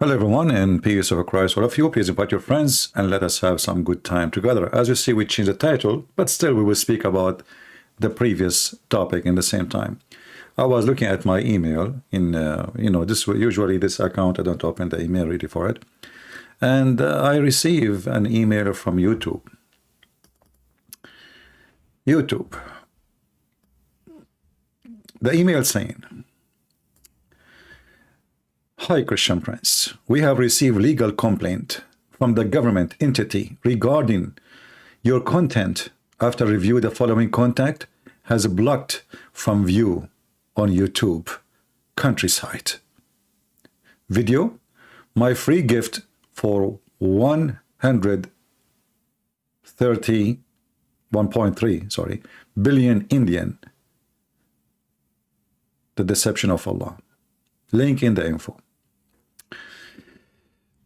Hello everyone, and peace of Christ all of you. Please invite your friends and let us have some good time together. As you see, we changed the title, but still we will speak about the previous topic in the same time. I was looking at my email in, usually this account, I don't open the email really for it. And I receive an email from YouTube. The email saying, "Hi Christian Prince, we have received legal complaint from the government entity regarding your content. After review, the following content has blocked from view on YouTube countryside. Video, my free gift for 1.3 billion Indian, the deception of Allah. Link in the info."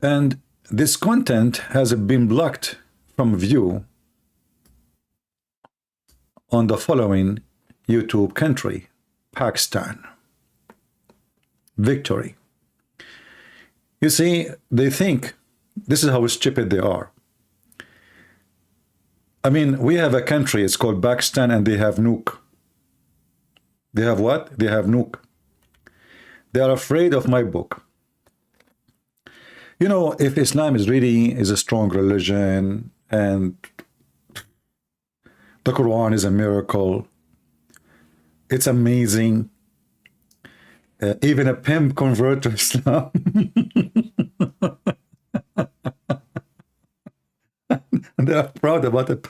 And this content has been blocked from view on the following YouTube country: Pakistan. Victory. You see, they think this is how stupid they are. I mean, we have a country, it's called Pakistan, and they have nuke. They have what? They have nuke. They are afraid of my book. You know, if Islam is a strong religion and the Quran is a miracle, it's amazing. Even a pimp convert to Islam. And they are proud about it.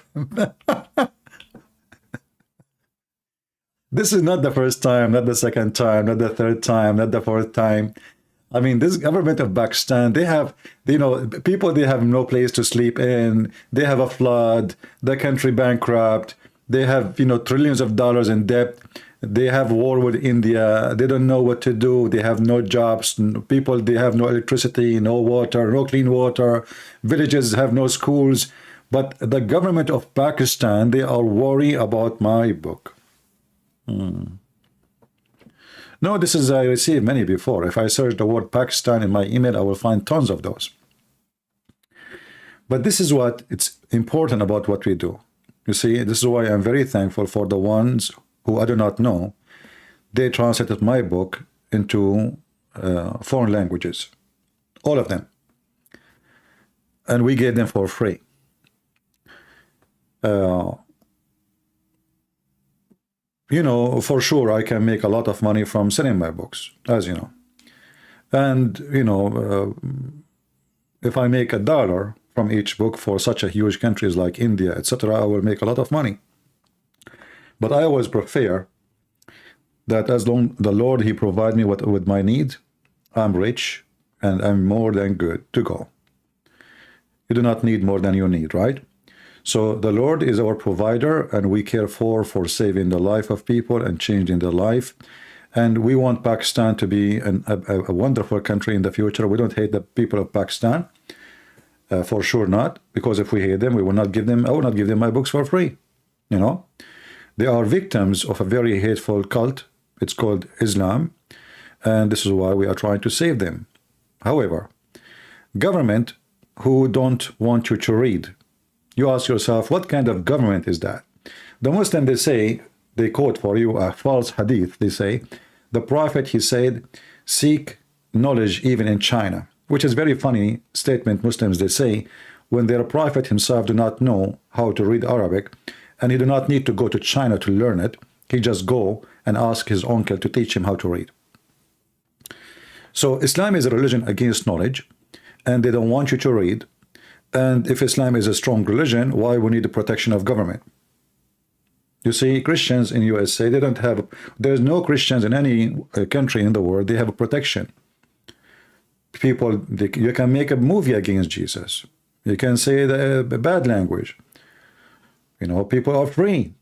This is not the first time, not the second time, not the third time, not the fourth time. I mean, this government of Pakistan, they have, people, they have no place to sleep in. They have a flood, the country bankrupt. They have, trillions of dollars in debt. They have war with India. They don't know what to do. They have no jobs. People, they have no electricity, no water, no clean water. Villages have no schools. But the government of Pakistan, they are worried about my book. No, this is, I received many before. If I search the word Pakistan in my email, I will find tons of those. But this is what it's important about what we do. You see, this is why I'm very thankful for the ones who I do not know. They translated my book into foreign languages, all of them. And we gave them for free. For sure, I can make a lot of money from selling my books, as you know. And, if I make $1 from each book for such a huge countries like India, etc., I will make a lot of money. But I always prefer that as long the Lord, He provide me with my need, I'm rich and I'm more than good to go. You do not need more than you need, right? So the Lord is our provider, and we care for saving the life of people and changing their life. And we want Pakistan to be a wonderful country in the future. We don't hate the people of Pakistan, for sure not, because if we hate them, I will not give them my books for free. They are victims of a very hateful cult. It's called Islam, and this is why we are trying to save them. However, government who don't want you to read, you ask yourself, what kind of government is that? The Muslim, they quote for you a false hadith. They say, the Prophet, he said, seek knowledge even in China, which is very funny statement. Muslims, they say, when their Prophet himself do not know how to read Arabic, and he do not need to go to China to learn it, he just go and ask his uncle to teach him how to read. So Islam is a religion against knowledge, and they don't want you to read. And if Islam is a strong religion, why we need the protection of government? You see, Christians in USA, they don't have, there's no Christians in any country in the world, they have a protection. People, you can make a movie against Jesus. You can say the bad language. People are free,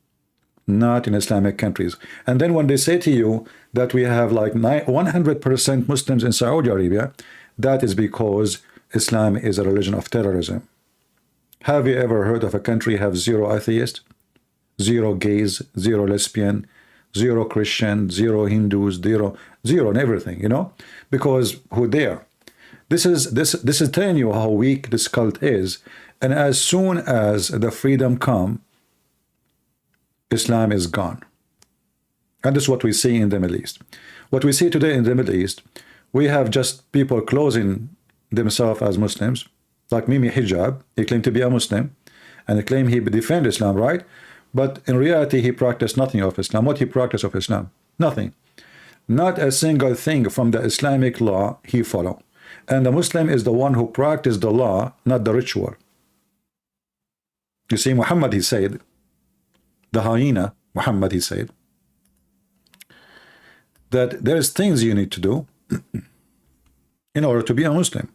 not in Islamic countries. And then when they say to you that we have like 100% Muslims in Saudi Arabia, that is because Islam is a religion of terrorism. Have you ever heard of a country have 0 atheists, 0 gays, 0 lesbian, 0 Christian, 0 Hindus, 0 and everything, because who dare? This is telling you how weak this cult is. And as soon as the freedom come, Islam is gone. And this is what we see in the Middle East. What we see today in the Middle East, we have just people closing themselves as Muslims, like Mimi Hijab. He claimed to be a Muslim, and he claimed he defend Islam, right? But in reality, he practiced nothing of Islam. What he practiced of Islam? Nothing. Not a single thing from the Islamic law he followed. And the Muslim is the one who practiced the law, not the ritual. You see, Muhammad, he said, the hyena, Muhammad, he said, that there's things you need to do in order to be a Muslim.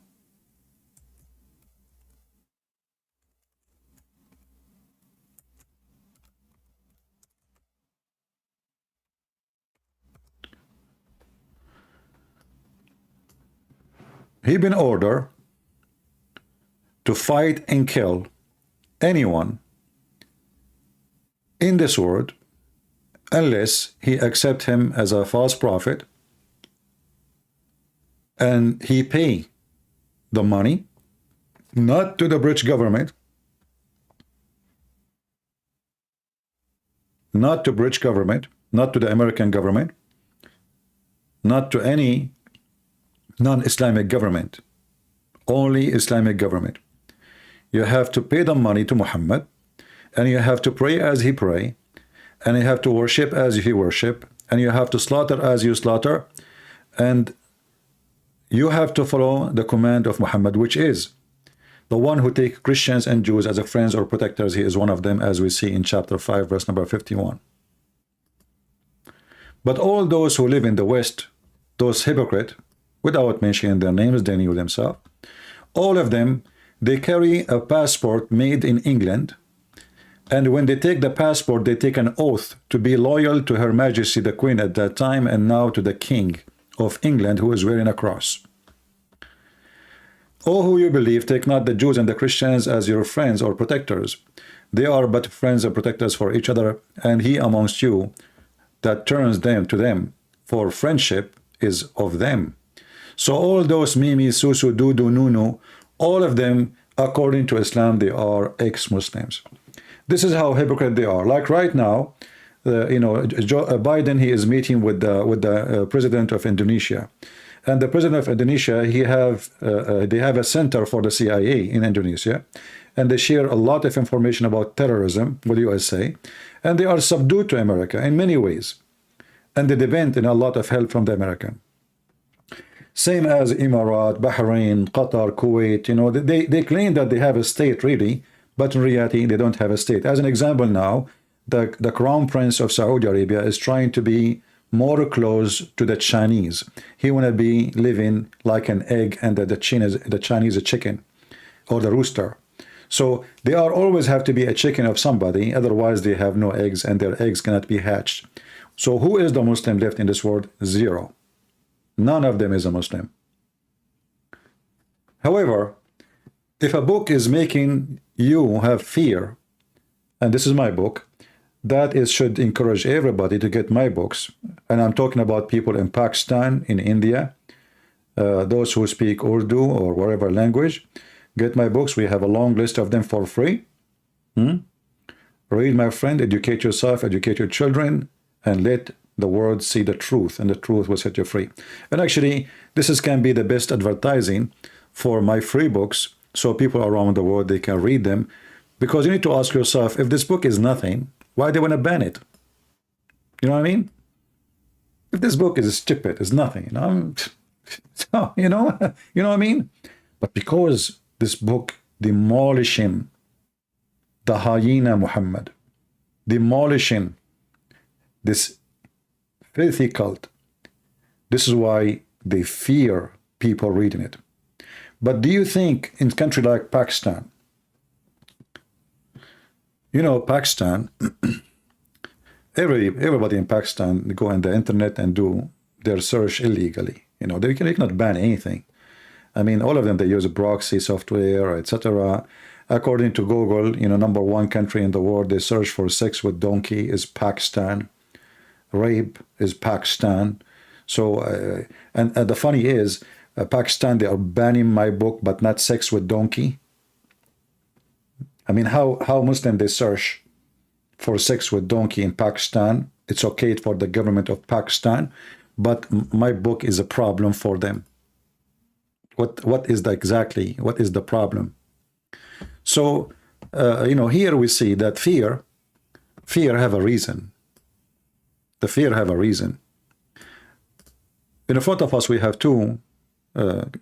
He been ordered to fight and kill anyone in this world unless he accept him as a false prophet and he pay the money, not to the British government, not to British government, not to the American government, not to any non-Islamic government, only Islamic government. You have to pay the money to Muhammad, and you have to pray as he pray, and you have to worship as he worship, and you have to slaughter as you slaughter, and you have to follow the command of Muhammad, which is the one who take Christians and Jews as a friends or protectors. He is one of them, as we see in chapter 5, verse number 51. But all those who live in the West, those hypocrites, without mentioning their names, they knew themselves, all of them, they carry a passport made in England, and when they take the passport, they take an oath to be loyal to Her Majesty the Queen at that time, and now to the King of England, who is wearing a cross. O who you believe, take not the Jews and the Christians as your friends or protectors. They are but friends and protectors for each other, and he amongst you that turns them to them for friendship is of them. So all those Mimi, Susu, Dudu, Nunu, all of them, according to Islam, they are ex-Muslims. This is how hypocrite they are. Like right now, Biden, he is meeting with the president of Indonesia, and the president of Indonesia, they have a center for the CIA in Indonesia, and they share a lot of information about terrorism with the USA, and they are subdued to America in many ways, and they depend on a lot of help from the American. Same as Emirat, Bahrain, Qatar, Kuwait, they claim that they have a state really, but in reality, they don't have a state. As an example now, the Crown Prince of Saudi Arabia is trying to be more close to the Chinese. He want to be living like an egg, and the Chinese a chicken, or the rooster. So they always have to be a chicken of somebody, otherwise they have no eggs, and their eggs cannot be hatched. So who is the Muslim left in this world? Zero. None of them is a Muslim. However, if a book is making you have fear, and this is my book, that should encourage everybody to get my books. And I'm talking about people in Pakistan, in India, those who speak Urdu or whatever language. Get my books. We have a long list of them for free. Read, my friend, educate yourself, educate your children, and let the world see the truth, and the truth will set you free. And actually, can be the best advertising for my free books, so people around the world, they can read them, because you need to ask yourself, if this book is nothing, why they want to ban it? You know what I mean? If this book is stupid, it's nothing, so, you know what I mean? But because this book demolishing the hyena Muhammad, demolishing this filthy cult, this is why they fear people reading it. But do you think in a country like Pakistan, Pakistan, everybody in Pakistan, they go on the internet and do their search illegally. They cannot ban anything. I mean, all of them, they use proxy software, etc. According to Google, #1 country in the world, they search for sex with donkey is Pakistan. Rape is Pakistan. So, and the funny is, Pakistan, they are banning my book, but not sex with donkey. I mean, how Muslim they search for sex with donkey in Pakistan? It's okay for the government of Pakistan, but my book is a problem for them. What is the problem? So you know, here we see that fear have a reason. The fear have a reason. In front of us, we have two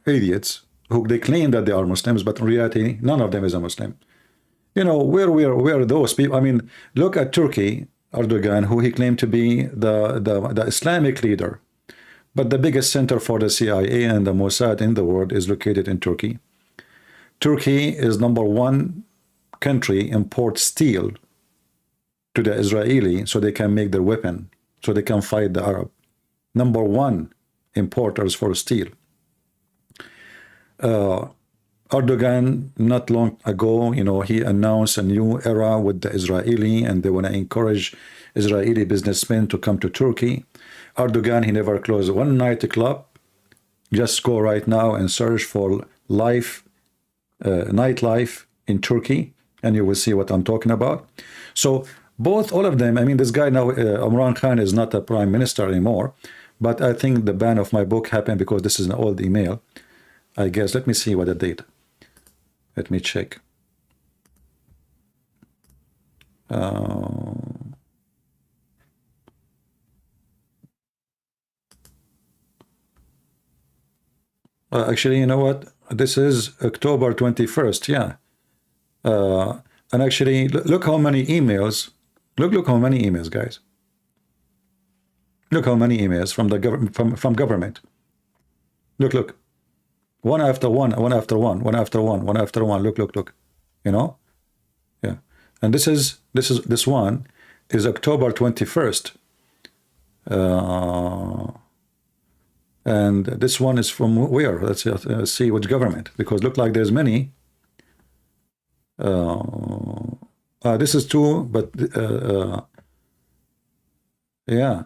idiots who they claim that they are Muslims, but in reality, none of them is a Muslim. You know, where are those people? I mean, look at Turkey, Erdogan, who he claimed to be the Islamic leader. But the biggest center for the CIA and the Mossad in the world is located in Turkey. Turkey is #1 country imports steel to the Israeli so they can make their weapon, so they can fight the Arab. #1 importers for steel. Erdogan, not long ago, you know, he announced a new era with the Israeli, and they want to encourage Israeli businessmen to come to Turkey. Erdogan, he never closed one nightclub. Just go right now and search for nightlife in Turkey, and you will see what I'm talking about. So all of them, I mean, this guy now, Imran Khan, is not a prime minister anymore, but I think the ban of my book happened because this is an old email, I guess. Let me see what the date. Let me check. Actually, you know what? This is October 21st, yeah. And actually, look how many emails. Look how many emails, guys. Look how many emails from the government, from government. Look. One after one, one after one, one after one, one after one. Look. You know? Yeah. And this one is October 21st. And this one is from where? Let's see which government, because look like there's many. This is two, but yeah,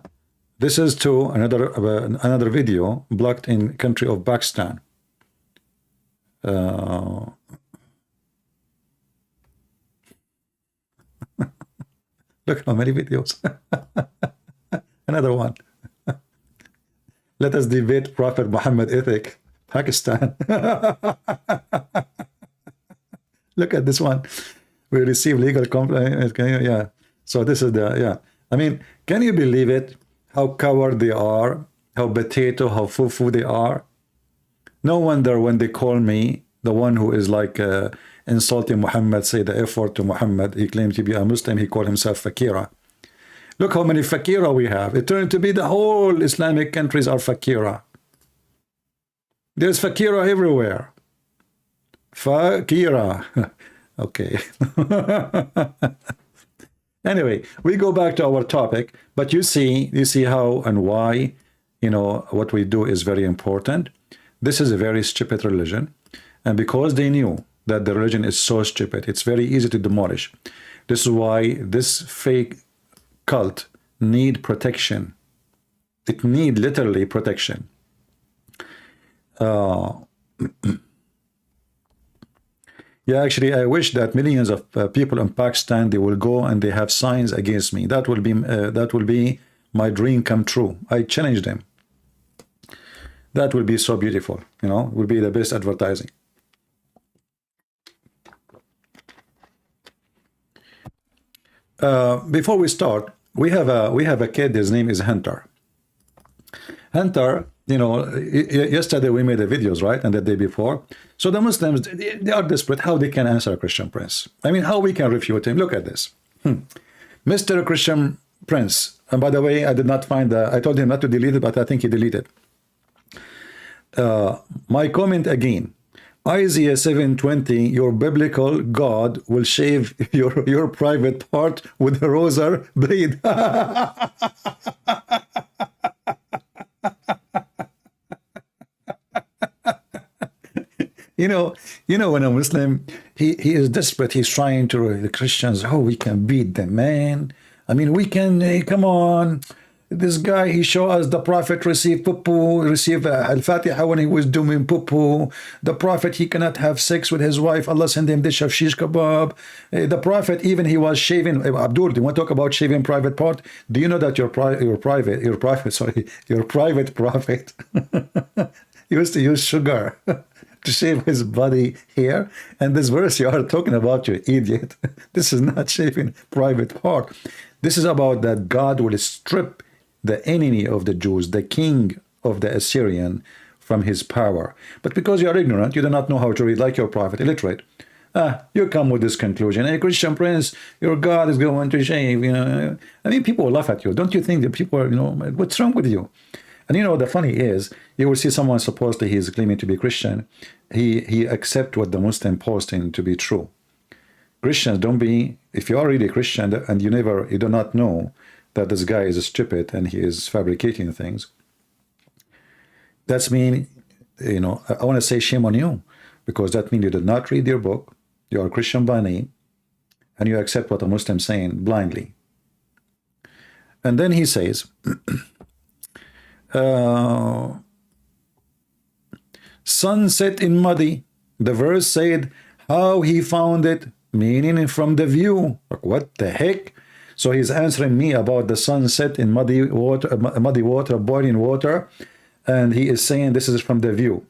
this is to another video blocked in country of Pakistan. Look how many videos. Another one. Let us debate Prophet Muhammad ethic, Pakistan. Look at this one. We receive legal complaint. Yeah. So this is yeah. I mean, can you believe it? How coward they are, how potato, how foo-foo they are. No wonder when they call me, the one who is like insulting Muhammad, say the F-word to Muhammad, he claimed to be a Muslim, he called himself Fakira. Look how many Fakira we have. It turned to be the whole Islamic countries are Fakira. There's Fakira everywhere. Fakira. Okay. Anyway, we go back to our topic, but you see how and why, you know, what we do is very important. This is a very stupid religion, and because they knew that the religion is so stupid, it's very easy to demolish. This is why this fake cult need protection. It need literally protection. Yeah, actually, I wish that millions of people in Pakistan, they will go and they have signs against me. That will be my dream come true. I challenge them. That will be so beautiful. You know, will be the best advertising. Before we start, we have a kid. His name is Hunter. Hunter, you know, yesterday we made the videos, right, and the day before. So the Muslims, they are desperate how they can answer a Christian prince. I mean, how we can refute him. Look at this. Mr. Christian Prince. And by the way, I did not find I told him not to delete it, but I think he deleted. My comment again. Isaiah 7:20, your biblical God will shave your private part with a razor blade. You know, when a Muslim, he is desperate. He's trying to the Christians. Oh, we can beat them, man. I mean, we can. Come on, This guy, he showed us the Prophet received poo-poo, received Al-Fatiha when he was doing poo-poo. The Prophet, he cannot have sex with his wife. Allah send him dish of shish kebab. The Prophet, even he was shaving. Abdul, do you want to talk about shaving private part? Do you know that your private prophet he used to use sugar to shave his body hair? And this verse you are talking about, you idiot. This is not shaving private part. This is about that God will strip the enemy of the Jews, the king of the Assyrian, from his power. But because you are ignorant, you do not know how to read, like your prophet, illiterate. You come with this conclusion. Hey, Christian Prince, your God is going to shave. You know, I mean, people laugh at you. Don't you think that people are, you know, what's wrong with you? And you know, the funny is, you will see someone supposedly he's claiming to be Christian. He accept what the Muslim posting to be true. Christians, don't be, if you are really Christian and you do not know that this guy is stupid and he is fabricating things, that's mean, you know, I want to say shame on you, because that means you did not read your book, you are Christian by name, and you accept what a Muslim is saying blindly. And then he says, sunset in muddy. The verse said how he found it, meaning from the view. Like, what the heck? So he's answering me about the sunset in muddy water, boiling water, and he is saying this is from the view.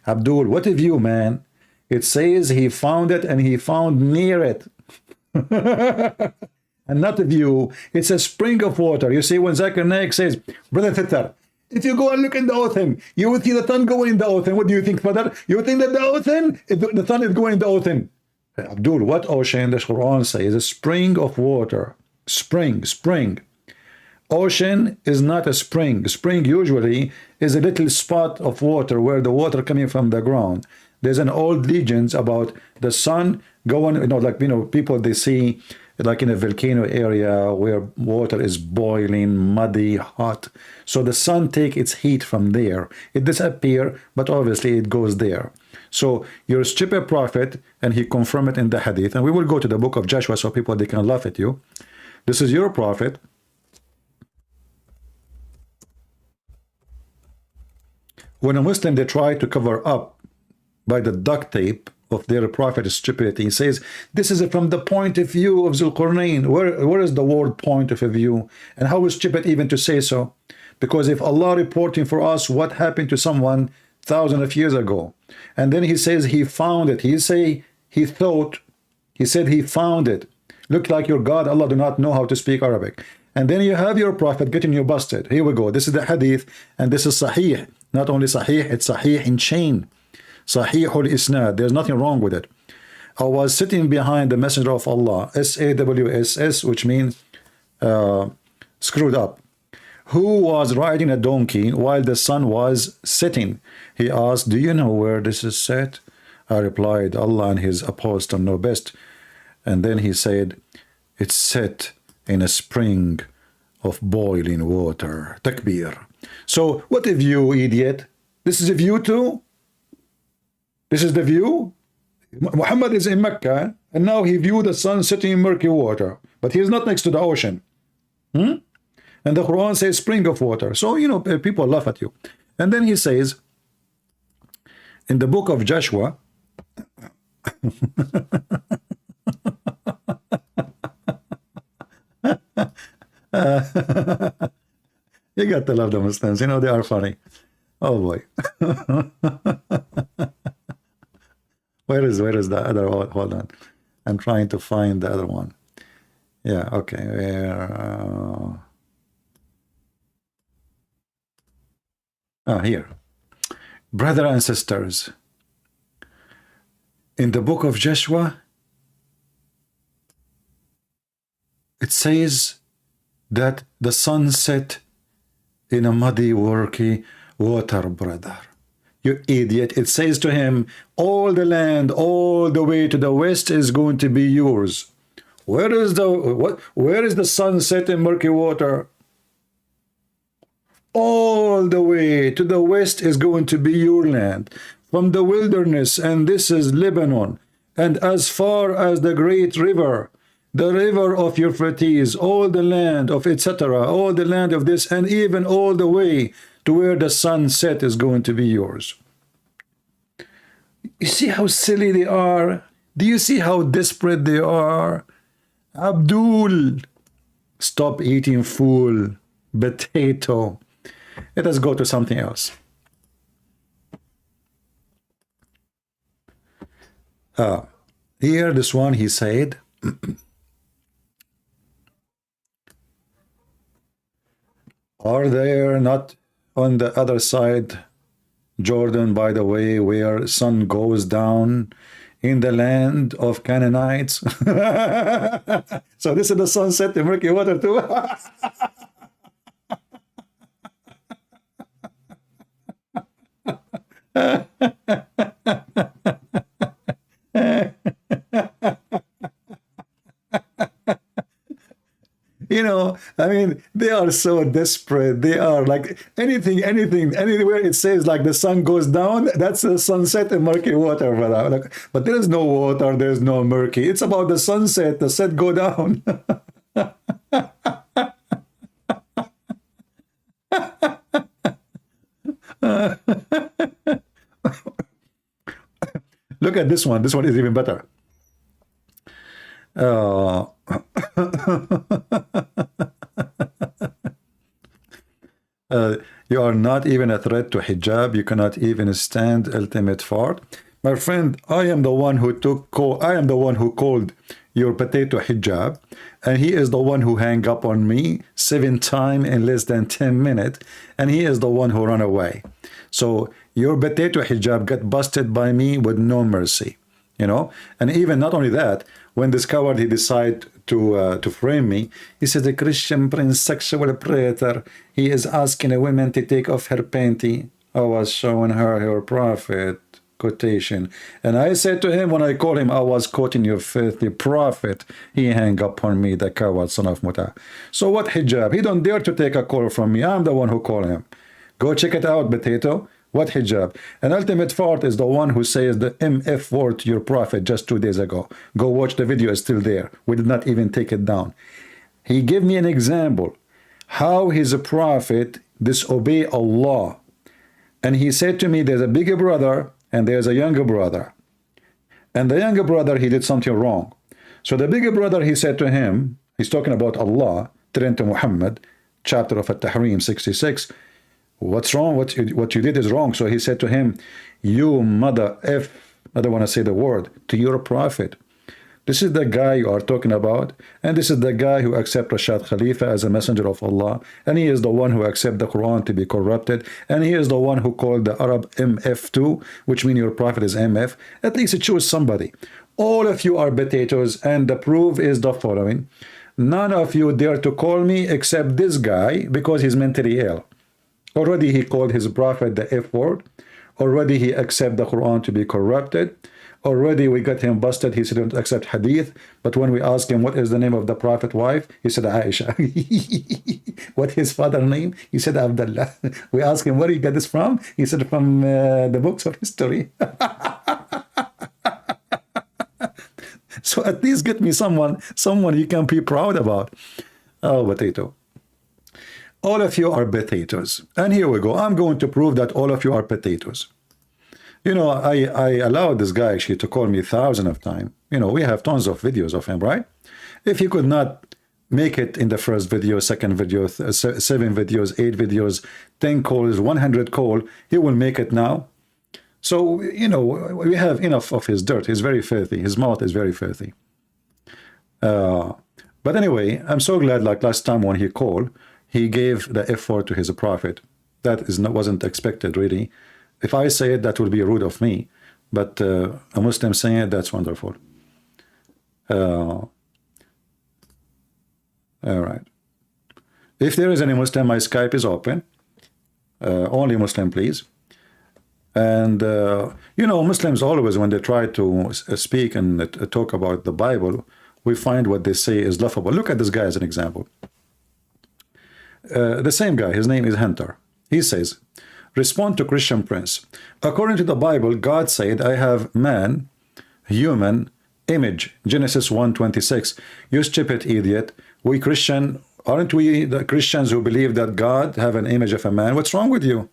Abdul, what a view, man. It says he found it and he found near it. And not a view, it's a spring of water. You see, when Zakir Naik says, Brother Thitter, if you go and look in the ocean, you will see the sun going in the ocean. What do you think, brother? You think that the ocean, the sun is going in the ocean. Abdul, what ocean? The Quran says a spring of water. Spring. Ocean is not a spring. Spring usually is a little spot of water where the water coming from the ground. There's an old legends about the sun going, you know, like, you know, people they see like in a volcano area where water is boiling, muddy, hot. So the sun take its heat from there. It disappear, but obviously it goes there. So you're a stupid prophet, and he confirmed it in the hadith. And we will go to the book of Joshua so people, they can laugh at you. This is your prophet. When a Muslim, they try to cover up by the duct tape of their prophet's stupidity, he says, this is from the point of view of Zulqarnain. Where is the word point of view? And how is stupid even to say so? Because if Allah reporting for us what happened to someone thousands of years ago, and then he says he found it, he said he found it. Look like your God, Allah do not know how to speak Arabic. And then you have your prophet getting you busted. Here we go. This is the hadith, and this is sahih. Not only sahih, it's sahih in chain. Sahihul Isnad. There's nothing wrong with it. I was sitting behind the Messenger of Allah, SAWSS, which means screwed up, who was riding a donkey while the sun was setting. He asked, do you know where this is set? I replied, Allah and his apostle know best. And then he said, it's set in a spring of boiling water. Takbir. So what a view, idiot. This is a view too? This is the view? Muhammad is in Mecca, and now he viewed the sun setting in murky water. But he is not next to the ocean. And the Quran says spring of water. So, you know, people laugh at you. And then he says, in the book of Joshua, you got to love the Muslims. You know, they are funny. Oh boy. Where is the other one? Hold on. I'm trying to find the other one. Yeah, okay. Here. Brothers and sisters, in the book of Joshua, it says that the sun set in a muddy, murky water, brother. You idiot. It says to him, all the land, all the way to the west is going to be yours. Where is the sun set in murky water? All the way to the west is going to be your land, from the wilderness, and this is Lebanon, and as far as the great river, the river of Euphrates, all the land of etc., all the land of this, and even all the way to where the sunset is going to be yours. You see how silly they are? Do you see how desperate they are? Abdul, stop eating fool, potato. Let us go to something else. Here, this one, he said, are there not on the other side, Jordan, by the way, where sun goes down in the land of Canaanites? So this is the sunset, the murky water too. You know, I mean, they are so desperate. They are like anything, anywhere it says like the sun goes down, that's the sunset and murky water, brother. Like, but there is no water, there's no murky. It's about the sunset, the set go down. Look at this one. This one is even better. You are not even a threat to hijab. You cannot even stand ultimate fart. My friend, I am the one who called your potato hijab, and he is the one who hang up on me 7 times in less than 10 minutes, and he is the one who run away. So your potato hijab got busted by me with no mercy, you know. And even not only that, when this coward, he decided to frame me, he said, the Christian prince, sexual predator, he is asking a woman to take off her panty. I was showing her prophet quotation, and I said to him, when I called him, I was quoting your filthy prophet. He hang up on me, the coward son of Muta. So what hijab? He don't dare to take a call from me. I'm the one who called him. Go check it out, potato. What hijab? An ultimate fart is the one who says the MF word to your prophet just 2 days ago. Go watch the video, it's still there. We did not even take it down. He gave me an example how his prophet disobey Allah. And he said to me, there's a bigger brother and there's a younger brother. And the younger brother, he did something wrong. So the bigger brother, he said to him, he's talking about Allah, turn to Muhammad, chapter of At-Tahrim 66, what's wrong? What you did is wrong. So he said to him, you mother F, I don't want to say the word, to your prophet. This is the guy you are talking about, and this is the guy who accepts Rashad Khalifa as a messenger of Allah, and he is the one who accepts the Quran to be corrupted, and he is the one who called the Arab MF2, which means your prophet is MF. At least it shows somebody. All of you are potatoes, and the proof is the following. None of you dare to call me except this guy, because he's mentally ill. Already he called his prophet the F word. Already he accepted the Quran to be corrupted. Already we got him busted. He said, don't accept hadith. But when we asked him, what is the name of the prophet wife? He said, Aisha. What his father's name? He said, Abdullah. We asked him, where you get this from? He said, from the books of history. So at least get me someone you can be proud about. Oh, potato. All of you are potatoes. And here we go. I'm going to prove that all of you are potatoes. You know, I allowed this guy actually to call me thousands of times. You know, we have tons of videos of him, right? If he could not make it in the first video, second video, 7 videos, 8 videos, 10 calls, 100 calls, he will make it now. So, you know, we have enough of his dirt. He's very filthy. His mouth is very filthy. But anyway, I'm so glad, like last time when he called, he gave the effort to his prophet. That wasn't expected, really. If I say it, that would be rude of me. But a Muslim saying it, that's wonderful. All right. If there is any Muslim, my Skype is open. Only Muslim, please. And, you know, Muslims always, when they try to speak and talk about the Bible, we find what they say is laughable. Look at this guy as an example. The same guy, his name is Hunter. He says, respond to Christian prince. According to the Bible, God said, I have man, human, image. Genesis 1:26. You stupid idiot. We Christian, aren't we the Christians who believe that God have an image of a man? What's wrong with you?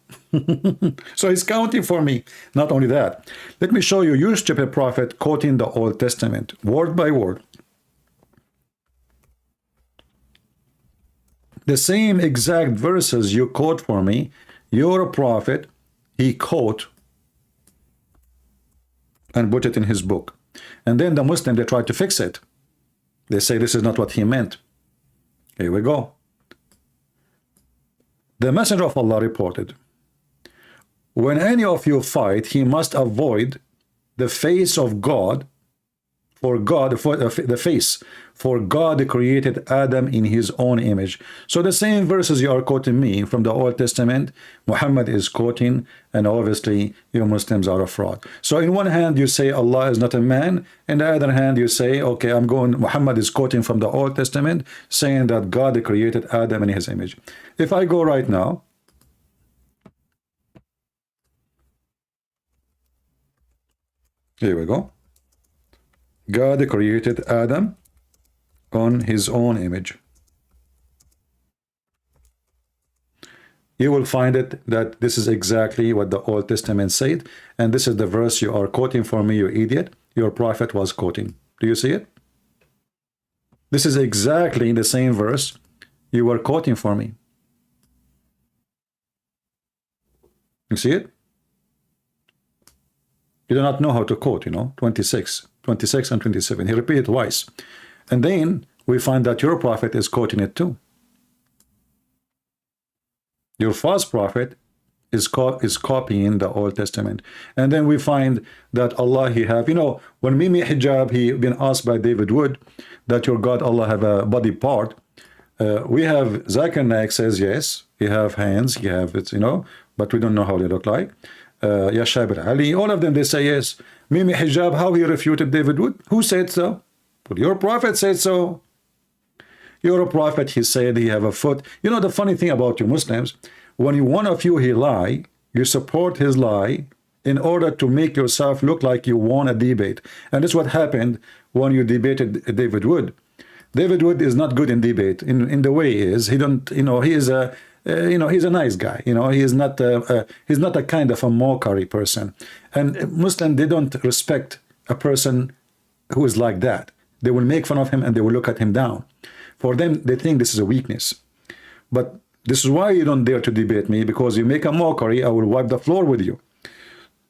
So he's counting for me. Not only that, let me show you, you stupid prophet, quoting the Old Testament, word by word. The same exact verses you quote for me, you're a prophet, he quote and put it in his book. And then the Muslim, they try to fix it. They say this is not what he meant. Here we go. The Messenger of Allah reported, when any of you fight, he must avoid the face of God, for God, for the face, for God created Adam in his own image. So the same verses you are quoting me from the Old Testament, Muhammad is quoting, and obviously you Muslims are a fraud. So in one hand you say Allah is not a man, in the other hand you say, okay, Muhammad is quoting from the Old Testament, saying that God created Adam in his image. If I go right now, here we go. God created Adam on his own image. You will find it that this is exactly what the Old Testament said, and this is the verse you are quoting for me, you idiot. Your prophet was quoting. Do you see it? This is exactly the same verse you were quoting for me. You see it? You do not know how to quote, 26 and 27. He repeated twice. And then we find that your prophet is quoting it too. Your false prophet is copying the Old Testament. And then we find that Allah, he have, when Mimi Hijab, he been asked by David Wood that your God Allah have a body part. We have Zakir Naik says yes, he have hands, he have it, but we don't know how they look like. Yashabir Ali, all of them, they say yes. Mimi Hijab, how he refuted David Wood? Who said so? But your prophet said so. You're a prophet, he said he have a foot. The funny thing about you Muslims, when one of you he lie, you support his lie in order to make yourself look like you won a debate. And that's what happened when you debated David Wood. David Wood is not good in debate in the way he is. He don't, he is a he's a nice guy. He's not a kind of a mockery person. And Muslims, they don't respect a person who is like that. They will make fun of him and they will look at him down. For them, they think this is a weakness. But this is why you don't dare to debate me, because you make a mockery, I will wipe the floor with you.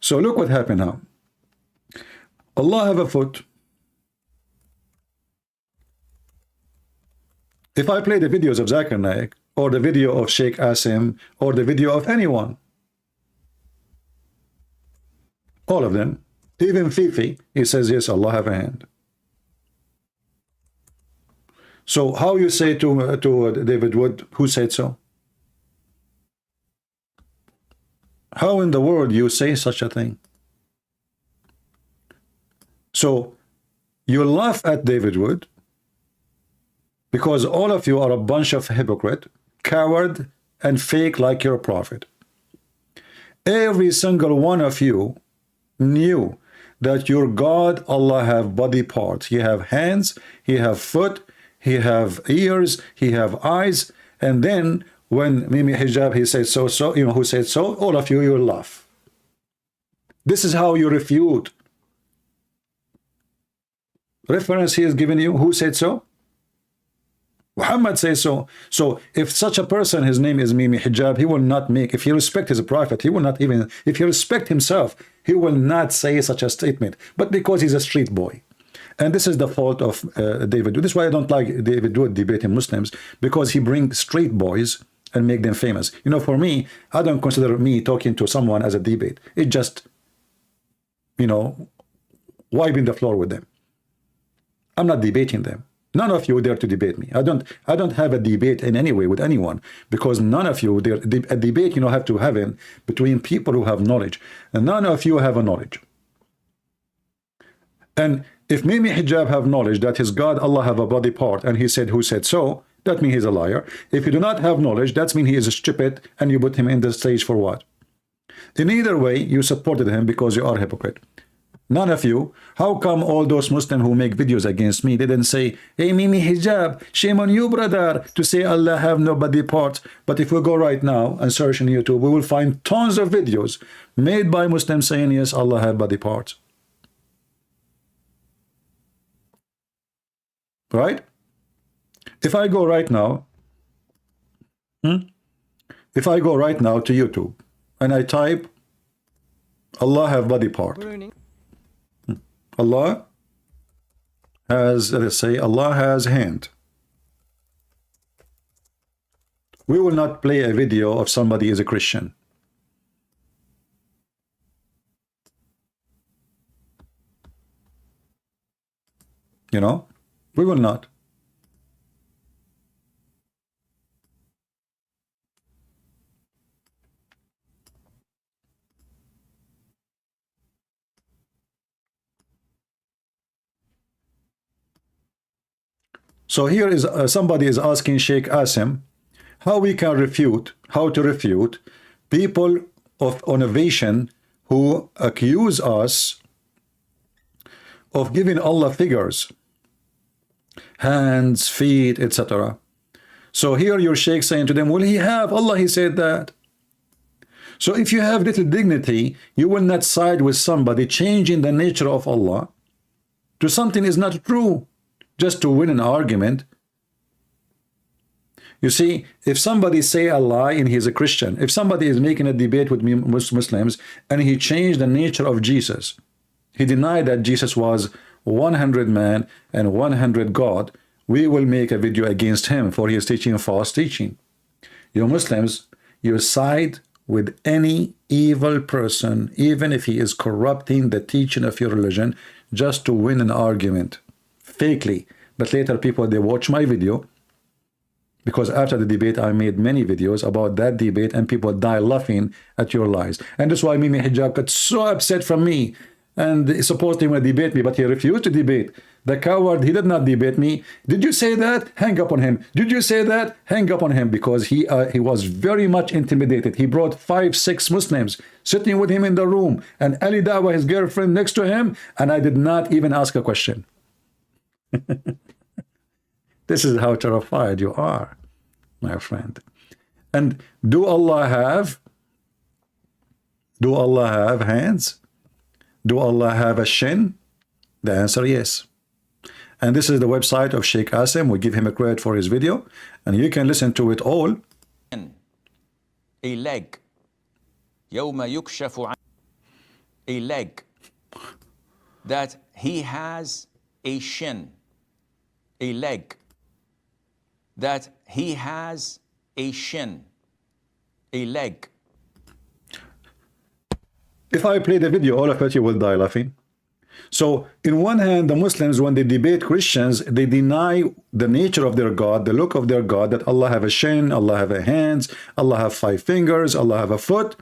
So look what happened now. Allah have a foot. If I play the videos of Zakir Naik, or the video of Sheikh Asim, or the video of anyone, all of them, even Fifi, he says, yes, Allah have a hand. So how you say to David Wood, who said so? How in the world you say such a thing? So you laugh at David Wood because all of you are a bunch of hypocrite, coward, and fake like your prophet. Every single one of you knew that your God Allah have body parts. He have hands, he have foot, he have ears, he have eyes, and then when Mimi Hijab he said so, who said so, all of you will laugh. This is how you refute. Reference he is giving you, who said so? Muhammad says so. So if such a person, his name is Mimi Hijab, he will not make, if he respect his prophet, he will not even, if he respect himself, he will not say such a statement. But because he's a street boy. And this is the fault of David Wood. This is why I don't like David Wood debating Muslims, because he brings street boys and make them famous. For me, I don't consider me talking to someone as a debate. It just, wiping the floor with them. I'm not debating them. None of you dare to debate me. I don't have a debate in any way with anyone, because none of you dare. A debate, have to have it between people who have knowledge, and none of you have a knowledge. And if Mimi Hijab have knowledge that his God Allah have a body part, and he said who said so, that means he's a liar. If you do not have knowledge, that means he is stupid, and you put him in the stage for what? In either way, you supported him because you are a hypocrite. None of you. How come all those Muslims who make videos against me didn't say, hey, Mimi hijab, shame on you, brother, to say Allah have no body parts? But if we go right now and search in YouTube, we will find tons of videos made by Muslims saying, yes, Allah have body parts. Right? If I go right now, if I go right now to YouTube and I type Allah have body part, Allah has, let's say, Allah has hand. We will not play a video of somebody is a Christian. You know, we will not. So here is somebody is asking Sheikh Asim how we can refute, how to refute people of innovation who accuse us of giving Allah figures, hands, feet, etc. So here your Sheikh saying to them, well, he have Allah, he said that. So if you have little dignity, you will not side with somebody changing the nature of Allah to something is not true, just to win an argument. You see, if somebody say a lie and he's a Christian, if somebody is making a debate with Muslims and he changed the nature of Jesus, he denied that Jesus was 100 man and 100 God, we will make a video against him for his teaching false teaching. You Muslims, you side with any evil person, even if he is corrupting the teaching of your religion, just to win an argument. Fakely, but later people, they watch my video, because after the debate I made many videos about that debate and people die laughing at your lies. And that's why Mimi Hijab got so upset from me, and he supposed he would debate me, but he refused to debate. The coward, he did not debate me. Did you say that? Hang up on him. Did you say that? Hang up on him, because he was very much intimidated. He brought 5, 6 Muslims sitting with him in the room, and Ali Dawa, his girlfriend, next to him, and I did not even ask a question. This is how terrified you are, my friend. And do Allah have hands? Do Allah have a shin? The answer, yes. And this is the website of Sheikh Asim. We give him a credit for his video, and you can listen to it all. A leg. يوم يكشف عن. A leg. That he has a shin. A leg. That he has a shin. A leg. If I play the video, all of it, you will die laughing. So, in one hand, the Muslims, when they debate Christians, they deny the nature of their God, the look of their God, that Allah have a shin, Allah have a hands, Allah have 5 fingers, Allah have a foot.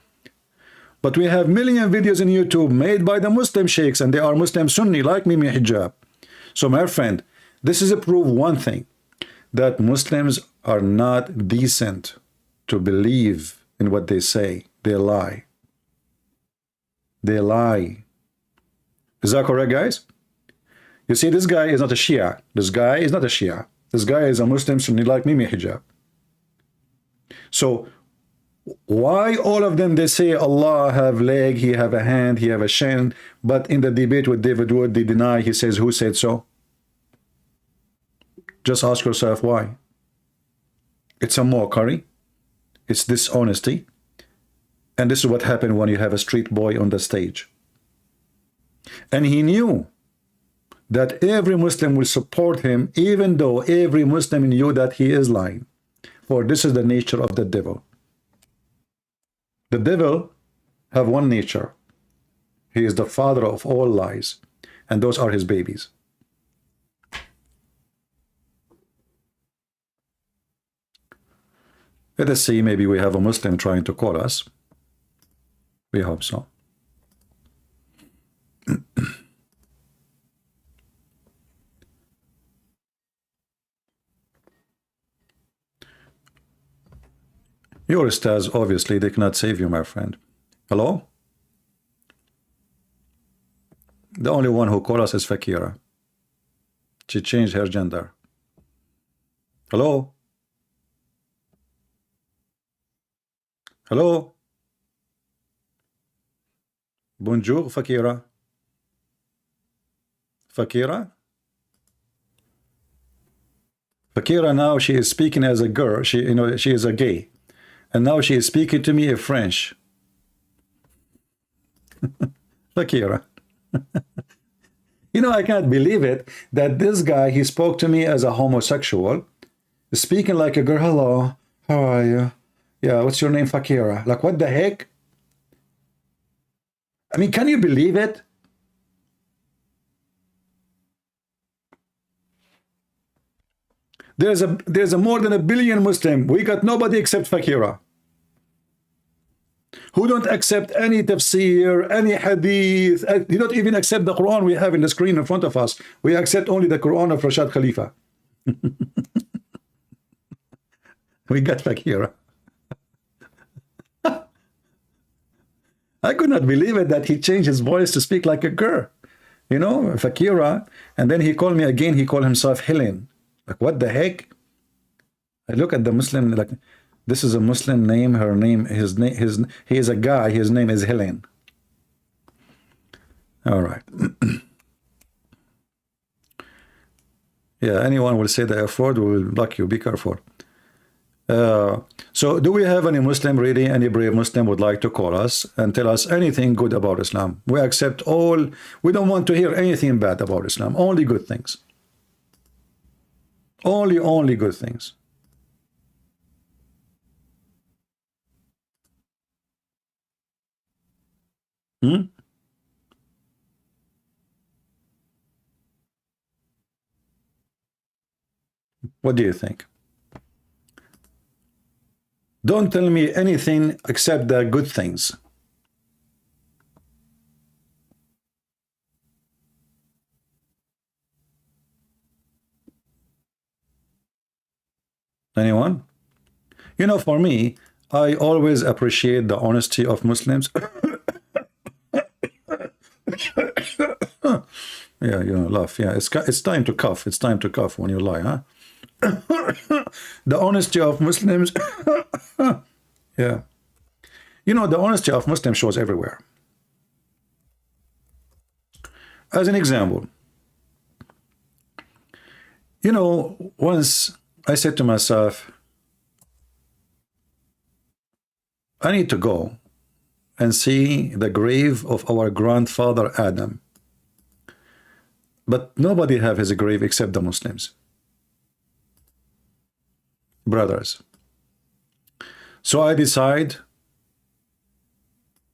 But we have million videos in YouTube made by the Muslim sheikhs, and they are Muslim Sunni, like Mimi Hijab. So, my friend, this is a proof one thing, that Muslims are not decent to believe in what they say. They lie. They lie. Is that correct, guys? You see, this guy is not a Shia. This guy is not a Shia. This guy is a Muslim Sunni like Mimi Hijab. So, why all of them, they say Allah have leg, he have a hand, he have a shin, but in the debate with David Wood, they deny, he says, who said so? Just ask yourself why. It's a mockery. It's dishonesty. And this is what happened when you have a street boy on the stage. And he knew that every Muslim will support him, even though every Muslim knew that he is lying. For this is the nature of the devil. The devil have one nature. He is the father of all lies, and those are his babies. Let us see, maybe we have a Muslim trying to call us. We hope so. Your stars, obviously, they cannot save you, my friend. Hello? The only one who called us is Fakira. She changed her gender. Hello? Hello? Bonjour, Fakira. Fakira? Fakira, now she is speaking as a girl. She is a gay. And now she is speaking to me in French. Fakira. I can't believe it that this guy, he spoke to me as a homosexual, speaking like a girl. Hello, how are you? Yeah, what's your name? Fakira. Like, what the heck? I mean, can you believe it? There's a more than 1 billion Muslim. We got nobody except Fakira, who don't accept any tafsir, any hadith. You don't even accept the Quran we have in the screen in front of us. We accept only the Quran of Rashad Khalifa. We got Fakira. I could not believe it that he changed his voice to speak like a girl. Fakira. And then he called me again. He called himself Helen. Like, what the heck? I look at the Muslim, like, this is a Muslim name. Her name, he is a guy. His name is Helen. All right. Yeah, anyone will say the F word, we will block you. Be careful. So do we have any Muslim, really, any brave Muslim would like to call us and tell us anything good about Islam? We accept all. We don't want to hear anything bad about Islam. Only good things. Only good things. What do you think? Don't tell me anything except the good things. Anyone? For me, I always appreciate the honesty of Muslims. Yeah, laugh. Yeah, it's time to cough. It's time to cough when you lie, huh? The honesty of Muslims. Yeah. The honesty of Muslims shows everywhere. As an example, once I said to myself, I need to go and see the grave of our grandfather Adam. But nobody have his grave except the Muslims. Brothers. So I decide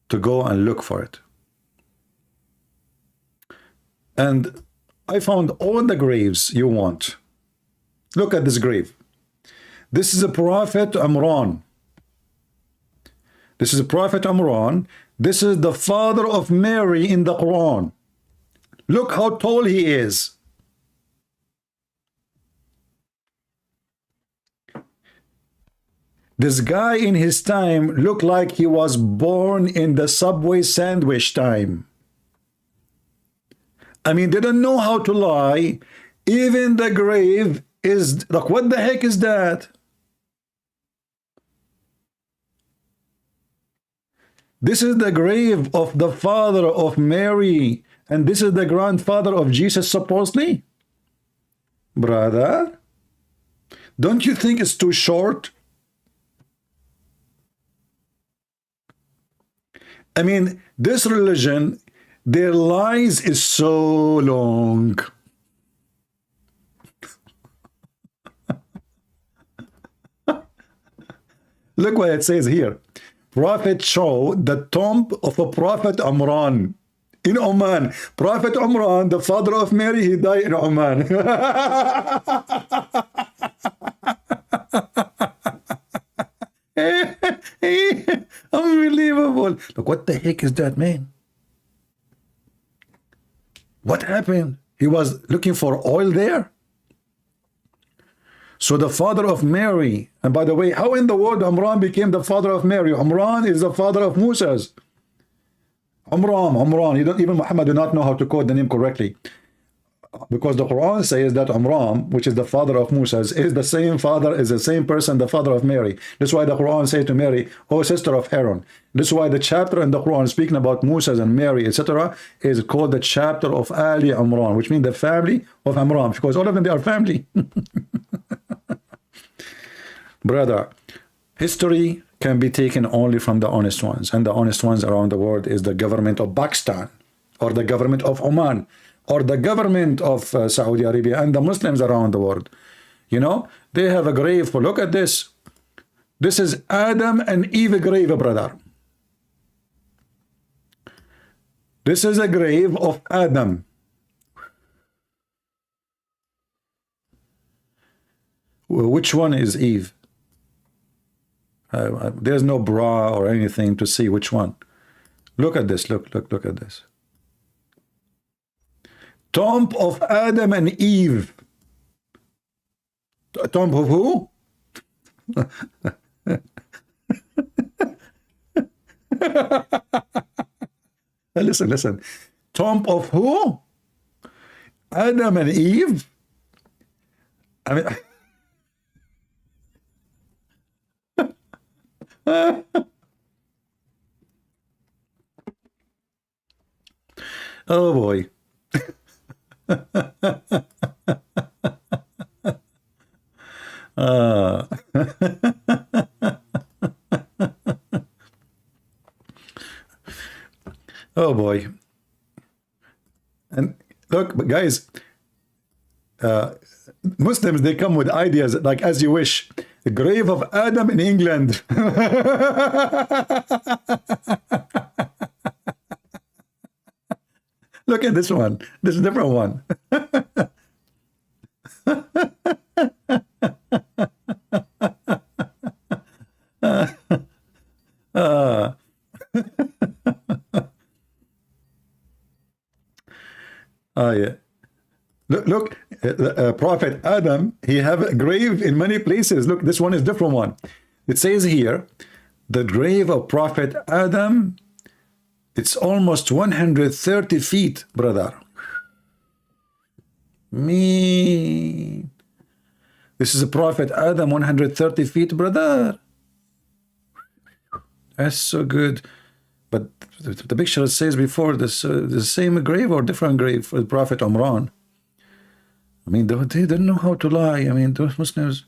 to go and look for it. And I found all the graves you want. Look at this grave. This is a Prophet Imran. This is a Prophet Imran. This is the father of Mary in the Quran. Look how tall he is. This guy in his time looked like he was born in the Subway sandwich time. I mean, they don't know how to lie. Even the grave is like, what the heck is that? This is the grave of the father of Mary, and this is the grandfather of Jesus, supposedly. Brother, don't you think it's too short? I mean, this religion, their lies is so long. Look what it says here. Prophet showed the tomb of a Prophet Imran in Oman. Prophet Imran, the father of Mary, he died in Oman. Unbelievable. Look, what the heck is that, man? What happened? He was looking for oil there? So the father of Mary, and by the way, how in the world Imran became the father of Mary? Imran is the father of Moses. Umran. You don't, even Muhammad do not know how to quote the name correctly. Because the Quran says that Umran, which is the father of Musa, is the same father, is the same person, the father of Mary. That's why the Quran says to Mary, "O sister of Aaron." That's why the chapter in the Quran speaking about Musa and Mary, etc., is called the chapter of Ali Umran, which means the family of Umran, because all of them, they are family. Brother, history can be taken only from the honest ones, and the honest ones around the world is the government of Pakistan, or the government of Oman, or the government of Saudi Arabia, and the Muslims around the world. You know, they have a grave. Look at this. This is Adam and Eve grave, brother. This is a grave of Adam. Which one is Eve? There's no bra or anything to see which one. Look at this. Look at this. Tomb of Adam and Eve. Tomb of who? Listen. Tomb of who? Adam and Eve? I mean... Oh boy. Oh boy. And look, guys, Muslims, they come with ideas like as you wish. The grave of Adam in England. Look at this one. This is a different one. Yeah. Look, Prophet Adam, he have a grave in many places. Look, this one is a different one. It says here, the grave of Prophet Adam, it's almost 130 feet, brother. Me. This is a Prophet Adam, 130 feet, brother. That's so good. But the picture says before this, the same grave or different grave for the Prophet Umran. I mean, they didn't know how to lie. I mean, those Muslims.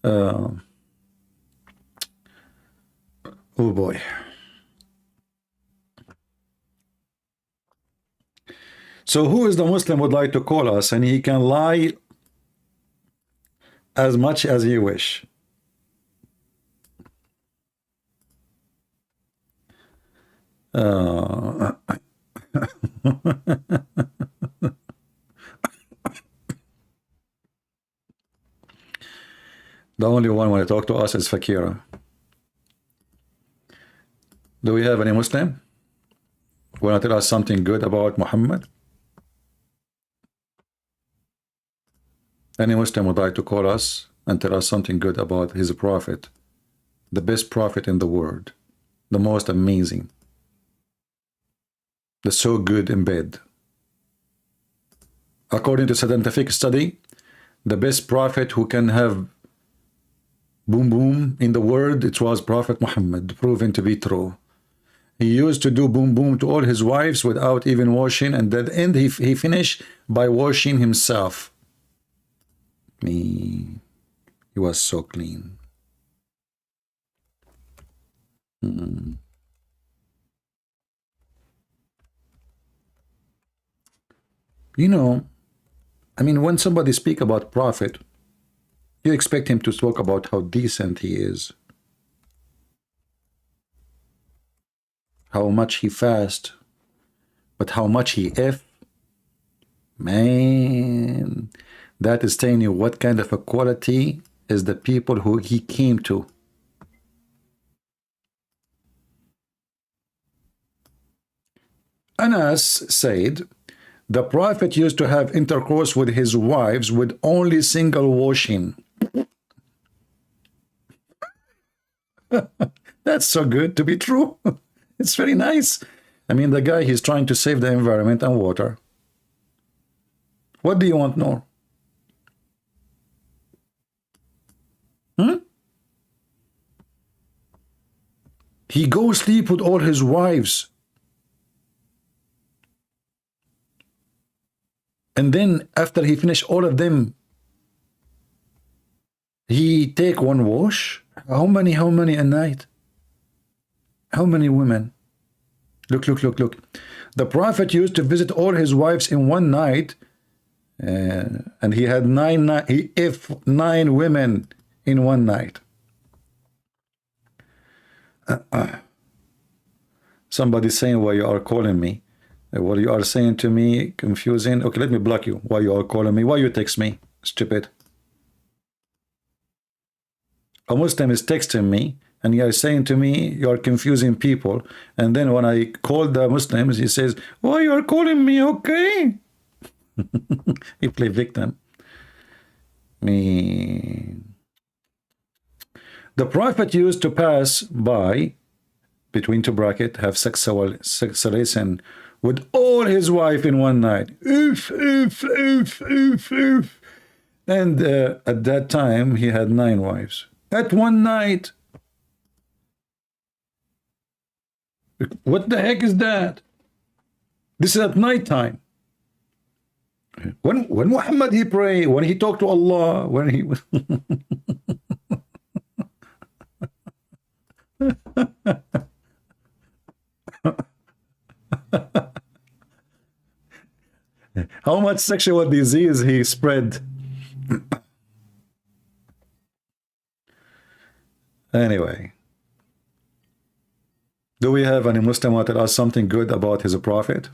Oh boy. So who is the Muslim would like to call us, and he can lie as much as he wish. The only one when I talk to us is Fakira. Do we have any Muslim? Want to tell us something good about Muhammad? Any Muslim would like to call us and tell us something good about his prophet, the best prophet in the world, the most amazing, the so good in bed. According to scientific study, the best prophet who can have boom boom in the world, it was Prophet Muhammad, proven to be true. He used to do boom boom to all his wives without even washing, and at the end he finished by washing himself. He was so clean. You know, I mean, when somebody speak about prophet, you expect him to talk about how decent he is, how much he fast, but how much he man, that is telling you what kind of a quality is the people who he came to. Anas said, the prophet used to have intercourse with his wives with only single washing. That's so good to be true. It's very nice. I mean, the guy, he's trying to save the environment and water. What do you want more? He goes sleep with all his wives. And then after he finish all of them, he take one wash. How many a night? How many women? Look. The Prophet used to visit all his wives in one night, and he had nine women in one night. Somebody saying why you are calling me. What you are saying to me confusing. Okay, let me block you. Why you are calling me? Why you text me? Stupid. A Muslim is texting me and you are saying to me you are confusing people, and then when I call the Muslims he says, why you are calling me? Okay. He play victim. Me. The Prophet used to pass by, between two brackets, have sexual relation with all his wife in one night. And at that time he had 9 wives at one night. What the heck is that? This is at night time. When Muhammad he pray, when he talked to Allah, when he how much sexual disease he spread. Anyway, do we have any Muslim who tell us something good about his prophet?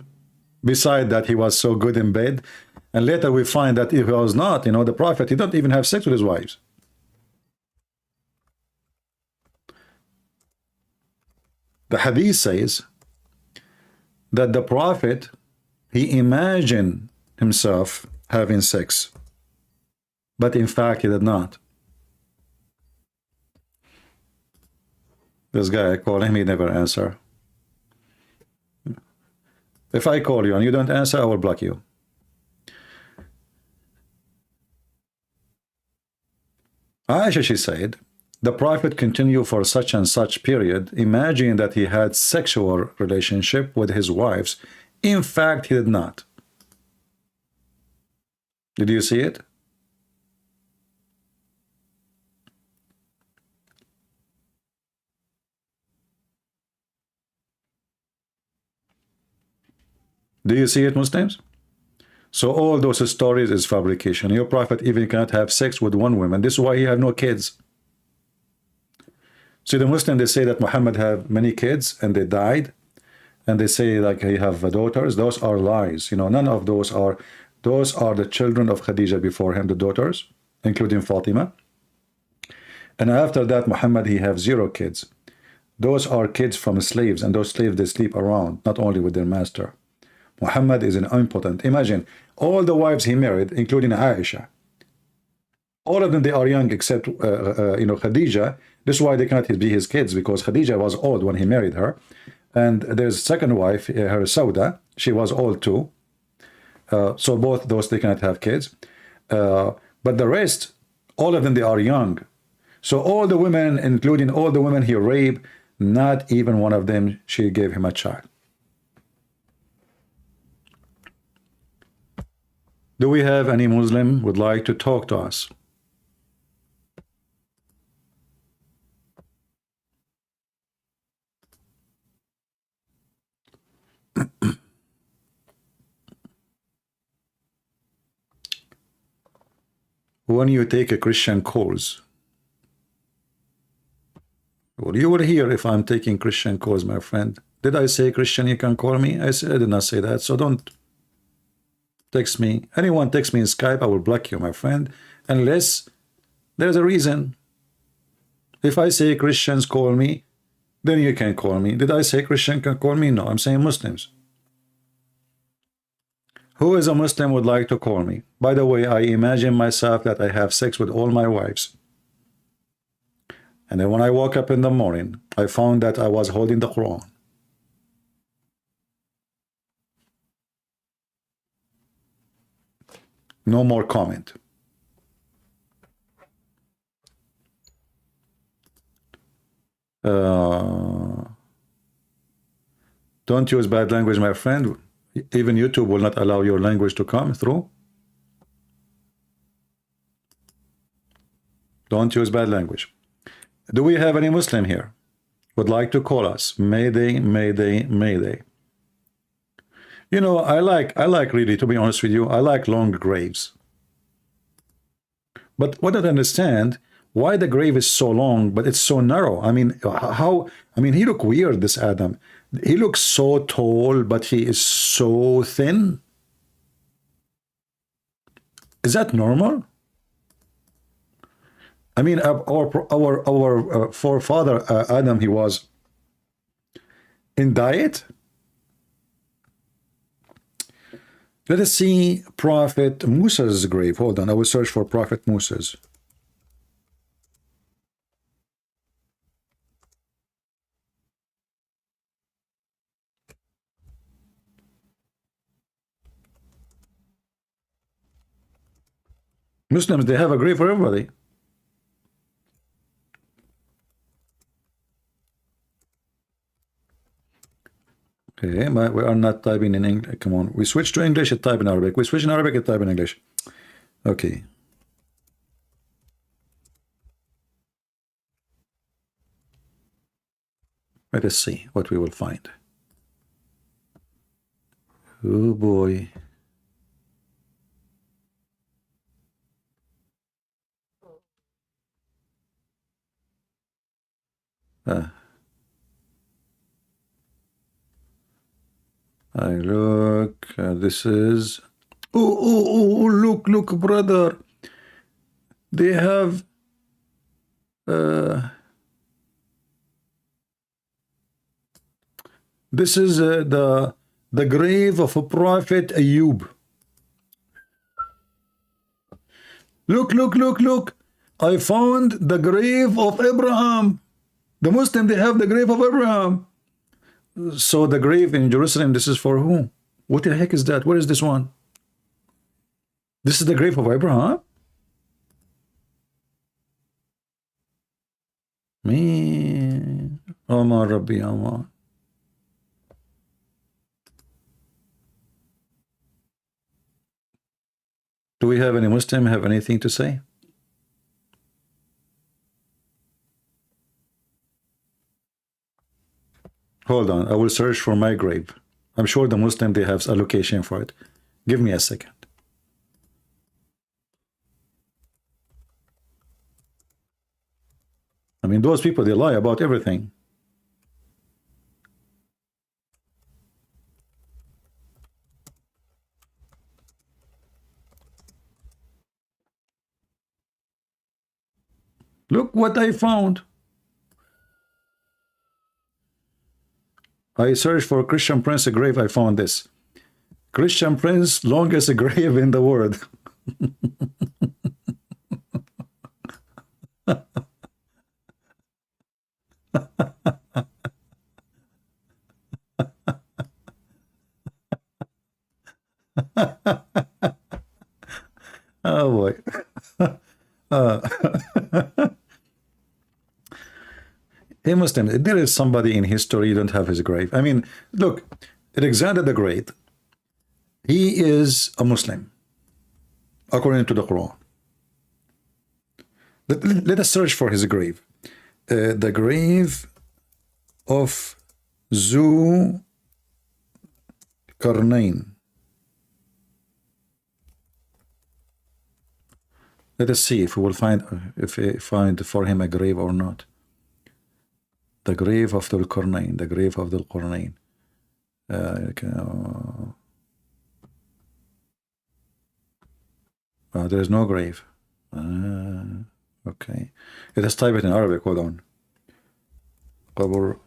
Besides that he was so good in bed, and later we find that if he was not, you know, the prophet, he don't even have sex with his wives. The hadith says that the prophet, he imagined himself having sex, but in fact he did not. This guy, I call him, he never answer. If I call you and you don't answer, I will block you. Aisha, she said, the prophet continued for such and such period, imagining that he had sexual relationship with his wives. In fact, he did not. Did you see it? Do you see it, Muslims? So all those stories is fabrication. Your prophet even cannot have sex with one woman. This is why he have no kids. So the Muslims, they say that Muhammad have many kids and they died, and they say like he have daughters. Those are lies. You know, none of those are the children of Khadija before him, the daughters, including Fatima. And after that, Muhammad, he have 0 kids. Those are kids from slaves, and those slaves, they sleep around, not only with their master. Muhammad is an impotent. Imagine all the wives he married, including Aisha. All of them, they are young except Khadija. This is why they cannot be his kids, because Khadija was old when he married her. And there's second wife, her Sauda, she was old too. So both those, they cannot have kids. But the rest, all of them, they are young. So all the women, including all the women he raped, not even one of them, she gave him a child. Do we have any Muslim would like to talk to us? When you take a Christian calls, well, you will hear if I'm taking Christian calls, my friend. Did I say Christian you can call me? I did not say that, so don't text me. Anyone text me in Skype, I will block you, my friend, unless there's a reason. If I say Christians call me, then you can call me. Did I say Christian can call me? No, I'm saying Muslims. Who is a Muslim would like to call me? By the way, I imagine myself that I have sex with all my wives. And then when I woke up in the morning, I found that I was holding the Quran. No more comment. Don't use bad language, my friend. Even YouTube will not allow your language to come through. Don't use bad language. Do we have any Muslim here? Would like to call us? Mayday, mayday, mayday. You know, I like really, to be honest with you, I like long graves. But what I don't understand, why the grave is so long, but it's so narrow. I mean, how, I mean, he look weird, this Adam. He looks so tall, but he is so thin. Is that normal? I mean, our forefather Adam, he was in diet. Let us see Prophet Musa's grave. Hold on, I will search for Prophet Musa's. Muslims, they have a grave for everybody. Okay, but we are not typing in English. Come on, we switch to English and type in Arabic. We switch in Arabic and type in English. Okay. Let us see what we will find. Oh boy. I look, this is, oh, look, brother. They have, this is the grave of a Prophet Ayub. Look. I found the grave of Abraham. The Muslim, they have the grave of Abraham. So the grave in Jerusalem, this is for who? What the heck is that? What is this one? This is the grave of Abraham? Man. Omar Rabbi Omar. Do we have any Muslim have anything to say? Hold on, I will search for my grave. I'm sure the Muslim, they have a location for it. Give me a second. I mean, those people, they lie about everything. Look what I found. I searched for Christian Prince grave, I found this. Christian Prince, longest grave in the world. Oh boy. Hey Muslim, there is somebody in history, you don't have his grave. I mean, look, Alexander the Great, he is a Muslim, according to the Quran. Let us search for his grave. The grave of Zu Karnain. Let us see if we will find, if we find for him a grave or not. The grave of the Qarnayn, the grave of the Qarnayn. There is no grave. Okay. Let us type it in Arabic. Hold on. Qabr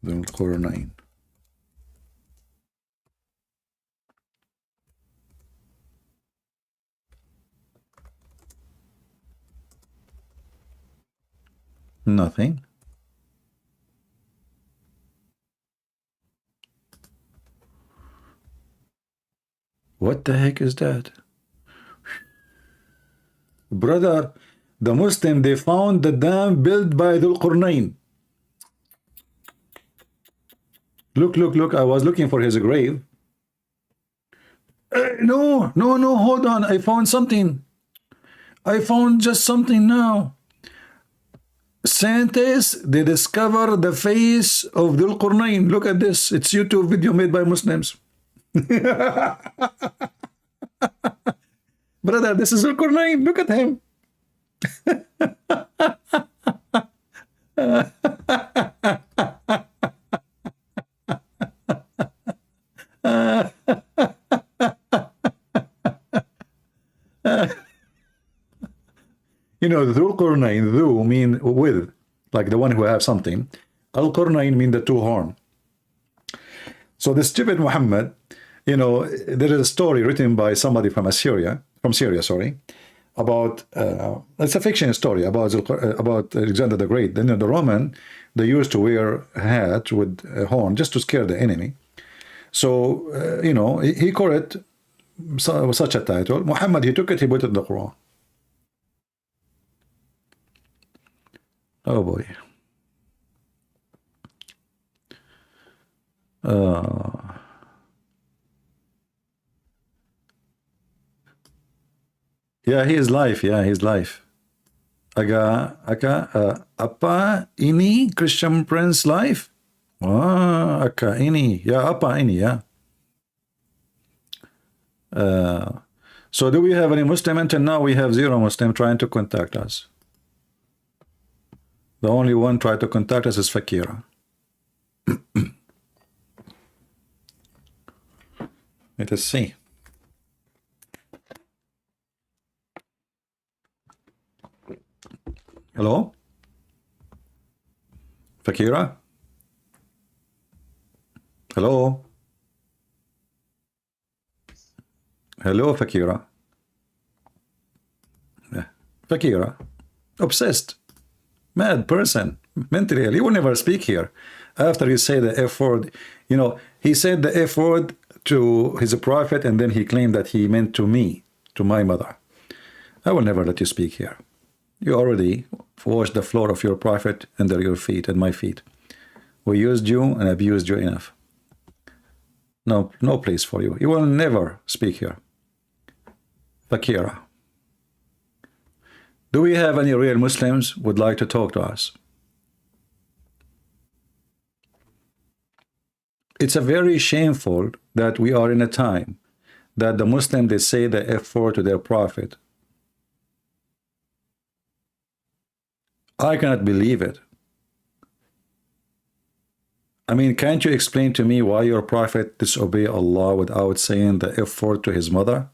the Qarnayn. Nothing. What the heck is that? Brother, the Muslim, they found the dam built by Dhul Qurnayn. Look, look, look. I was looking for his grave. No, no, no, hold on. I found something. I found just something now. Scientists, they discover the face of Dhul Qurnayn. Look at this. It's YouTube video made by Muslims. Brother, this is Dhul Qurnayn. Look at him. You know, Dhul Qurnayn, Dhu mean with, like the one who have something. Al Qurnayn mean the two horn. So the stupid Muhammad, you know, there is a story written by somebody from Syria, sorry, about it's a fiction story about Alexander the Great. Then the Roman, they used to wear a hat with a horn just to scare the enemy. So you know, he called it such a title. Muhammad, he took it, he put it in the Quran. Oh boy. Yeah, he is live. Yeah, he's live. Apa ini Christian Prince live? Aka ini. Yeah, apa ini, yeah. So do we have any Muslim? Until now we have 0 Muslim trying to contact us. The only one trying to contact us is Fakira. Let us see. Hello? Fakira? Hello? Hello, Fakira? Yeah. Fakira? Obsessed. Mad person. Mentally ill. He will never speak here. After he said the F word, you know, he said the F word to his prophet, and then he claimed that he meant to me, to my mother. I will never let you speak here. You already washed the floor of your prophet under your feet and my feet. We used you and abused you enough. No, no place for you. You will never speak here. Fakira. Do we have any real Muslims would like to talk to us? It's a very shameful that we are in a time that the Muslims, they say the F word to their prophet. I cannot believe it. I mean, can't you explain to me why your prophet disobeyed Allah without saying the F word to his mother?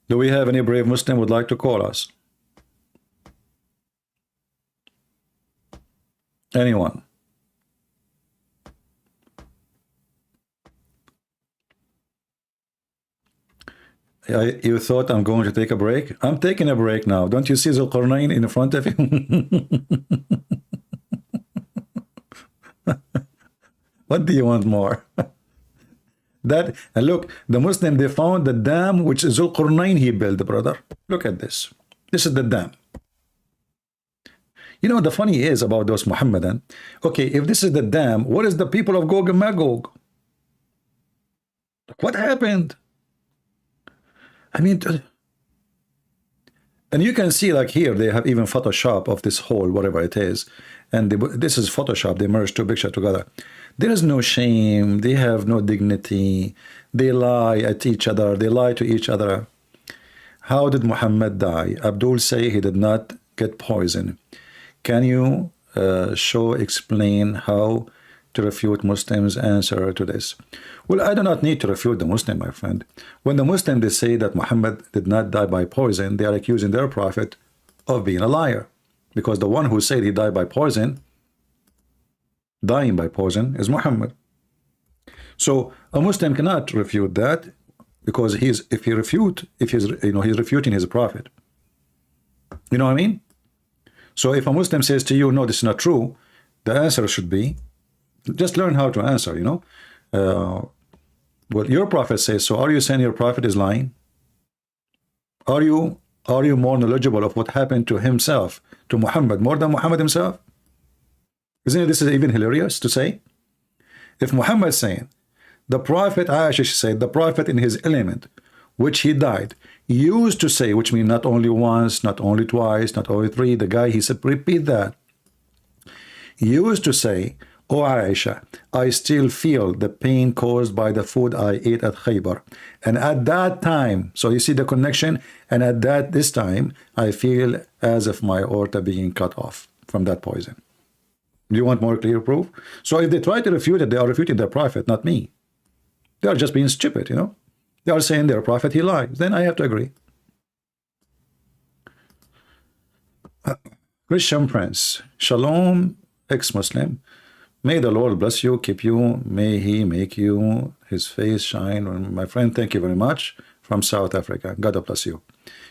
Do we have any brave Muslim would like to call us? Anyone? You thought I'm going to take a break? I'm taking a break now. Don't you see Dhul Qurnayn in front of you? What do you want more? That, and look, the Muslim, they found the dam which Dhul Qurnayn he built, brother. Look at this. This is the dam. You know what the funny is about those Muhammadan? Okay, if this is the dam, what is the people of Gog and Magog? What happened? I mean, and you can see like here, they have even Photoshop of this hole, whatever it is. And this is Photoshop. They merged two pictures together. There is no shame. They have no dignity. They lie at each other. They lie to each other. How did Muhammad die? Abdul say he did not get poison. Can you explain how to refute Muslims' answer to this? Well, I do not need to refute the Muslim, my friend. When the Muslims, they say that Muhammad did not die by poison, they are accusing their prophet of being a liar. Because the one who said he died by poison, dying by poison, is Muhammad. So a Muslim cannot refute that, because he's refuting his prophet. You know what I mean? So if a Muslim says to you, no, this is not true, the answer should be, just learn how to answer, you know. Well, your prophet says so. Are you saying your prophet is lying? Are you more knowledgeable of what happened to himself, to Muhammad, more than Muhammad himself? Isn't this even hilarious to say? If Muhammad is saying, the prophet, Aisha said, the prophet in his element, which he died, used to say, which means not only once, not only twice, not only three, the guy, he said, repeat that. Used to say, oh Aisha, I still feel the pain caused by the food I ate at Khaybar. And at that time, so you see the connection, and at this time, I feel as if my aorta being cut off from that poison. Do you want more clear proof? So if they try to refute it, they are refuting their prophet, not me. They are just being stupid, you know. They are saying their prophet, he lies. Then I have to agree. Christian Prince, Shalom, ex-Muslim. May the Lord bless you, keep you. May he make you his face shine. My friend, thank you very much. From South Africa. God bless you.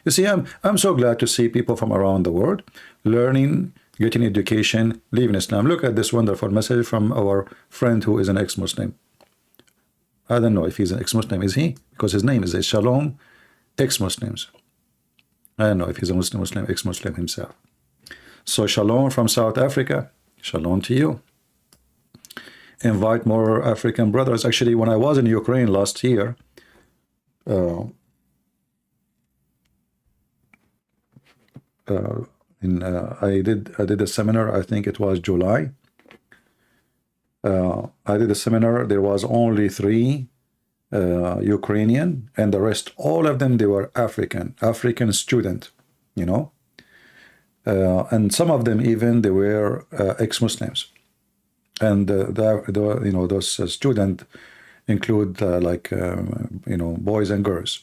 You see, I'm so glad to see people from around the world learning, getting education, leaving Islam. Look at this wonderful message from our friend who is an ex-Muslim. I don't know if he's an ex-Muslim. Is he? Because his name is Shalom, ex-Muslims. I don't know if he's a Muslim, ex-Muslim himself. So Shalom from South Africa. Shalom to you. Invite more African brothers. Actually, when I was in Ukraine last year, I did a seminar. I think it was July. I did a seminar. There was only 3 Ukrainian, and the rest, all of them, they were African student, you know. And some of them even they were ex-Muslims. And you know, those students include you know, boys and girls.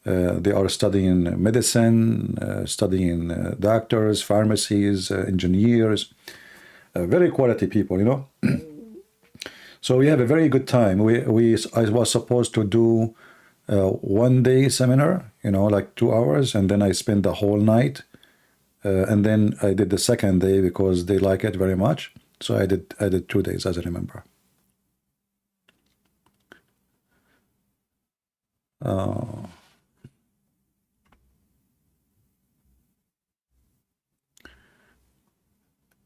They are studying medicine, studying doctors, pharmacies, engineers, very quality people, you know. So we have a very good time. I was supposed to do one-day seminar, you know, like 2 hours, and then I spent the whole night. And then I did the second day because they like it very much. So I did 2 days, as I remember.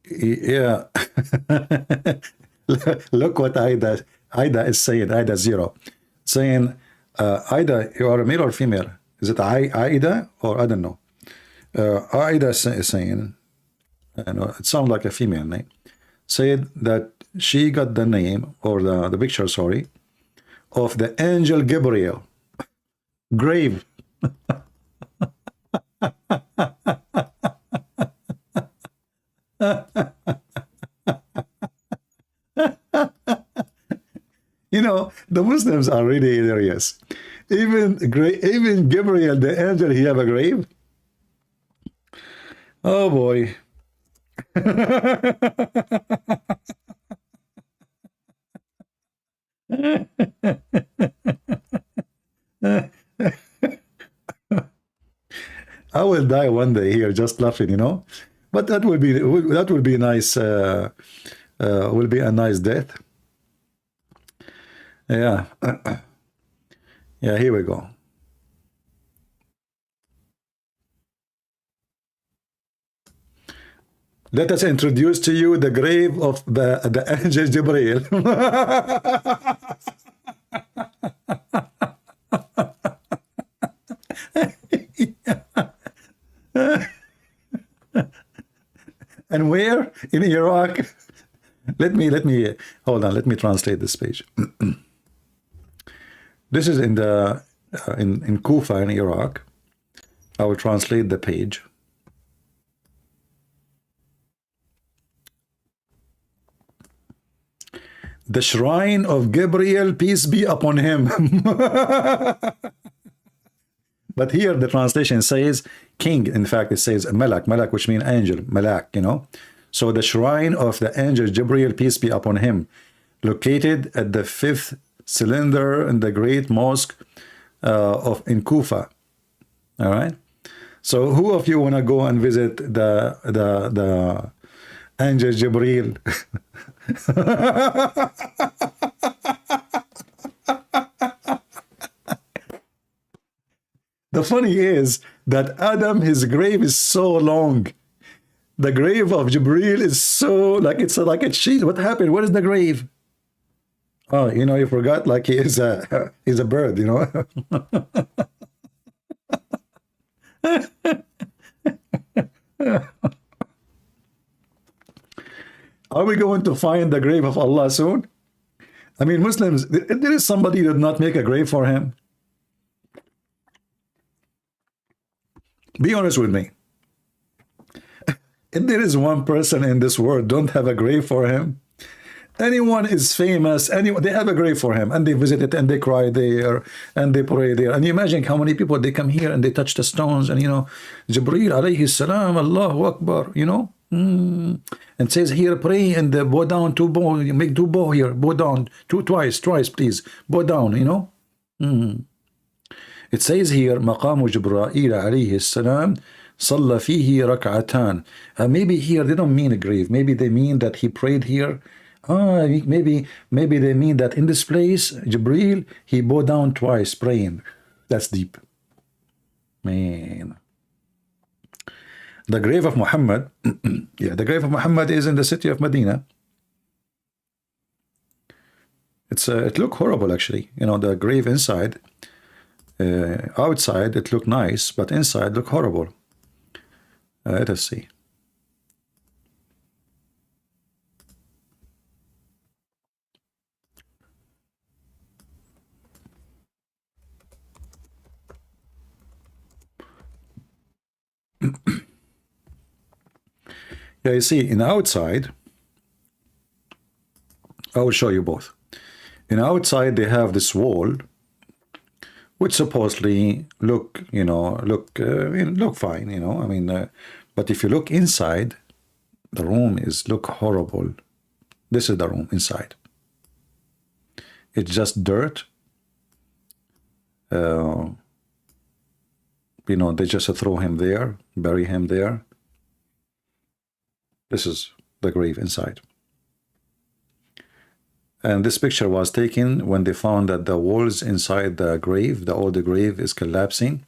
Yeah. Look what Ida is saying. Ida 0 saying, Ida, you are a male or female? Is it Ida or I don't know? Ida is saying, I know it sounds like a female name, said that she got the name or the picture, sorry, of the angel Gabriel grave. You know, the Muslims are really hilarious. Even Gabriel, the angel, he have a grave. Oh boy. I will die one day here just laughing, you know. But that will be nice. Will be a nice death. Yeah. Yeah, here we go. Let us introduce to you the grave of the angel Gabriel. And where? In Iraq. Let me hold on. Let me translate this page. This is in the in Kufa in Iraq. I will translate the page. The shrine of Gabriel, peace be upon him. But here the translation says king. In fact, it says malak, which means angel, malak, you know. So the shrine of the angel Gabriel, peace be upon him, located at the 5th cylinder in the great mosque in Kufa. All right. So who of you want to go and visit the angel Gabriel? the funny is that Adam, his grave is so long. The grave of Jibreel is so, like, it's like a sheet. What happened? Where is the grave? Oh, you know, you forgot, like, he's a bird, you know. Are we going to find the grave of Allah soon? I mean, Muslims, there is somebody who did not make a grave for him. Be honest with me. If there is one person in this world don't have a grave for him, anyone is famous, anyone, they have a grave for him, and they visit it, and they cry there, and they pray there. And you imagine how many people, they come here and they touch the stones, and, you know, Jibreel alayhi salam, Allahu Akbar, you know, and says here, pray and bow down, you make two bow here, bow down, twice, please, bow down, you know. It says here, مقام جبرائيل عليه السلام صلى فيه ركعتان. Maybe here they don't mean a grave. Maybe they mean that he prayed here. Maybe they mean that in this place, Jibreel, he bowed down twice praying. That's deep. Man. The grave of Muhammad, yeah, the grave of Muhammad is in the city of Medina. It looked horrible, actually. You know, the grave inside, outside it looked nice, but inside looked horrible. Let us see. Yeah, you see, in outside, I will show you both. In outside, they have this wall, which supposedly look, you know, look fine, you know. I mean, but if you look inside, the room look horrible. This is the room inside. It's just dirt. You know, they just throw him there, bury him there. This is the grave inside. And this picture was taken when they found that the walls inside the grave, the older grave, is collapsing.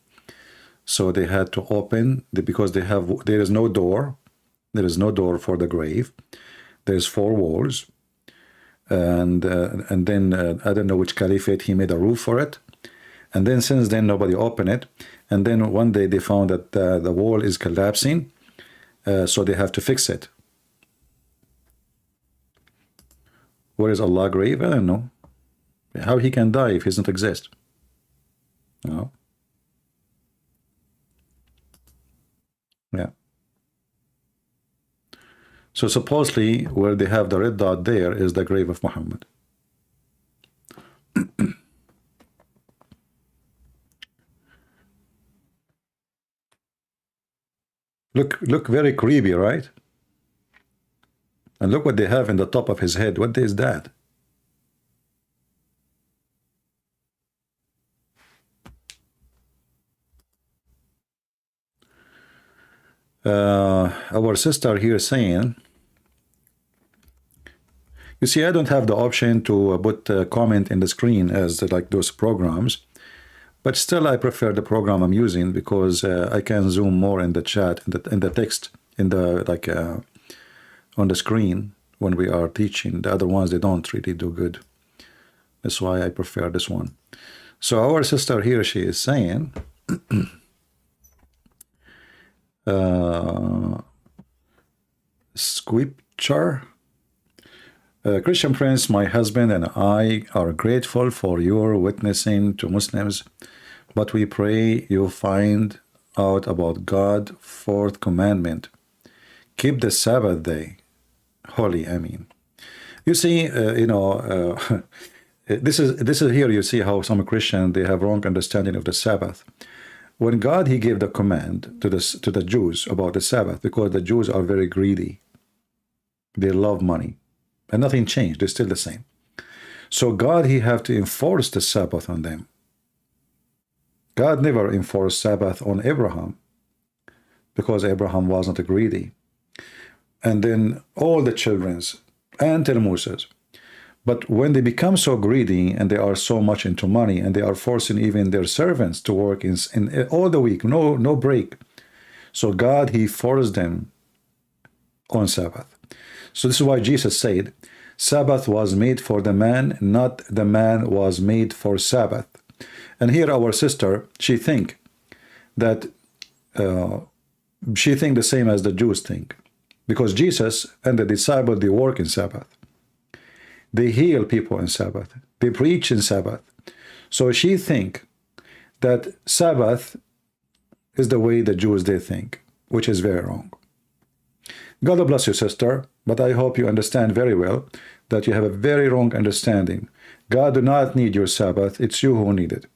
So they had to open, because there is no door. There is no door for the grave. There's 4 walls. And then, I don't know which caliphate, he made a roof for it. And then since then, nobody opened it. And then one day they found that the wall is collapsing. So they have to fix it. Where is Allah grave? I don't know. How he can die if he doesn't exist? No. Yeah. So supposedly where they have the red dot there is the grave of Muhammad. Look very creepy, right? And look what they have in the top of his head. What is that? Our sister here saying, you see, I don't have the option to put a comment in the screen as like those programs, but still I prefer the program I'm using because I can zoom more in the chat, in the text, in the like on the screen when we are teaching. The other ones, they don't really do good. That's why I prefer this one. So our sister here, she is saying, scripture, Christian Prince, my husband and I are grateful for your witnessing to Muslims, but we pray you find out about God's 4th commandment. Keep the Sabbath day holy. I mean, you see, you know, this is here you see how some Christians, they have wrong understanding of the Sabbath. When God, he gave the command to the Jews about the Sabbath, because the Jews are very greedy. They love money. And nothing changed. They're still the same. So God, he have to enforce the Sabbath on them. God never enforced Sabbath on Abraham, because Abraham wasn't greedy. And then all the children's until Moses. But when they become so greedy and they are so much into money and they are forcing even their servants to work in all the week, no break. So God, he forced them on Sabbath. So this is why Jesus said, Sabbath was made for the man, not the man was made for Sabbath. And here our sister, she think that the same as the Jews think. Because Jesus and the disciples, they work in Sabbath. They heal people in Sabbath. They preach in Sabbath. So she think that Sabbath is the way the Jews, they think, which is very wrong. God bless you, sister, but I hope you understand very well that you have a very wrong understanding. God do not need your Sabbath. It's you who need it.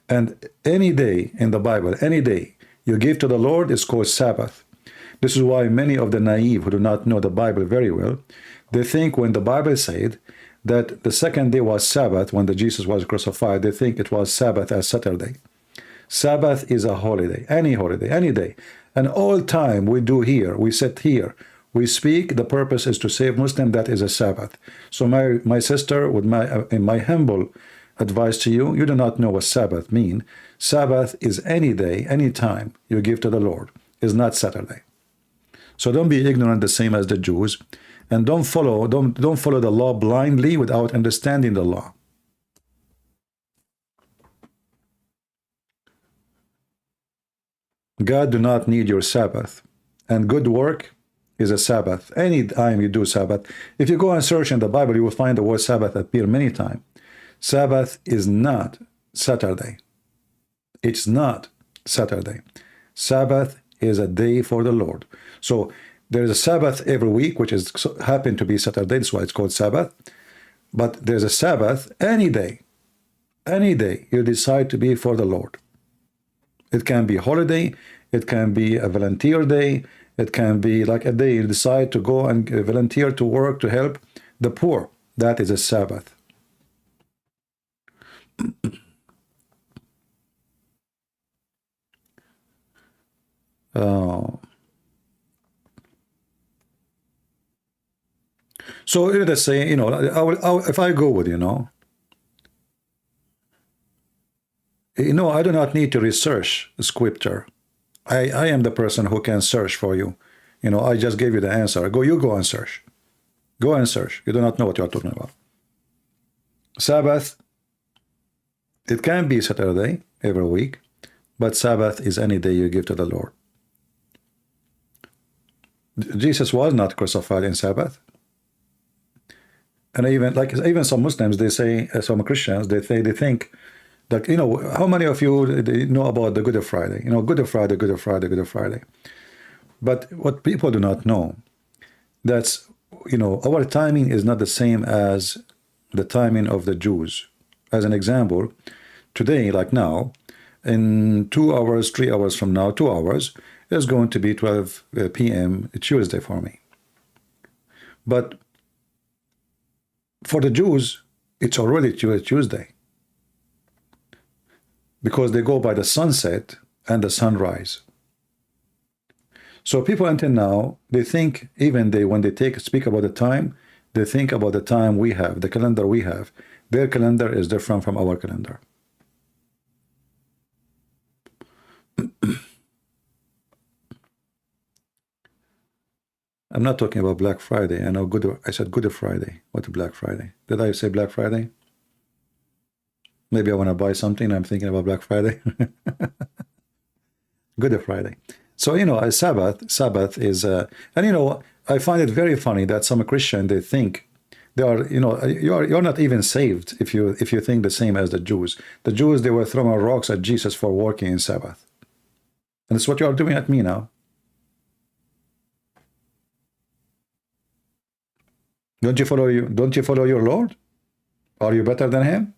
And any day in the Bible, any day you give to the Lord is called Sabbath. This is why many of the naive who do not know the Bible very well, they think when the Bible said that the second day was Sabbath, when Jesus was crucified, they think it was Sabbath as Saturday. Sabbath is a holiday, any day. And all time we do here, we sit here, we speak, the purpose is to save Muslim, that is a Sabbath. So my sister, with my humble advice to you, you do not know what Sabbath mean. Sabbath is any day, any time you give to the Lord, is not Saturday. So don't be ignorant the same as the Jews, and don't follow the law blindly without understanding the law. God do not need your Sabbath, and good work is a Sabbath. Any time you do Sabbath, if you go and search in the Bible, you will find the word Sabbath appear many times. Sabbath is not Saturday. It's not Saturday. Sabbath is a day for the Lord. So there's a Sabbath every week, which is happen to be Saturday. That's why it's called Sabbath. But there's a Sabbath any day. Any day you decide to be for the Lord. It can be holiday. It can be a volunteer day. It can be like a day you decide to go and volunteer to work to help the poor. That is a Sabbath. So let's say, if I go with, I do not need to research scripture. I am the person who can search for you. I just gave you the answer. You go and search. Go and search. You do not know what you are talking about. Sabbath, it can be Saturday every week, but Sabbath is any day you give to the Lord. Jesus was not crucified in Sabbath. And even some Muslims, they say, some Christians, they think that, how many of you know about the Good Friday? Good Friday. But what people do not know, that's, our timing is not the same as the timing of the Jews. As an example, today, like now, in 2 hours, 3 hours from now, 2 hours, is going to be 12 p.m. Tuesday for me. But for the Jews, it's already Tuesday, because they go by the sunset and the sunrise. So people until now, they think, when they speak about the time, they think about the time we have, the calendar we have. Their calendar is different from our calendar. I'm not talking about Black Friday. I said Good Friday. What Black Friday? Did I say Black Friday? Maybe I want to buy something. I'm thinking about Black Friday. Good Friday. So, a Sabbath is, I find it very funny that some Christian, they think they are, you're not even saved if you think the same as the Jews. The Jews, they were throwing rocks at Jesus for working in Sabbath. And it's what you are doing at me now. Don't you follow your Lord? Are you better than him?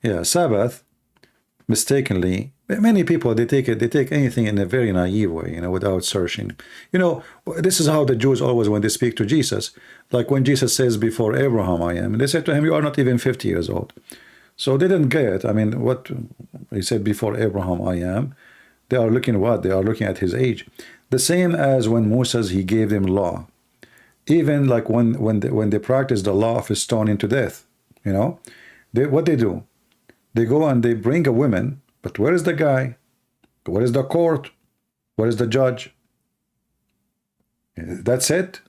Yeah, Sabbath, mistakenly, Many people, they take anything in a very naive way, without searching. This is how the Jews always, when they speak to Jesus, like when Jesus says, before Abraham I am, and they said to him, you are not even 50 years old. So they didn't get, what he said, before Abraham I am. They are looking what? They are looking at his age. The same as when Moses, he gave them law. Even like when they practice the law of stoning to death, what they do? They go and they bring a woman, but where is the guy? Where is the court? Where is the judge? That's it.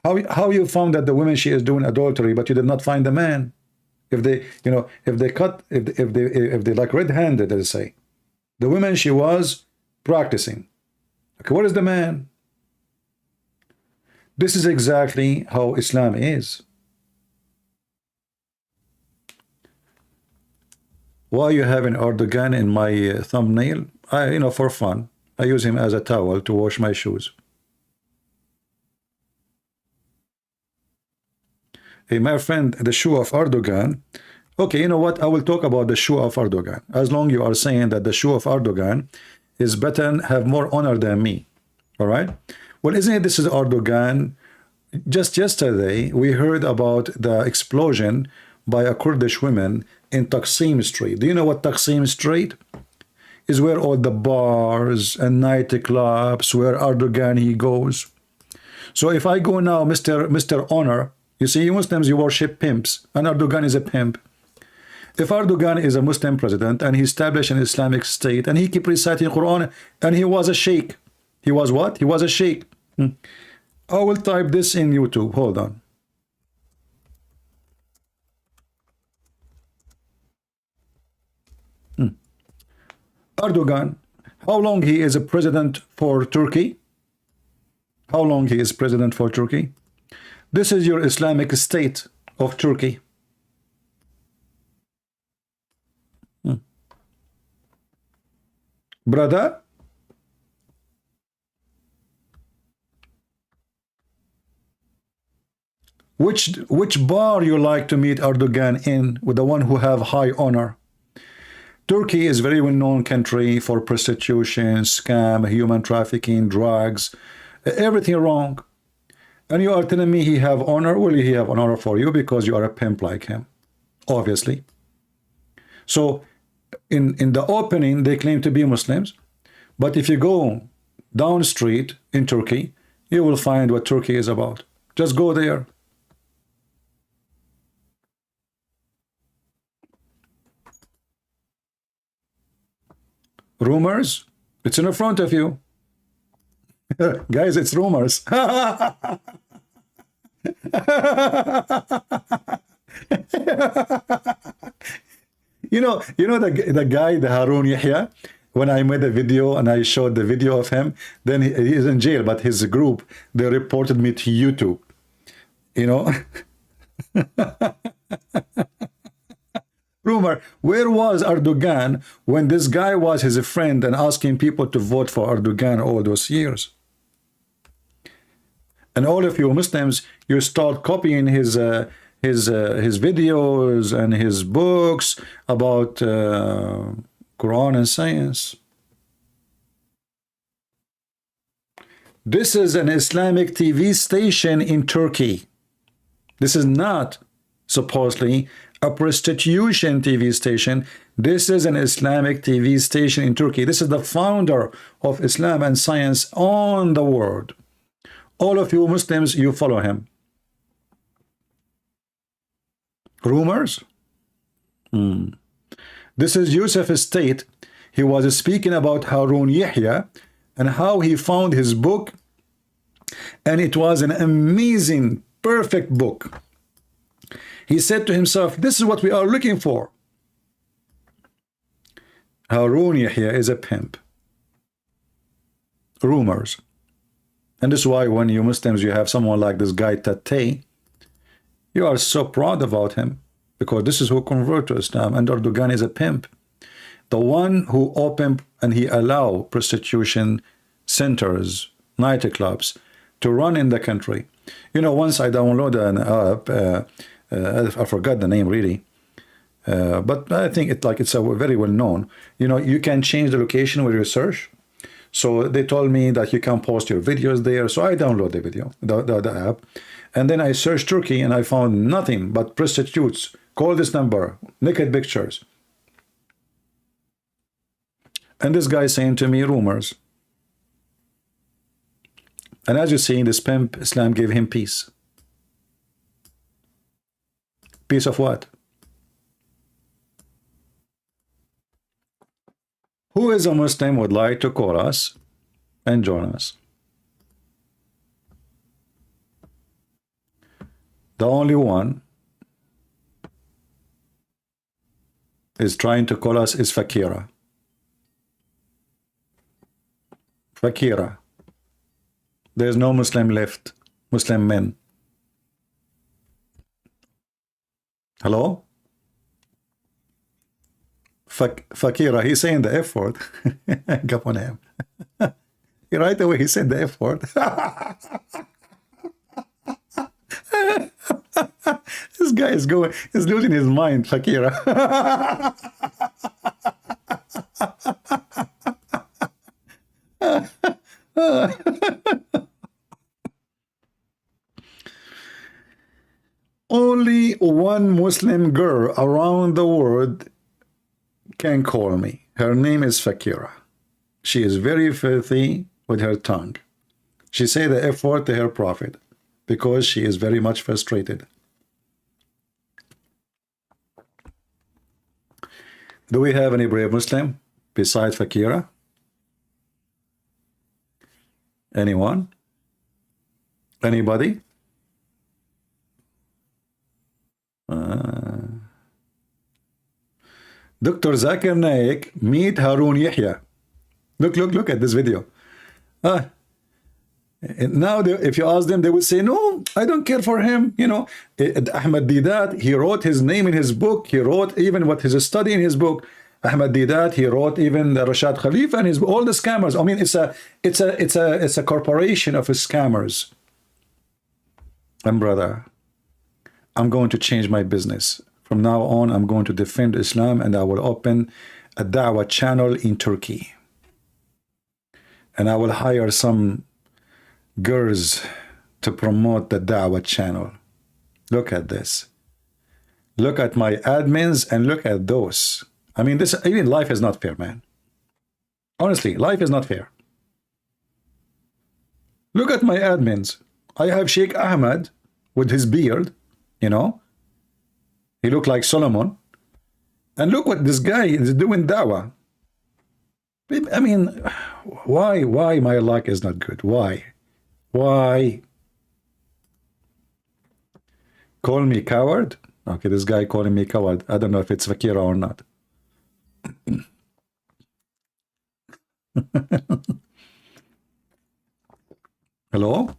How you found that the woman, she is doing adultery, but you did not find the man? If they, if they like red-handed, let's say, the woman, she was practicing. Okay, where is the man? This is exactly how Islam is. Why you having Erdogan in my thumbnail? For fun. I use him as a towel to wash my shoes. Hey, my friend, the shoe of Erdogan. Okay, you know what? I will talk about the shoe of Erdogan. As long you are saying that the shoe of Erdogan is better and have more honor than me. All right? Well, isn't it this is Erdogan? Just yesterday, we heard about the explosion by a Kurdish woman in Taksim Street. Do you know what Taksim Street is? Where all the bars and nightclubs, where Erdogan he goes. So if I go now, Mr. Honor, you see, you Muslims, you worship pimps, and Erdogan is a pimp. If Erdogan is a Muslim president and he established an Islamic state and he keep reciting Quran and he was a sheikh, he was what? He was a sheikh. I will type this in YouTube. Hold on. Erdogan, how long he is a president for Turkey? How long he is president for Turkey? This is your Islamic state of Turkey. Brother, which bar you like to meet Erdogan in, with the one who have high honor? Turkey is a very well-known country for prostitution, scam, human trafficking, drugs, everything wrong. And you are telling me he have honor? Will he have honor for you because you are a pimp like him? Obviously. So in the opening, they claim to be Muslims. But if you go down street in Turkey, you will find what Turkey is about. Just go there. Rumors? It's in front of you. Guys, it's rumors. You know the guy, the Harun Yahya, when I made a video and I showed the video of him, then he is in jail, but his group, they reported me to YouTube. Rumor, where was Erdogan when this guy was his friend and asking people to vote for Erdogan all those years? And all of you Muslims, you start copying his videos and his books about Quran and science. This is an Islamic TV station in Turkey. This is not supposedly a prostitution TV station. This is an Islamic TV station in Turkey. This is the founder of Islam and science on the world. All of you Muslims, you follow him. Rumors? This is Yusuf's state. He was speaking about Harun Yahya and how he found his book, and it was an amazing, perfect book. He said to himself, this is what we are looking for. Harun Yahya is a pimp. Rumors. And this is why when you Muslims, you have someone like this guy Tate, you are so proud about him, because this is who convert to Islam, and Erdogan is a pimp. The one who opened and he allowed prostitution centers, nightclubs to run in the country. Once I downloaded an app, I forgot the name really. But I think it's a very well known. You know, you can change the location where you search. So they told me that you can post your videos there. So I download the video, the app, and then I searched Turkey and I found nothing but prostitutes. Call this number, naked pictures. And this guy saying to me rumors. And as you see, this pimp, Islam gave him peace. Peace of what? Who is a Muslim would like to call us and join us? The only one is trying to call us is Fakira. Fakira. There's no Muslim left. Muslim men. Hello? Fakira, he's saying the F word. Come on him. Right away he said the F word. This guy is losing his mind, Fakira. Only one Muslim girl around the world can call me. Her name is Fakira. She is very filthy with her tongue. She say the F word to her prophet because she is very much frustrated. Do we have any brave Muslim besides Fakira? Anyone? Anybody? Dr. Zakir Naik, meet Harun Yahya. Look at this video. Now, if you ask them, they would say, no, I don't care for him. You know, Ahmad Didat, he wrote his name in his book. He wrote even what his study in his book. Ahmad Didat, he wrote even the Rashad Khalifa and his all the scammers. I mean, it's a corporation of scammers. And brother, I'm going to change my business. From now on, I'm going to defend Islam, and I will open a da'wah channel in Turkey. And I will hire some girls to promote the da'wah channel. Look at this. Look at my admins and look at those. I mean, this even life is not fair, man. Honestly, life is not fair. Look at my admins. I have Sheikh Ahmad with his beard, you know. He looked like Solomon. And look what this guy is doing da'wah. I mean, why my luck is not good? Why? Call me coward? Okay, this guy calling me coward. I don't know if it's Fakira or not. Hello?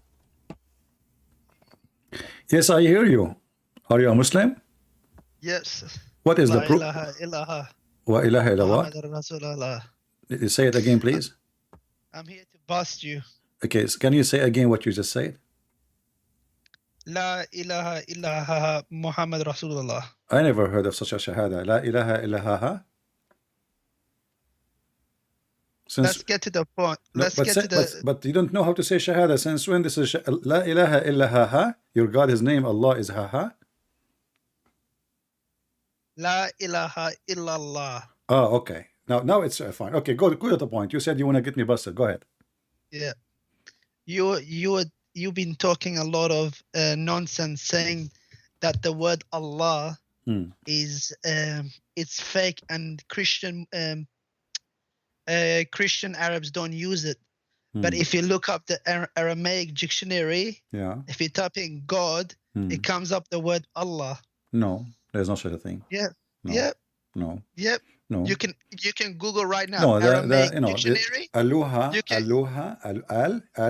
Yes, I hear you. Are you a Muslim? Yes. What is the proof? ilaha illallah. Wa ilaha illallah. Muhammad Rasulullah. Say it again, please. I'm here to bust you. Okay, so can you say again what you just said? La ilaha illallah Muhammad Rasulullah. I never heard of such a shahada. La ilaha illallah. Let's get to the point. But you don't know how to say shahada. Since when this is La ilaha illallah? Your God, his name, Allah is ha. La ilaha illallah. Oh, okay. Now it's fine. Okay, go to the point. You said you want to get me busted. Go ahead. Yeah. You've been talking a lot of nonsense, saying that the word Allah is it's fake and Christian Arabs don't use it. But if you look up the Aramaic dictionary, if you type in God, it comes up the word Allah. No, there's no such a thing. Yeah. No. Yep. No. Yep. No. You can Google right now. No, Aramaic you know, dictionary. Al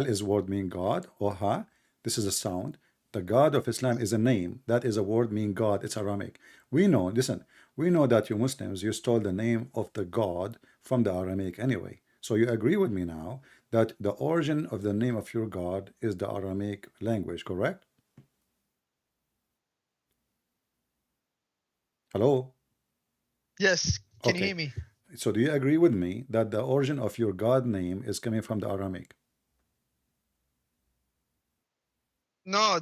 is word mean God. Oha, this is a sound. The God of Islam is a name. That is a word mean God. It's Aramaic. We know, listen, we know that you Muslims, you stole the name of the God from the Aramaic anyway. So you agree with me now that the origin of the name of your God is the Aramaic language, correct? Hello? Yes. Can you Okay. hear me? So do you agree with me that the origin of your God name is coming from the Aramaic? No.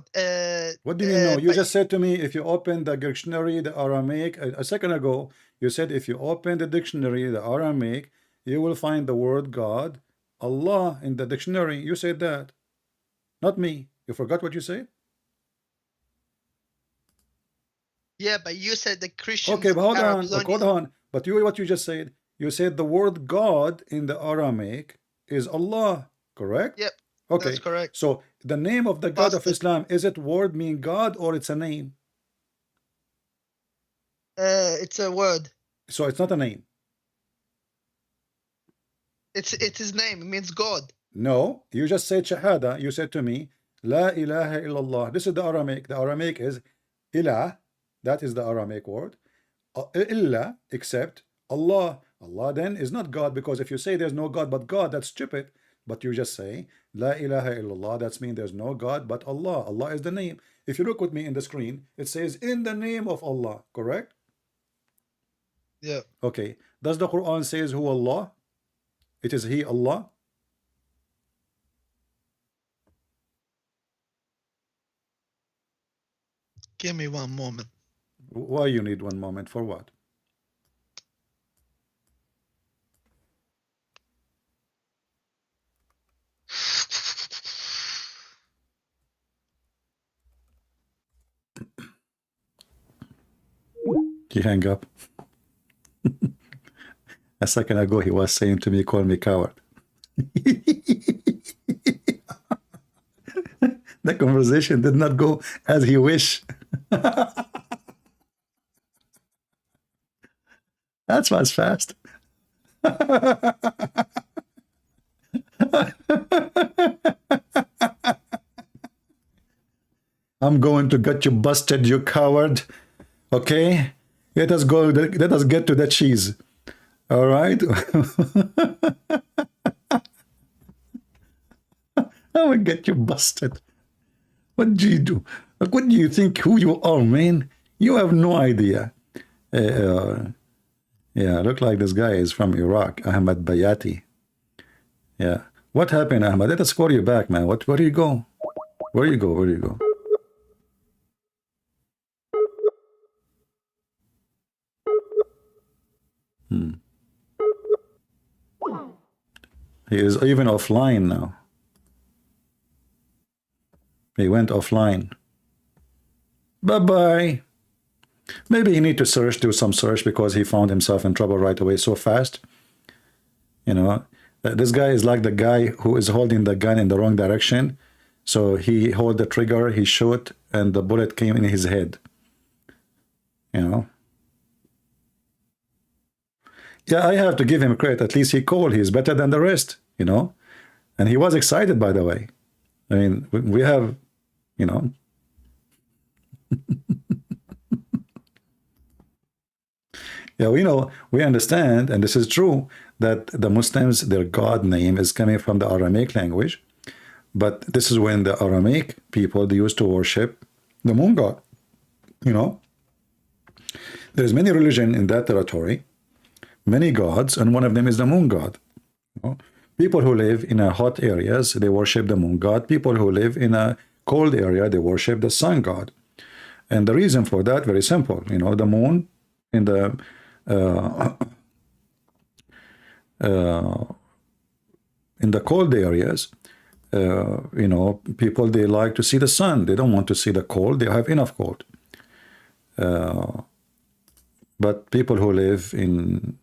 What do you mean no? You But just said to me if you open the dictionary, the Aramaic, a second ago, you said if you open the dictionary, the Aramaic, you will find the word God, Allah in the dictionary. You said that, not me. You forgot what you said? yeah, but you said the Christians, Okay, but hold on, Arabs don't hold use. on. But you, what you just said, you said the word God in the Aramaic is Allah, correct? Yep, that's Okay, correct. so the name of the God of Busted. Islam, is it word mean God or it's a name? It's a word. So it's not a name. It's his name. It means God. No, you just said Shahada. You said to me, La ilaha illallah. This is the Aramaic. The Aramaic is ilah. That is the Aramaic word. Illa, except Allah. Allah then is not God, because if you say there's no God but God, that's stupid. But you just say La ilaha illallah. That's mean there's no God but Allah. Allah is the name. If you look with me in the screen, it says in the name of Allah. Correct? Yeah. Okay. Does the Quran says who Allah? It is He Allah. Give me one moment. Why you need one moment for what? He hang up. A second ago he was saying to me, call me coward. The conversation did not go as he wish. That was fast. I'm going to get you busted, you coward. Okay? Let us go. Let us get to the cheese. All right? I will get you busted. What do you do? What do you think who you are, man? You have no idea. Yeah, look like this guy is from Iraq, Ahmad Bayati. Yeah. What happened, Ahmad? Let us call you back, man. Where do you go? Where do you go? Where do you go? He is even offline now. He went offline. Bye-bye. Maybe he need to do some search, because he found himself in trouble right away so fast. You know, this guy is like the guy who is holding the gun in the wrong direction. So he hold the trigger, he shot, and the bullet came in his head. You know. Yeah, I have to give him credit. At least he called. He's better than the rest, you know. And he was excited, by the way. I mean, we have, you know. Yeah, we know, we understand, and this is true, that the Muslims, their God name is coming from the Aramaic language. But this is when the Aramaic people, they used to worship the moon god, you know. There's many religion in that territory, many gods, and one of them is the moon god. You know? People who live in a hot areas, they worship the moon god. People who live in a cold area, they worship the sun god. And the reason for that, very simple. You know, the moon in the cold areas, you know, people, they like to see the sun. They don't want to see the cold. They have enough cold. But people who live in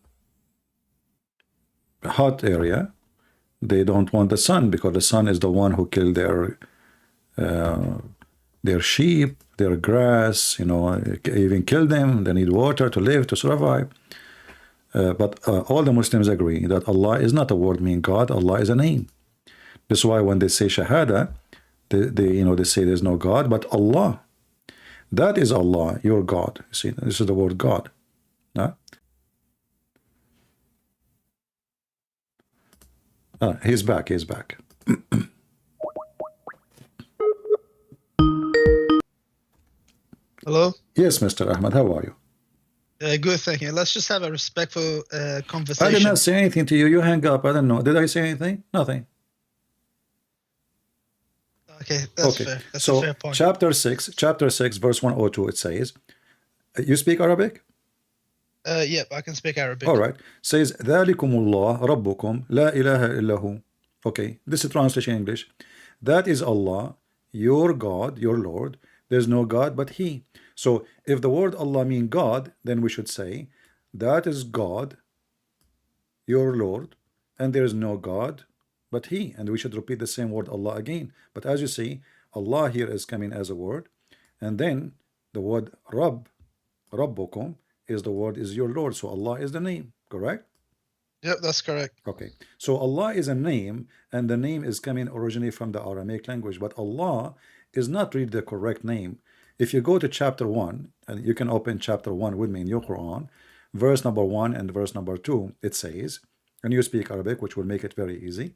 hot area, they don't want the sun, because the sun is the one who killed their sheep, their grass, you know, even kill them. They need water to live, to survive. But all the Muslims agree that Allah is not a word meaning God. Allah is a name. That's why when they say Shahada, they say there's no God but Allah. That is Allah, your God. You see, this is the word God. Huh? He's back. He's back. Hello? Yes, Mr. Ahmad, how are you? Good, thank you. Let's just have a respectful I conversation. did not say anything to you. You hang up. I don't know. Did I say anything? Nothing. Okay, that's fair. That's a fair point. Chapter 6, verse 102, it says, you speak Arabic? Yep, I can speak Arabic. All right. Says, ذَلِكُمُ اللَّهُ رَبُّكُمْ لَا إِلَهَ إِلَّا هُ. Okay, this is translation English. That is Allah, your God, your Lord. There's no God but He. So if the word Allah means God, then we should say, that is God, your Lord, and there is no God but He. And we should repeat the same word Allah again. But as you see, Allah here is coming as a word, and then the word Rabb, Rabbukum, is the word is your Lord. So Allah is the name, correct? Yep, that's correct. Okay, so Allah is a name, and the name is coming originally from the Aramaic language, but Allah is not really the correct name. If you go to chapter 1, and you can open chapter 1 with me in your Quran, verse number 1 and verse number 2, it says, and you speak Arabic, which will make it very easy,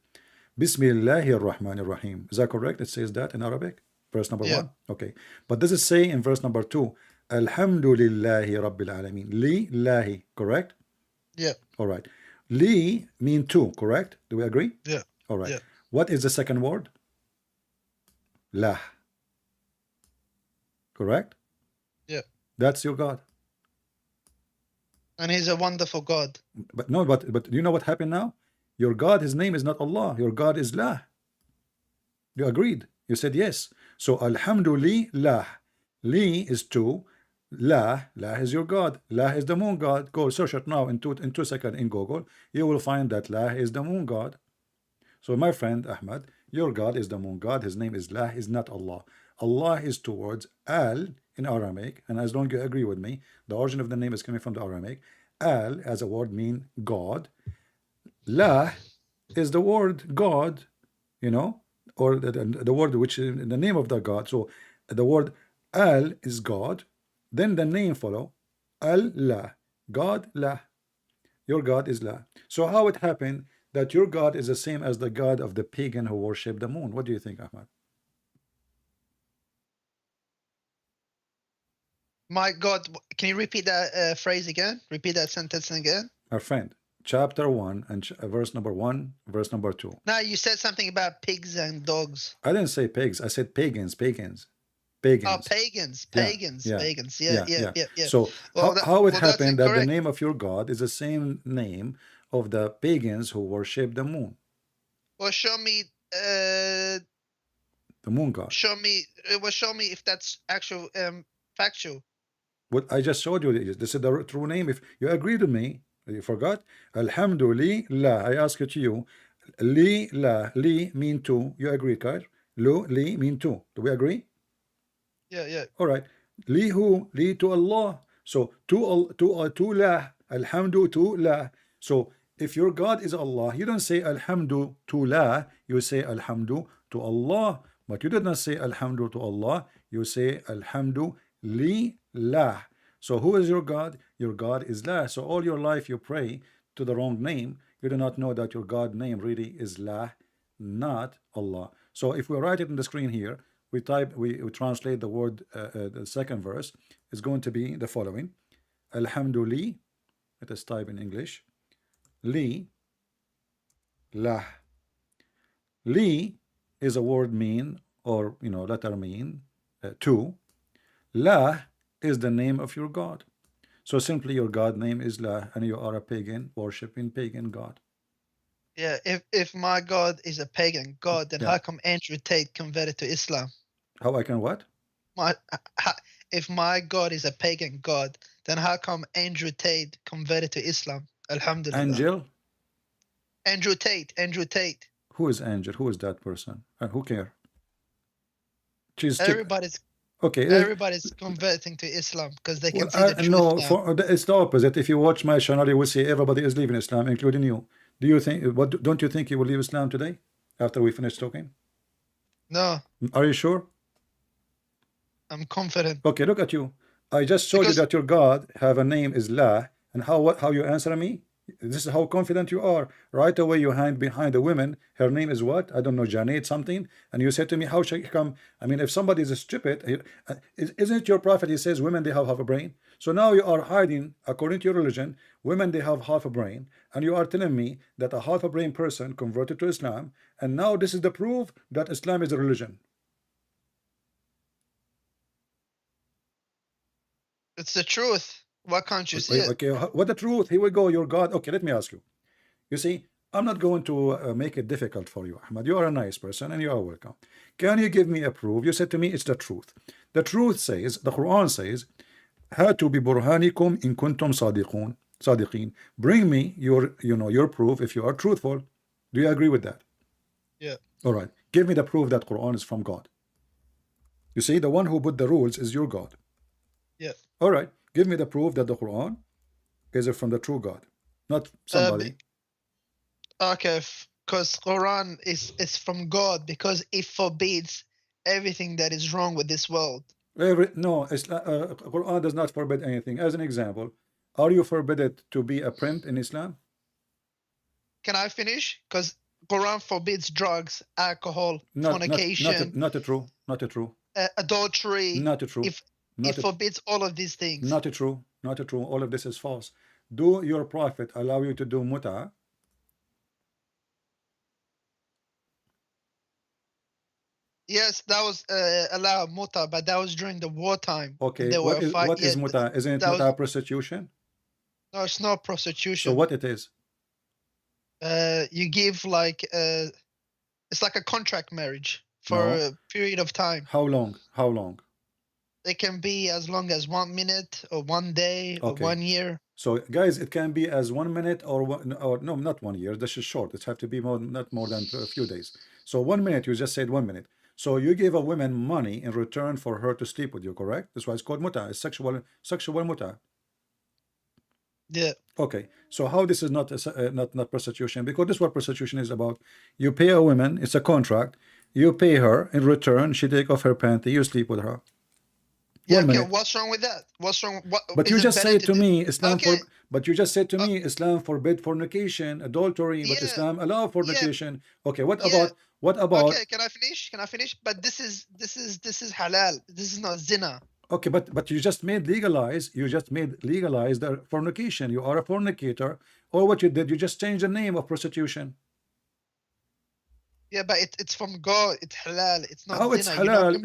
Bismillahir Rahmanir Rahim. Is that correct? It says that in Arabic, verse number 1. Okay, but does it say in verse number 2, Alhamdulillahi Rabbil Alameen? Li, correct? Yeah. All right. Li mean two, correct? Do we agree? Yeah. All right. Yeah. What is the second word? Lah. Correct? Yeah. That's your God. And He's a wonderful God. But no, but you know what happened now? Your God, His name is not Allah. Your God is Lah. You agreed. You said yes. So Alhamdulillah. Li is two. Lah is your God. Lah is the moon God. Go search it now in 2 seconds in Google. You will find that Lah is the moon God. So my friend Ahmad, your God is the moon God. His name is Lah, is not Allah. Allah is two words, Al in Aramaic, and as long as you agree with me, the origin of the name is coming from the Aramaic. Al as a word mean God. Lah is the word God, you know, or the word which is the name of the God. So the word Al is God. Then the name follow, Allah, God, La. Your God is La. So how it happened that your God is the same as the God of the pagan who worship the moon? What do you think, Ahmad? My God, can you repeat that phrase again? Repeat that sentence again? Our friend, chapter 1 and verse number 1, verse number 2. No, you said something about pigs and dogs. I didn't say pigs. I said pagans. Oh, pagans. Yeah. So Well, how it that's happened that the incorrect. name of your God is the same name of the pagans who worship the moon, Well, show me. the moon God? Show me if that's actual factual. What I just showed you, this is the true name. If you agreed with me, you forgot. Alhamdulillah. I ask it to you. Li mean two. You agree, Kyle? Li mean two. Do we agree? Yeah. All right. Li who? Li to Allah. So to La. Alhamdu to La. So if your God is Allah, you don't say Alhamdu to La. You say Alhamdu to Allah. But you did not say Alhamdu to Allah. You say Alhamdu li La. So who is your God? Your God is La. So all your life you pray to the wrong name. You do not know that your God name really is La, not Allah. So if we write it in the screen here, we translate the word, the second verse is going to be the following. Alhamdulillah. Let us type in English. Li, lah. Li is a word mean, or letter mean, two. La is the name of your God. So simply your God name is La, and you are a pagan worshipping pagan God. Yeah, if my God is a pagan God, then how come Andrew Tate converted to Islam? How I can what? If my God is a pagan God, then how come Andrew Tate converted to Islam? Alhamdulillah. Andrew Tate. Who is Angel? Who is that person? Who cares? Everybody's converting to Islam because they can see the truth now. It's the opposite. If you watch my channel, you will see everybody is leaving Islam, including you. Don't you think you will leave Islam today after we finish talking? No. Are you sure? I'm confident. Okay, look at you. I just showed you that your God have a name is La, and how you answer me? This is how confident you are. Right away you hide behind a woman. Her name is what? I don't know, Janet something. And you said to me, how should I come? I mean, if somebody is stupid, isn't it your prophet? He says women, they have a brain. So now you are hiding, according to your religion, women, they have half a brain, and you are telling me that a half a brain person converted to Islam, and now this is the proof that Islam is a religion. It's the truth. Why can't you see it? Okay, what the truth? Here we go, your God. Okay, let me ask you. You see, I'm not going to make it difficult for you, Ahmad. You are a nice person and you are welcome. Can you give me a proof? You said to me it's the truth. The truth says, the Quran says, هاتوا ببرهانكم إن كنتم صادقين. Bring me your proof if you are truthful. Do you agree with that? Yeah. All right. Give me the proof that Quran is from God. You see, the one who put the rules is your God. Yeah. All right. Give me the proof that the Quran is from the true God, not somebody. Okay, because Quran is from God, because it forbids everything that is wrong with this world. No, Quran does not forbid anything. As an example, are you forbidden to be a pimp in Islam? Can I finish? Because Quran forbids drugs, alcohol, fornication. Not true. Not true. Adultery. Not true. It forbids all of these things. Not true. Not true. All of this is false. Do your prophet allow you to do muta? Yes, that was allowed muta, but that was during the wartime. Okay, what is muta? Isn't it muta prostitution? No, it's not prostitution. So what it is? You give like it's like a contract marriage for a period of time. How long? How long? It can be as long as 1 minute or 1 day or 1 year. So guys, it can be as 1 minute or no, not 1 year. This is short. It have to be not more than a few days. So 1 minute, you just said 1 minute. So you give a woman money in return for her to sleep with you, correct? That's why it's called muta. It's sexual muta. Yeah. Okay. So how this is not not prostitution? Because this is what prostitution is about. You pay a woman. It's a contract. You pay her in return. She take off her panty. You sleep with her. Yeah. Okay. What's wrong with that? What's wrong? But you just said to me, Islam but you just said to me, Islam forbid fornication, adultery, but Islam allow fornication. Okay. What about? Okay. Can I finish? Can I finish? But this is halal. This is not zina. Okay, but you just made legalize. You just made legalize the fornication. You are a fornicator, or what you did? You just changed the name of prostitution. Yeah, but it's from God. It's halal. It's not. How it's halal?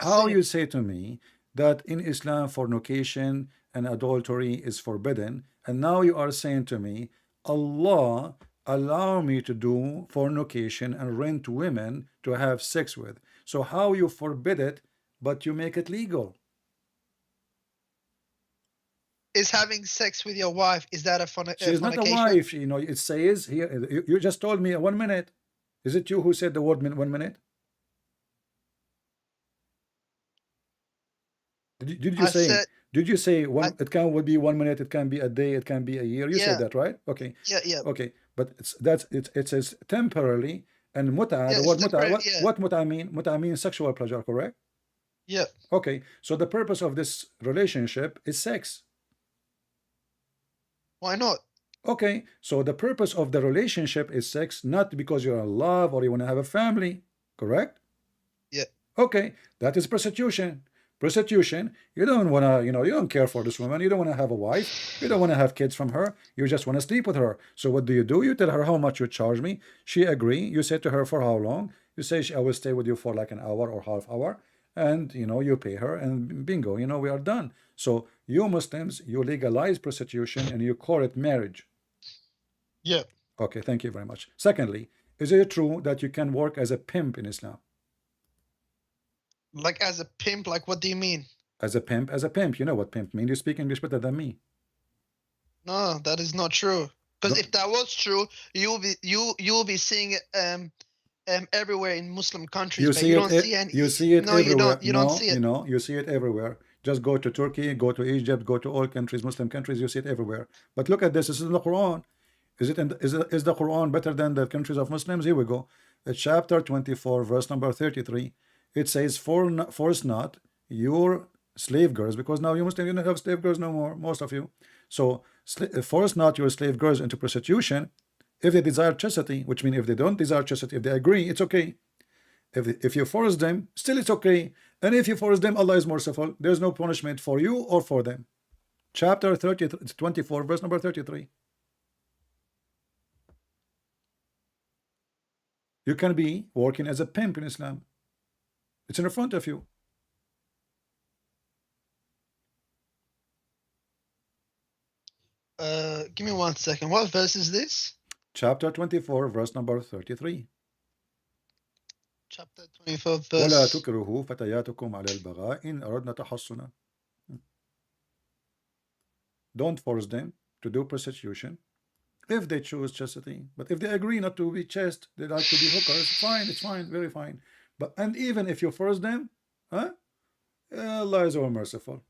How you say to me that in Islam fornication and adultery is forbidden, and now you are saying to me, Allah allow me to do fornication and rent women to have sex with. So how you forbid it, but you make it legal? Is having sex with your wife, is that a fornication? She's not a wife. You know, it says here. You just told me 1 minute. Is it you who said the word 1 minute? Did you say? Did you say one? It would be 1 minute. It can be a day. It can be a year. You said that, right? Okay. Yeah. Okay, but it says temporarily, and muta. The word muta. What muta mean? Muta means sexual pleasure, correct? Yeah. Okay. So the purpose of this relationship is sex. Why not? Okay. So the purpose of the relationship is sex, not because you're in love or you want to have a family, correct? Yeah. Okay. That is prostitution. Prostitution, you don't want to, you don't care for this woman. You don't want to have a wife. You don't want to have kids from her. You just want to sleep with her. So what do? You tell her how much you charge me. She agree. You say to her for how long. You say, I will stay with you for like an hour or half hour. And, you pay her and bingo, we are done. So you Muslims, you legalize prostitution and you call it marriage. Yeah. Okay, thank you very much. Secondly, is it true that you can work as a pimp in Islam? Like as a pimp, like what do you mean? As a pimp. You know what pimp means. You speak English better than me. No, that is not true. Because if that was true, you'll be seeing it everywhere in Muslim countries. You see it no, everywhere. You don't see it. You see it everywhere. Just go to Turkey, go to Egypt, go to all countries, Muslim countries. You see it everywhere. But look at this. This is in the Quran. Is the Quran better than the countries of Muslims? Here we go. Chapter 24, verse number 33. It says, force not your slave girls, because now you Muslims, you don't have slave girls no more, most of you. So force not your slave girls into prostitution if they desire chastity, which means if they don't desire chastity, if they agree, it's okay. If you force them, still it's okay. And if you force them, Allah is merciful. There's no punishment for you or for them. Chapter 24, verse number 33. You can be working as a pimp in Islam. It's in front of you. Give me 1 second. What verse is this? Chapter 24, verse number 33. Chapter 24, ولا verse. تكرهوا فتياتكم على البغاء إن أردنا تحصنا. Don't force them to do prostitution if they choose chastity. But if they agree not to be chaste, they like to be hookers, fine, it's fine, very fine. But and even if you force them, huh? Allah is all merciful.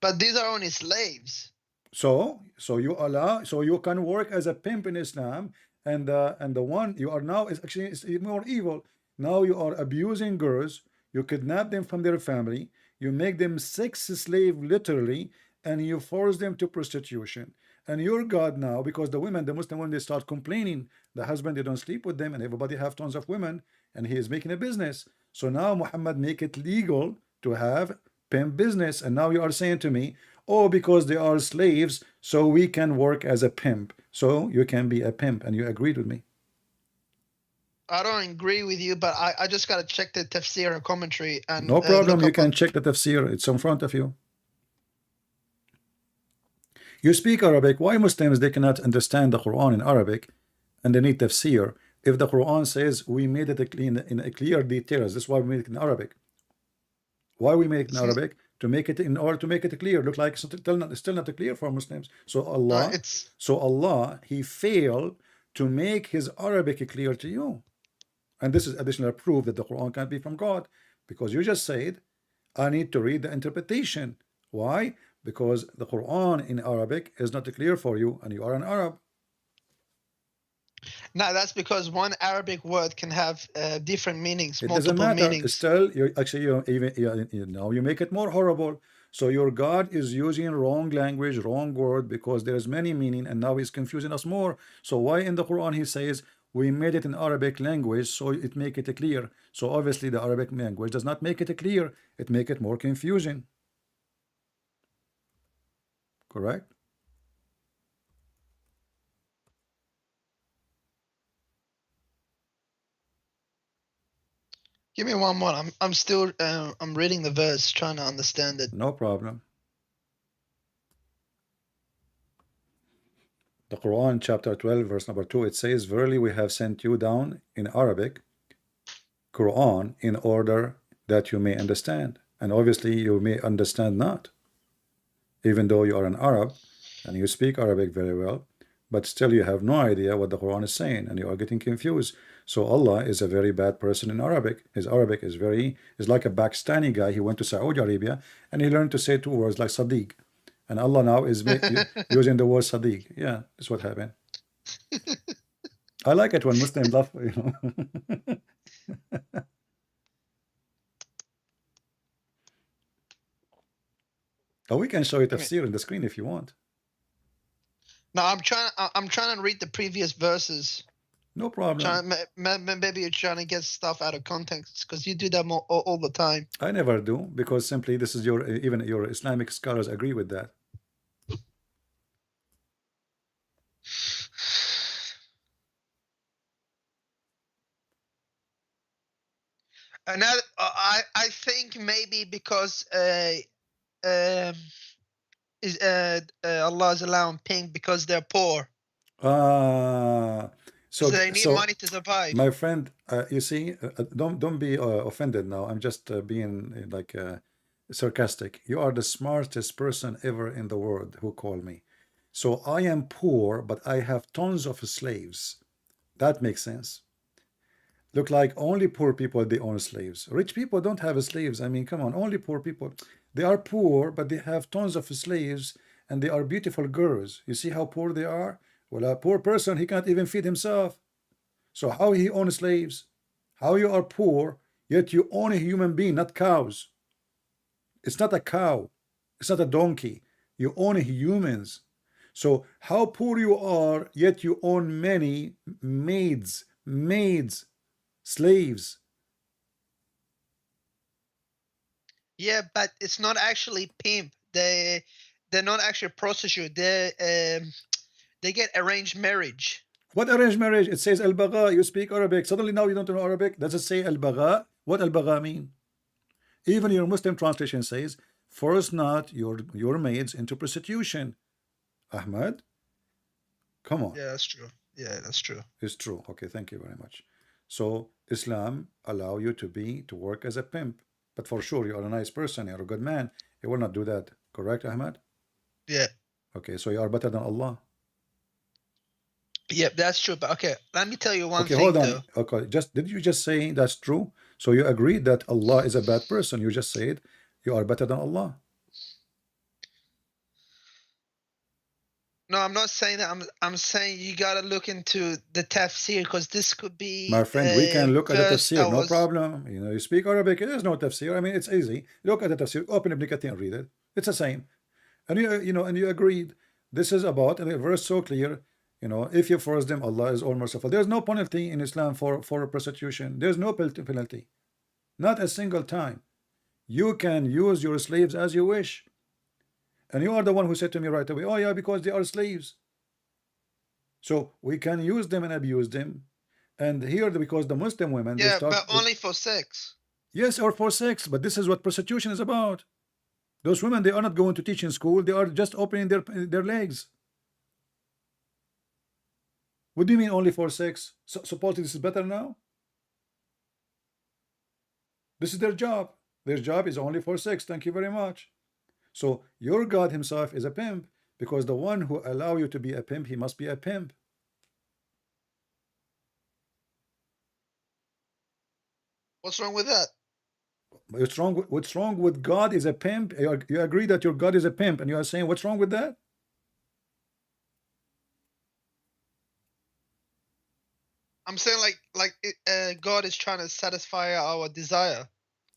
But these are only slaves. So you can work as a pimp in Islam, and the one you are now is actually is more evil. Now you are abusing girls, you kidnap them from their family, you make them sex slave literally, and you force them to prostitution. And your God now, because the women, the Muslim women, they start complaining, the husband, they don't sleep with them, and everybody have tons of women, and he is making a business. So now Muhammad make it legal to have pimp business. And now you are saying to me, oh, because they are slaves, so we can work as a pimp. So you can be a pimp, and you agreed with me. I don't agree with you, but I just got to check the tafsir and commentary. And no problem, you look can up check the tafsir, it's in front of you. You speak Arabic. Why Muslims, they cannot understand the Quran in Arabic and they need tafsir? If the Quran says we made it in a clear details, that's why we made it in Arabic. Why we make it in Arabic? To make it, in order to make it clear. Look like it's still not clear for Muslims. So Allah, He failed to make His Arabic clear to you. And this is additional proof that the Quran can't be from God, because you just said I need to read the interpretation. Why? Because the Quran in Arabic is not clear for you, and you are an Arab. No, that's because one Arabic word can have different meanings, It multiple doesn't matter. meanings. Still, you make it more horrible. So your God is using wrong language, wrong word, because there is many meaning, and now he's confusing us more. So why in the Quran he says we made it in Arabic language, so it make it clear? So obviously the Arabic language does not make it clear, it make it more confusing. Correct? Give me one more. I'm still I'm reading the verse, trying to understand it. No problem. The Quran chapter 12 verse number 2, it says, verily we have sent you down in Arabic Quran in order that you may understand. And obviously you may understand not, even though you are an Arab and you speak Arabic very well, but still you have no idea what the Quran is saying, and you are getting confused. So Allah is a very bad person in Arabic. His Arabic is like a Pakistani guy. He went to Saudi Arabia and he learned to say two words like Sadiq. And Allah now is using the word Sadiq. Yeah, that's what happened. I like it when Muslims laugh, you know. Oh, we can show you tafsir in the screen if you want. No, I'm trying to read the previous verses. No problem. Maybe you're trying to get stuff out of context, because you do that all the time. I never do, because simply this is even your Islamic scholars agree with that. And I think maybe because Allah is allowing pink because they're poor. So they need money to survive. My friend, you see, don't be offended now. I'm just being like sarcastic. You are the smartest person ever in the world who called me. So I am poor, but I have tons of slaves. That makes sense. Look like only poor people, they own slaves. Rich people don't have slaves. I mean, come on, only poor people. They are poor, but they have tons of slaves, and they are beautiful girls. You see how poor they are? Well, a poor person, he can't even feed himself. So how he owns slaves? How you are poor, yet you own a human being, not cows. It's not a cow. It's not a donkey. You own humans. So how poor you are, yet you own many maids, maids, slaves. Yeah, but it's not actually pimp. They're not actually prostitute. They get arranged marriage. What arranged marriage? It says al-bagha. You speak Arabic. Suddenly now you don't know Arabic. Does it say al-bagha? What al-bagha mean? Even your Muslim translation says, force not your maids into prostitution. Ahmad, come on. Yeah, that's true. Yeah, that's true. It's true. Okay, thank you very much. So Islam allow you to work as a pimp, but for sure you are a nice person, you're a good man. You will not do that. Correct, Ahmad? Yeah. Okay, so you are better than Allah. Yep, that's true. But okay, let me tell you one thing. Hold on. Though. Okay, did you just say that's true? So you agree that Allah is a bad person. You just said you are better than Allah. No, I'm not saying that. I'm saying you gotta look into the tafsir, because this could be. My friend, we can look at the tafsir, no problem. You know, you speak Arabic, there's no tafsir. I mean, it's easy. Look at the tafsir, open Ibn Kathir and read it. It's the same. And you agreed. This is about, and the verse so clear. You know, if you force them, Allah is all merciful. There's no penalty in Islam for prostitution. There's no penalty. Not a single time. You can use your slaves as you wish. And you are the one who said to me right away, oh yeah, because they are slaves. So we can use them and abuse them. And here, because the Muslim women... Yeah, but only for sex. Yes, or for sex. But this is what prostitution is about. Those women, they are not going to teach in school. They are just opening their legs. What do you mean only for sex? So, supposedly this is better now? This is their job. Their job is only for sex. Thank you very much. So your God himself is a pimp, because the one who allow you to be a pimp, he must be a pimp. What's wrong with that? What's wrong with God is a pimp? You agree that your God is a pimp, and you are saying what's wrong with that? I'm saying God is trying to satisfy our desire.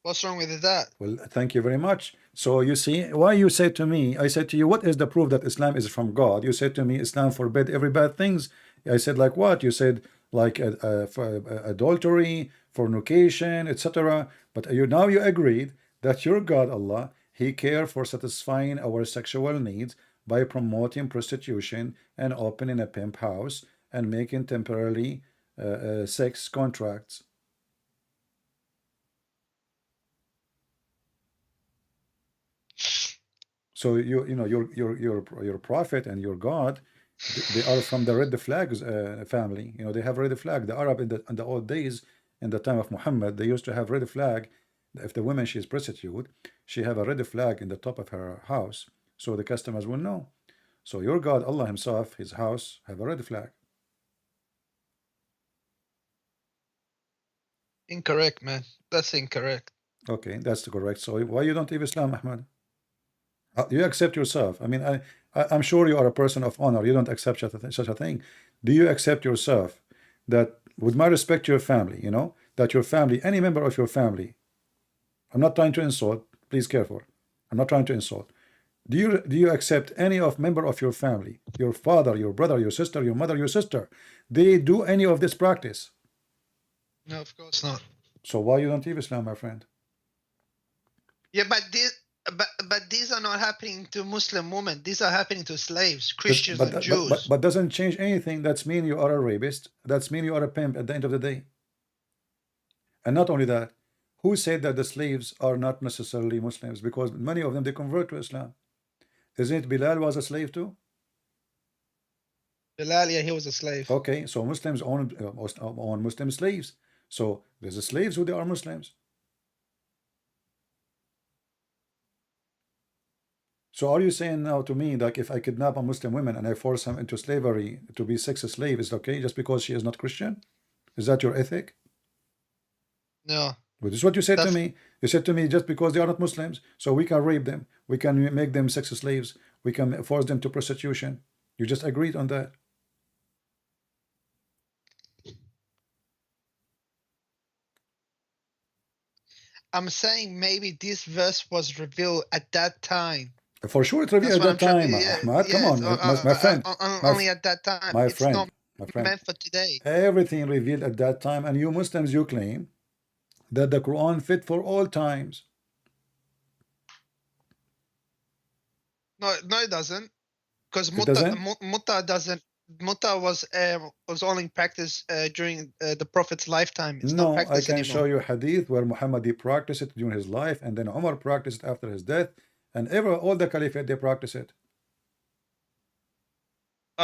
What's wrong with that? Well, thank you very much. So you see, why you said to me, I said to you, what is the proof that Islam is from God? You said to me, Islam forbid every bad things. I said, like what? You said, like adultery, fornication, etc. But now you agreed that your God, Allah, he cares for satisfying our sexual needs by promoting prostitution and opening a pimp house and making temporarily sex contracts. So your prophet and your God, they are from the red flags family. You know, they have red flag. The Arab in the old days, in the time of Muhammad, they used to have red flag. If the woman, she is prostitute, she have a red flag in the top of her house, so the customers will know. So your God, Allah himself, his house have a red flag. Incorrect, man. That's incorrect. Okay, that's correct. So why you don't leave Islam, Ahmad? You accept yourself. I mean, I'm sure you are a person of honor. You don't accept such a thing. Do you accept yourself that, with my respect to your family, you know, that your family, any member of your family, I'm not trying to insult, please careful. I'm not trying to insult. Do you accept any member of your family, your father, your brother, your sister, your mother, your sister, they do any of this practice? No, of course not. So why you don't leave Islam, my friend? Yeah, but these are not happening to Muslim women. These are happening to slaves, Christians, and Jews. But doesn't change anything. That's mean you are a rapist. That's mean you are a pimp at the end of the day. And not only that, who said that the slaves are not necessarily Muslims? Because many of them, they convert to Islam. Isn't it Bilal was a slave too? Bilal, yeah, he was a slave. Okay, so Muslims own Muslim slaves. So there's the slaves who they are Muslims. So are you saying now to me that if I kidnap a Muslim woman and I force him into slavery to be sex slave, is it okay just because she is not Christian? Is that your ethic? No. But this is what you said to me. You said to me, just because they are not Muslims, so we can rape them, we can make them sex slaves, we can force them to prostitution. You just agreed on that. I'm saying maybe this verse was revealed at that time. For sure, it's revealed at that time, Ahmad. Come on, my friend. Only at that time. My friend, my friend. Meant for today. Everything revealed at that time, and you Muslims, you claim that the Quran fit for all times. No, it doesn't. Because doesn't? mutta doesn't. Mutta was only practiced during the Prophet's lifetime. It's not No, I practiced can anymore. show you hadith where Muhammad he practiced it during his life, and then Umar practiced it after his death, and all the caliphate they practice it.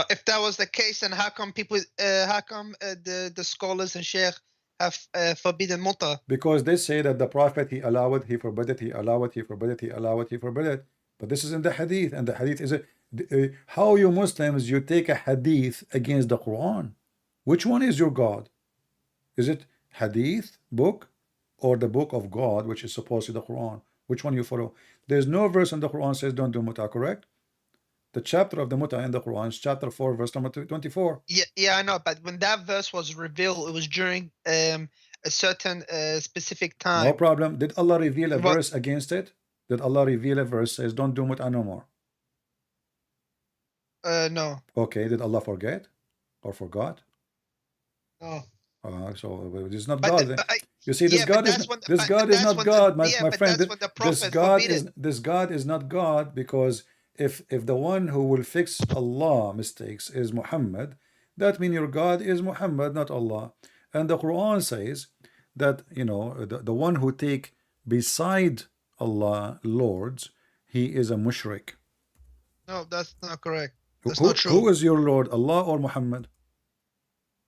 If that was the case, then how come the scholars and sheikh have forbidden mutta? Because they say that the Prophet he allowed it, he forbid it, he allowed it, he forbid it, he allowed it, he forbid it. But this is in the hadith, and the hadith is how you Muslims you take a hadith against the Quran. Which one is your God? Is it hadith book or the book of God, which is supposed to be the Quran? Which one you follow? There's no verse in the Quran says don't do muta, correct? The chapter of the muta in the Quran is chapter 4, verse number 24. Yeah, I know. But when that verse was revealed, it was during a certain specific time. No problem. Did Allah reveal a verse against it? Did Allah reveal a verse says don't do muta no more? No. Okay. Did Allah forget or forgot? No. So this is not God. You see, this yeah, God is not God, my friend. This God is not God, because if the one who will fix Allah mistakes is Muhammad, that means your God is Muhammad, not Allah. And the Quran says that the one who take beside Allah lords, he is a mushrik. No, that's not correct. That's not true. Who is your Lord, Allah or Muhammad?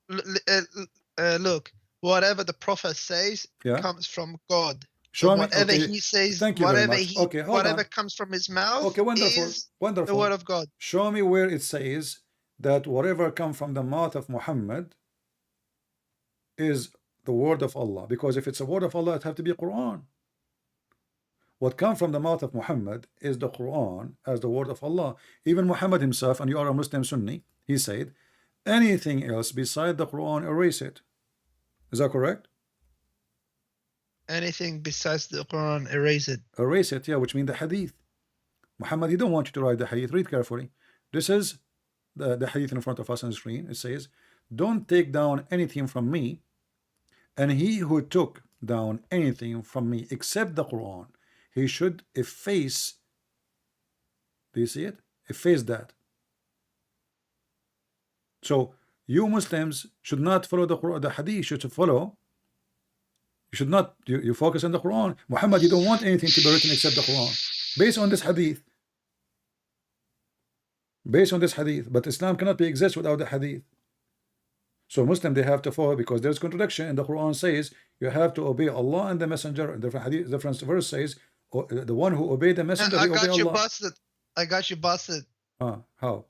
Look, whatever the Prophet says comes from God. Show me. Whatever he says, whatever comes from his mouth is the word of God. Show me where it says that whatever comes from the mouth of Muhammad is the word of Allah. Because if it's a word of Allah, it has to be Quran. What comes from the mouth of Muhammad is the Quran as the word of Allah. Even Muhammad himself, and you are a Muslim Sunni, he said, anything else beside the Quran, erase it. Is that correct? Anything besides the Quran, erase it. Erase it, yeah, which means the hadith. Muhammad, he don't want you to write the hadith. Read carefully. This is the hadith in front of us on the screen. It says, don't take down anything from me, and he who took down anything from me except the Quran, he should efface. Do you see it? Efface that. So you Muslims should not follow the Quran, the hadith. You should follow. You should not. You focus on the Quran. Muhammad, you don't want anything to be written except the Quran, based on this hadith. Based on this hadith, but Islam cannot exist without the hadith. So Muslim, they have to follow, because there's contradiction. And the Quran says you have to obey Allah and the Messenger. And different hadith, different verse says the one who obeyed the Messenger, I got you Allah. busted. I got you busted. How?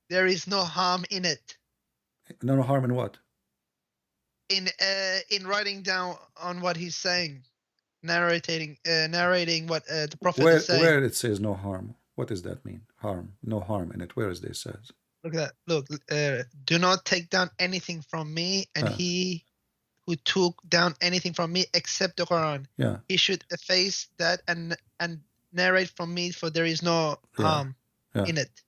There is no harm in it. No harm in what? In writing down on what he's saying, narrating what the Prophet is saying. Where it says no harm, what does that mean? Harm, no harm in it. Where is this says? Look at that. Look, do not take down anything from me, and he who took down anything from me except the Quran, he should efface that and narrate from me, for there is no harm in it.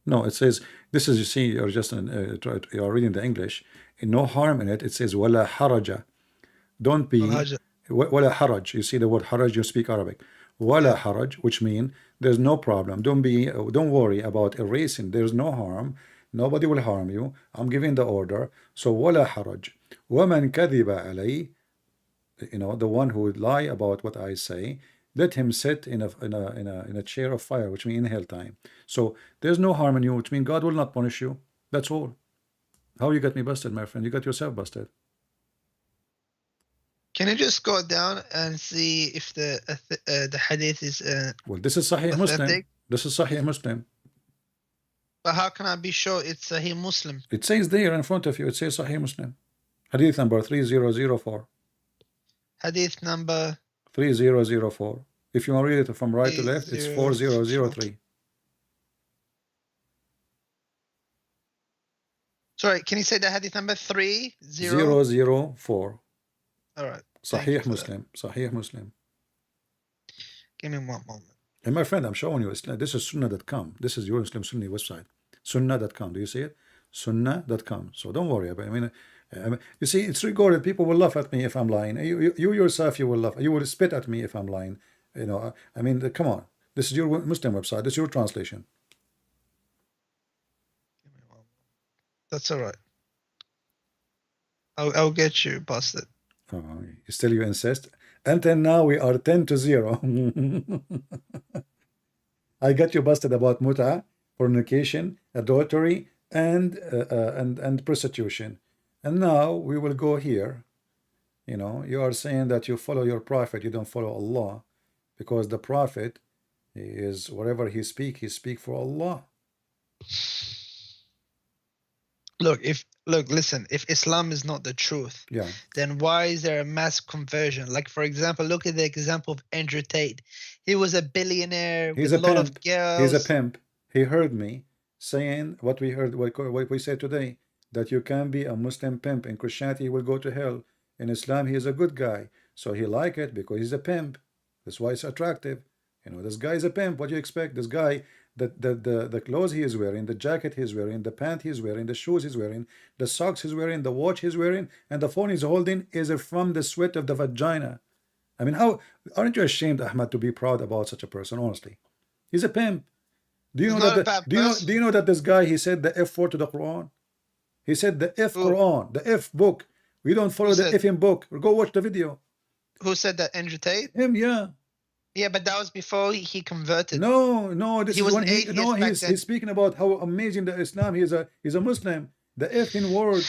No, it says, this is, you see, you're just you're reading the English. No harm in it. It says wala haraja. Don't be wala haraj. You see the word haraj, you speak Arabic. Wala haraj, which means there's no problem. Don't worry about erasing. There's no harm. Nobody will harm you. I'm giving the order. So wala haraj. Waman kadhiba alay, the one who would lie about what I say, let him sit in a chair of fire, which means in hell time. So there's no harm in you, which means God will not punish you. That's all. How you got me busted, my friend? You got yourself busted. Can you just go down and see if the hadith is well, this is Sahih Muslim. This is Sahih Muslim. But how can I be sure it's Sahih Muslim? It says there in front of you. It says Sahih Muslim. Hadith number 3004. Hadith number 3004. If you want to read it from right to left, it's 4003. Sorry, can you say the hadith number 3004? All right. Sahih Muslim. Sahih Muslim. Give me one moment. And my friend, I'm showing you. This is Sunnah.com. This is your Muslim Sunni website. Sunnah.com. Do you see it? sunnah.com. So don't worry about it. I mean, you see, it's recorded. People will laugh at me if I'm lying. You yourself, you will laugh. You will spit at me if I'm lying. You know, I mean, come on. This is your Muslim website. This is your translation. That's all right. I'll get you busted. Oh, still you insist? Until now, we are 10-0. I got you busted about muta, fornication, adultery, and prostitution. And now we will go here. You know, you are saying that you follow your prophet, you don't follow Allah, because the prophet is whatever he speak for Allah. Listen, if Islam is not the truth, yeah, then why is there a mass conversion? Like, for example, look at the example of Andrew Tate. He was a billionaire with a lot of girls. He's a pimp. He heard me saying what we heard, what we said today, that you can be a Muslim pimp. In Christianity, he will go to hell. In Islam, he is a good guy. So he like it because he's a pimp. That's why it's attractive. You know, this guy is a pimp. What do you expect? This guy, the clothes he is wearing, the jacket he's wearing, the pant he's wearing, the shoes he's wearing, the socks he's wearing, the watch he's wearing, and the phone he's holding is from the sweat of the vagina. I mean, how aren't you ashamed, Ahmad, to be proud about such a person? Honestly, he's a pimp. Do you know that? Do you know that this guy, he said the F word to the Quran? He said the F Quran, the F book. We don't follow the F in book. Go watch the video. Who said that? Andrew Tate? Him, yeah. Yeah, but that was before he converted. No, this is when he's speaking about how amazing the Islam. He's a Muslim. The F in word.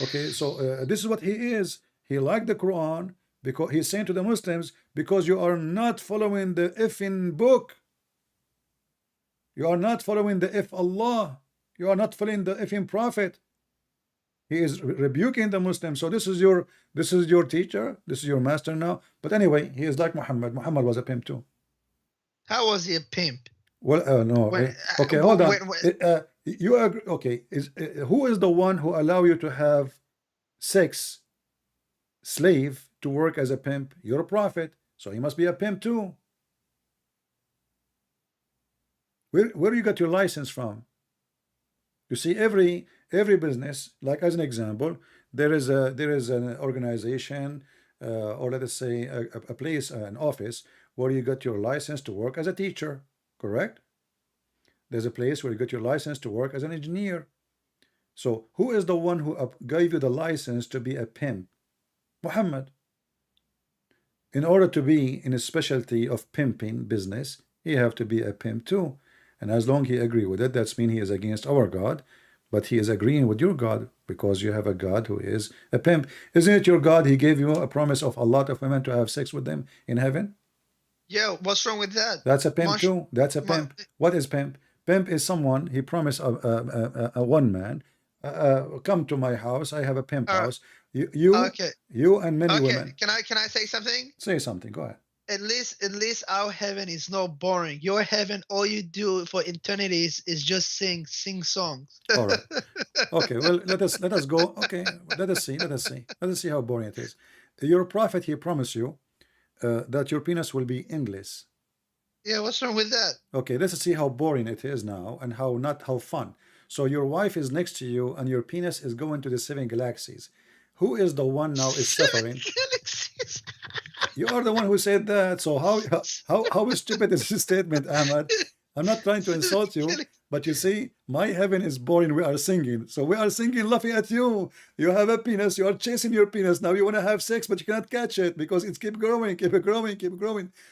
Okay, so this is what he is. He liked the Quran because he's saying to the Muslims, because you are not following the F in book. You are not following the F Allah. You are not following the F in Prophet. He is rebuking the Muslims. So this is your teacher. This is your master now. But anyway, he is like Muhammad. Muhammad was a pimp too. How was he a pimp? Well, no. Okay, hold on. You agree? Okay, who is the one who allow you to have sex slave to work as a pimp? You're a prophet, so he must be a pimp too. Where you got your license from? You see, every business, like as an example, there is an organization, or let us say a place, an office where you got your license to work as a teacher, correct? There's a place where you got your license to work as an engineer. So who is the one who gave you the license to be a pimp? Muhammad. In order to be in a specialty of pimping business, he have to be a pimp too. And as long as he agree with it, that's mean he is against our God, but he is agreeing with your God, because you have a God who is a pimp. Isn't it your God? He gave you a promise of a lot of women to have sex with them in heaven. Yeah, what's wrong with that? That's a pimp too. That's a pimp. What is pimp? Pimp is someone, he promised a one man, come to my house. I have a pimp house. You and many women. Can I say something? Say something. Go ahead. At least our heaven is not boring. Your heaven, all you do for eternity is just sing songs. All right. Okay. Well, let us go. Okay. Let us see how boring it is. Your prophet, he promised you that your penis will be endless. Yeah. What's wrong with that? Okay. Let's see how boring it is now, and how fun. So your wife is next to you, and your penis is going to the 7 galaxies. Who is the one now is suffering? Galaxies. You are the one who said that. So how stupid is this statement, Ahmad? I'm not trying to insult you, but you see, my heaven is boring. We are singing. So we are singing, laughing at you. You have a penis. You are chasing your penis. Now you want to have sex, but you cannot catch it because it's keep growing.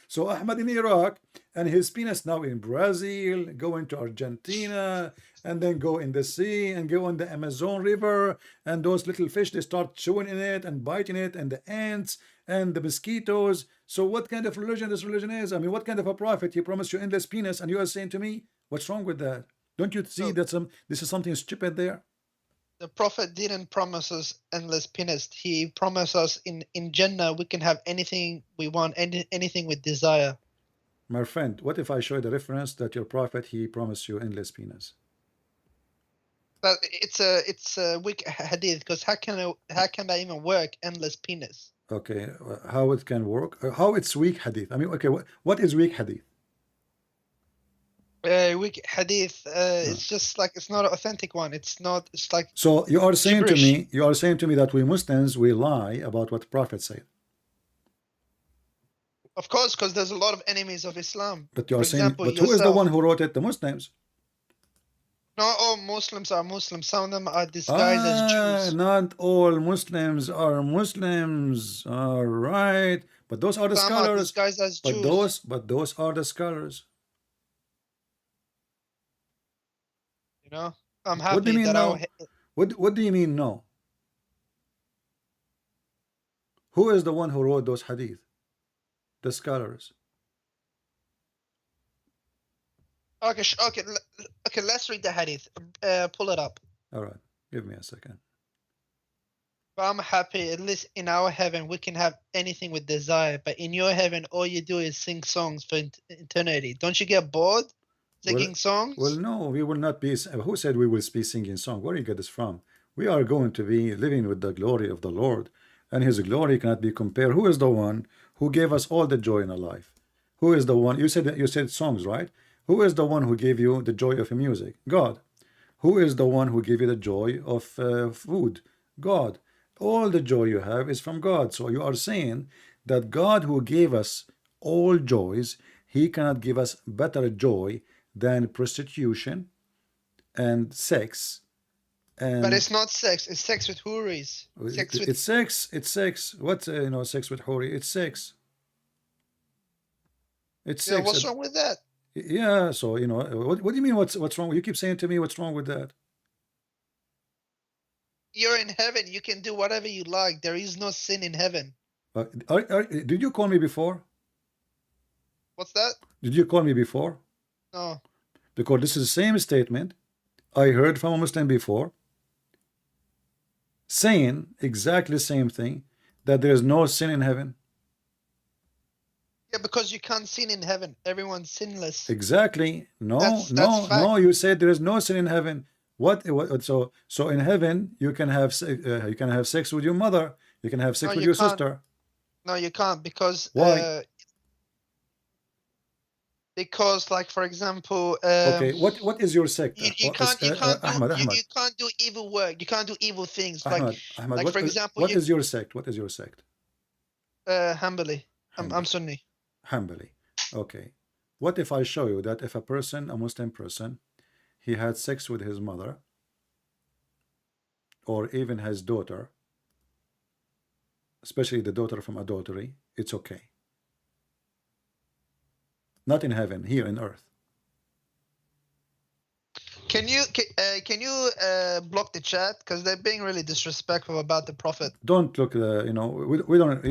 So Ahmad in Iraq, and his penis now in Brazil, going to Argentina, and then go in the sea and go on the Amazon River. And those little fish, they start chewing in it and biting it, and the ants and the mosquitoes. So what kind of religion this religion is? I mean, what kind of a prophet? He promised you endless penis, and you are saying to me, what's wrong with that? Don't you see that this is something stupid there? The prophet didn't promise us endless penis. He promised us in Jannah we can have anything we want, anything with desire. My friend, what if I show you the reference that your prophet, he promised you endless penis? But it's a weak hadith, because how can that even work? Endless penis. Okay, how it can work? How it's weak hadith? I mean, okay, what is weak hadith? weak hadith. It's just like it's not an authentic one. It's not. It's like So you are saying gibberish. to me that we Muslims, we lie about what Prophet said. Of course, because there's a lot of enemies of Islam. But you For are saying, example, but who is the one who wrote it? The Muslims. Not all Muslims are Muslims. Some of them are disguised as Jews. Not all Muslims are Muslims. All right, but those are the Some are scholars. disguised as Jews. But those are the scholars. You know, I'm What do happy you mean that no? What do you mean no? Who is the one who wrote those hadith? The scholars. Okay, okay. Let's read the hadith. Pull it up. All right, give me a second. But I'm happy. At least in our heaven, we can have anything with desire. But in your heaven, all you do is sing songs for eternity. Don't you get bored singing songs? Well, no, we will not be. Who said we will be singing songs? Where do you get this from? We are going to be living with the glory of the Lord, and His glory cannot be compared. Who is the one who gave us all the joy in our life? Who is the one? You said songs, right? Who is the one who gave you the joy of music? God. Who is the one who gave you the joy of food? God. All the joy you have is from God. So you are saying that God who gave us all joys, He cannot give us better joy than prostitution and sex. But it's not sex. It's sex with houris. It's sex. What's sex with houri? It's sex. It's sex. What's wrong with that? Yeah. So what do you mean? What's wrong? You keep saying to me, what's wrong with that? You're in heaven. You can do whatever you like. There is no sin in heaven. Did you call me before? What's that? Did you call me before? No. Because this is the same statement I heard from a Muslim before, saying exactly the same thing, that there is no sin in heaven. Yeah, because you can't sin in heaven. Everyone's sinless. Exactly. No, that's you said there is no sin in heaven. What so in heaven you can have sex with your mother, you can have sex with your sister. No, you can't, because why? Because, like, for example, okay, what is your sect? You can't do evil work. You can't do evil things. Ahmad, like for example, what is your sect? What is your sect? Hanbali. I'm Sunni. Hanbali. Okay. What if I show you that if a Muslim person, he had sex with his mother or even his daughter, especially the daughter from adultery, it's okay. Not in heaven, here in earth. Can you block the chat, because they're being really disrespectful about the Prophet? Don't look. We don't.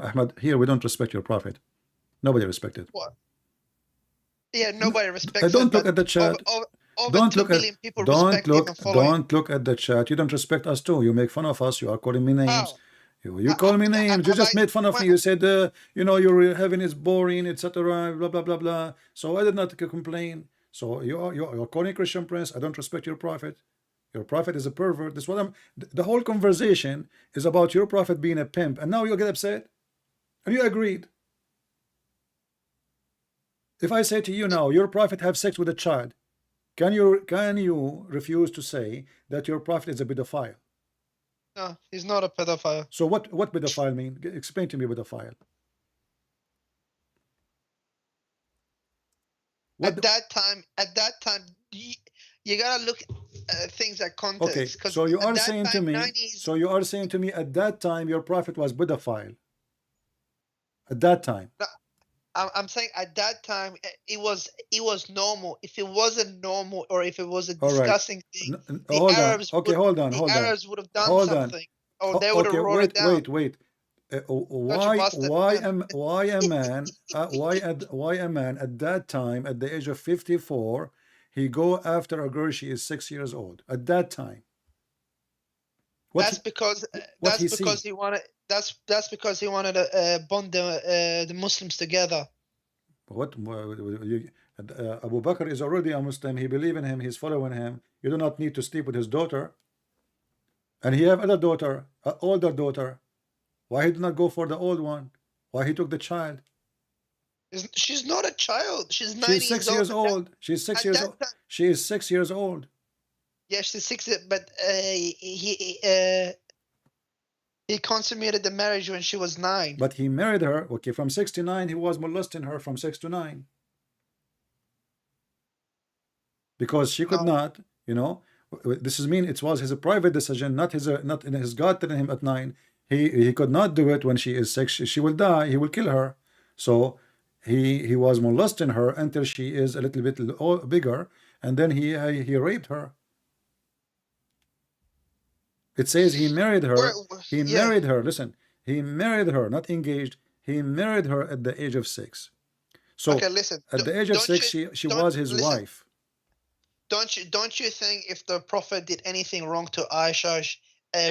Ahmad, here we don't respect your Prophet. Nobody respected. What? Yeah, nobody respects. Don't look at the chat. Don't look at. Don't look at the chat. You don't respect us too. You make fun of us. You are calling me names. How? You call me names. You just made fun of me. You said, your heaven is boring, etc. Blah blah blah blah. So I did not complain. So you're calling Christian Prince. I don't respect your Prophet. Your Prophet is a pervert. This is what the whole conversation is about, your Prophet being a pimp, and now you get upset, and you agreed. If I say to you now, your Prophet have sex with a child, can you refuse to say that your Prophet is a pedophile? No, he's not a pedophile. So what pedophile mean? Explain to me pedophile. At that time, you gotta look at things at context. Okay, so you are saying to me, at that time your Prophet was pedophile. At that time. No, I'm saying at that time it was normal. If it wasn't normal, or if it was a disgusting thing, the Arabs would have done something. Or they would have wrote it down. Wait. Why a man at that time, at the age of 54, he go after a girl she is 6 years old at that time? That's because he wanted to bond the Muslims together. What Abu Bakr is already a Muslim. He believe in him. He's following him. You do not need to sleep with his daughter. And he have other daughter, older daughter. Why he did not go for the old one? Why he took the child? She's not a child. She's 9 She's years 6 years old. old. She's 6 At years that old. time, She is 6 years old. yeah, she's 6, but he consummated the marriage when she was 9. But he married her. Okay, from 6 to 9, he was molesting her from 6 to 9. Because she could No. not, you know, this is mean it was his private decision, not his God telling him at 9. He could not do it when she is 6. She will die. He will kill her. So he was molesting her until she is a little bit bigger, and then he raped her. It says he married her. He married her. Listen, he married her, not engaged. He married her at the age of 6. So okay, listen. at the age of 6, she was his wife. Don't you think if the Prophet did anything wrong to Aisha,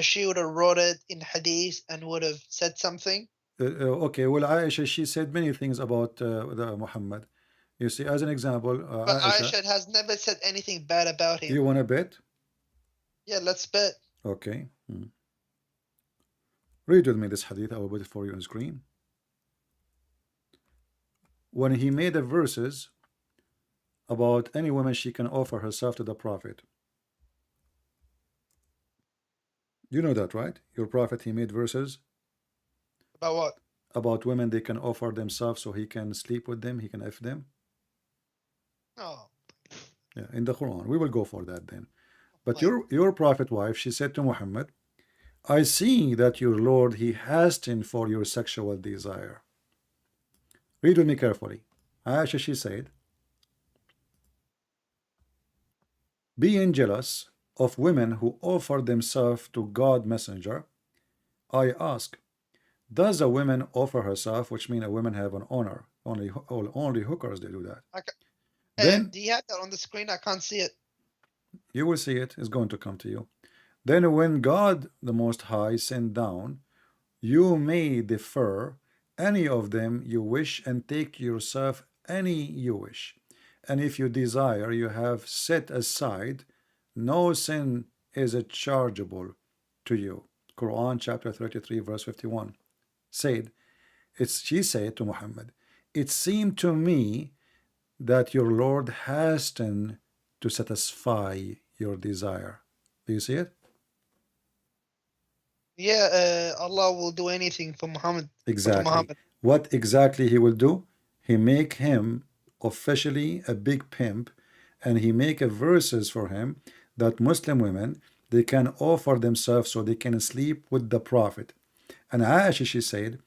she would have wrote it in hadith and would have said something? Okay, well, Aisha, she said many things about the Muhammad. You see, as an example, But Aisha has never said anything bad about him. You want to bet? Yeah, let's bet. Okay. Read with me this hadith. I will put it for you on screen. When he made the verses about any woman she can offer herself to the Prophet. You know that, right? Your Prophet, he made verses. About what? About women they can offer themselves so he can sleep with them, he can F them. Oh. Yeah, in the Quran. We will go for that then. But your Prophet wife, she said to Muhammad, I see that your Lord, he hastened for your sexual desire. Read with me carefully. Aisha, she said, being jealous of women who offer themselves to God messenger, I ask, does a woman offer herself, which means a woman have an honor? Only hookers, they do that. Okay. Then, do you have that on the screen? I can't see it. You will see it. It's going to come to you. Then when God the Most High sent down, you may defer any of them you wish and take yourself any you wish. And if you desire, you have set aside, no sin is chargeable to you. Quran chapter 33 verse 51 said, she said to Muhammad, it seemed to me that your Lord hastened to satisfy your desire. Do you see it? Yeah, Allah will do anything for Muhammad. Exactly. For Muhammad. What exactly he will do? He make him officially a big pimp, and he make a verses for him that Muslim women, they can offer themselves so they can sleep with the Prophet. And Aisha, she said,